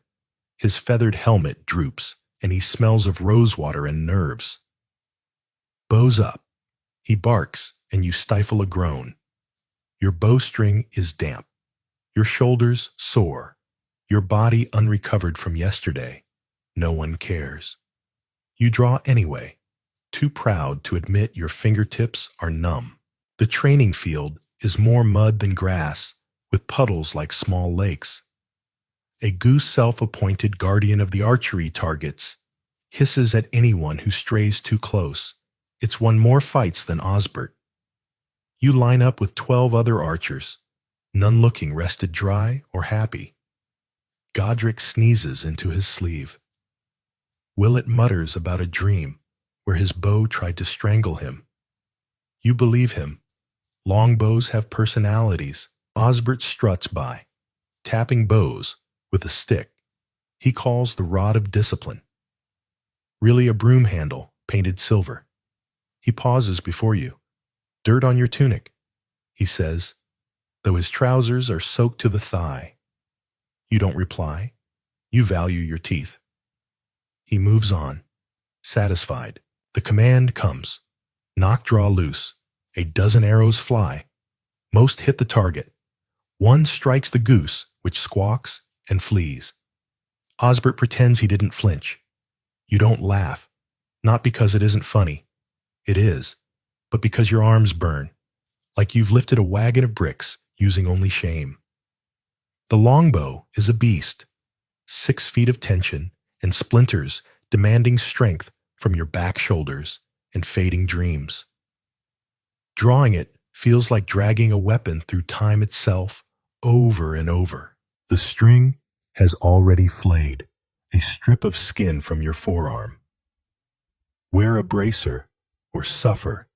His feathered helmet droops, and he smells of rosewater and nerves. Bow's up. He barks, and you stifle a groan. Your bowstring is damp. Your shoulders sore. Your body unrecovered from yesterday. No one cares. You draw anyway, too proud to admit your fingertips are numb. The training field is more mud than grass, with puddles like small lakes. A goose self-appointed guardian of the archery targets hisses at anyone who strays too close. It's won more fights than Osbert. You line up with 12 other archers, none looking rested dry or happy. Godric sneezes into his sleeve. Willett mutters about a dream where his bow tried to strangle him. You believe him. Longbows have personalities. Osbert struts by, tapping bows with a stick he calls the rod of discipline. Really a broom handle painted silver. He pauses before you. Dirt on your tunic, he says, though his trousers are soaked to the thigh. You don't reply. You value your teeth. He moves on, satisfied. The command comes. Knock, draw, loose. A dozen arrows fly. Most hit the target. One strikes the goose, which squawks and flees. Osbert pretends he didn't flinch. You don't laugh, not because it isn't funny. It is, but because your arms burn, like you've lifted a wagon of bricks using only shame. The longbow is a beast, 6 feet of tension and splinters demanding strength from your back shoulders and fading dreams. Drawing it feels like dragging a weapon through time itself over and over. The string has already flayed a strip of skin from your forearm. Wear a bracer or suffer.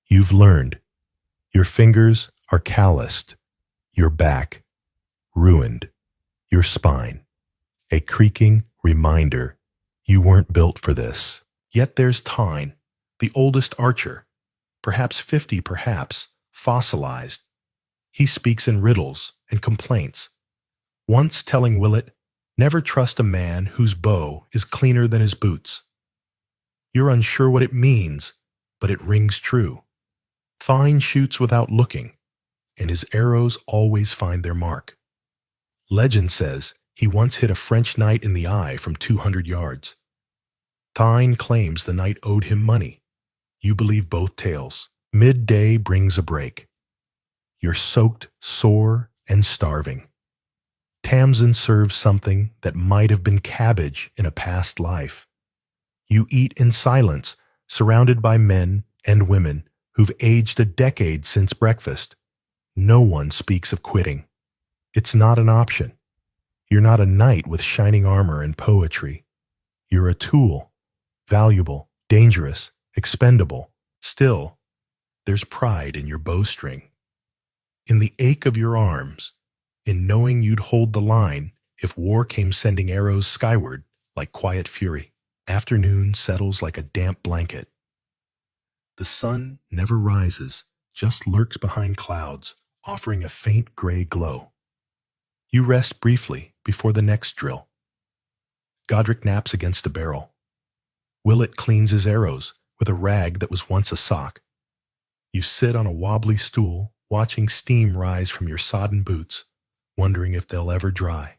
You've learned. Your fingers are calloused, your back ruined, your spine a creaking reminder you weren't built for this. Yet there's Tyne, the oldest archer, perhaps 50, perhaps fossilized. He speaks in riddles and complaints, once telling Willett, never trust a man whose bow is cleaner than his boots. You're unsure what it means, but it rings true. Tyne shoots without looking, and his arrows always find their mark. Legend says he once hit a French knight in the eye from 200 yards. Tyne claims the knight owed him money. You believe both tales. Midday brings a break. You're soaked, sore, and starving. Tamsin serves something that might have been cabbage in a past life. You eat in silence, surrounded by men and women who've aged a decade since breakfast. No one speaks of quitting. It's not an option. You're not a knight with shining armor and poetry. You're a tool, valuable, dangerous, expendable. Still, there's pride in your bowstring, in the ache of your arms, in knowing you'd hold the line if war came sending arrows skyward like quiet fury. Afternoon settles like a damp blanket. The sun never rises, just lurks behind clouds, offering a faint gray glow. You rest briefly before the next drill. Godric naps against a barrel. Willett cleans his arrows with a rag that was once a sock. You sit on a wobbly stool, watching steam rise from your sodden boots, wondering if they'll ever dry.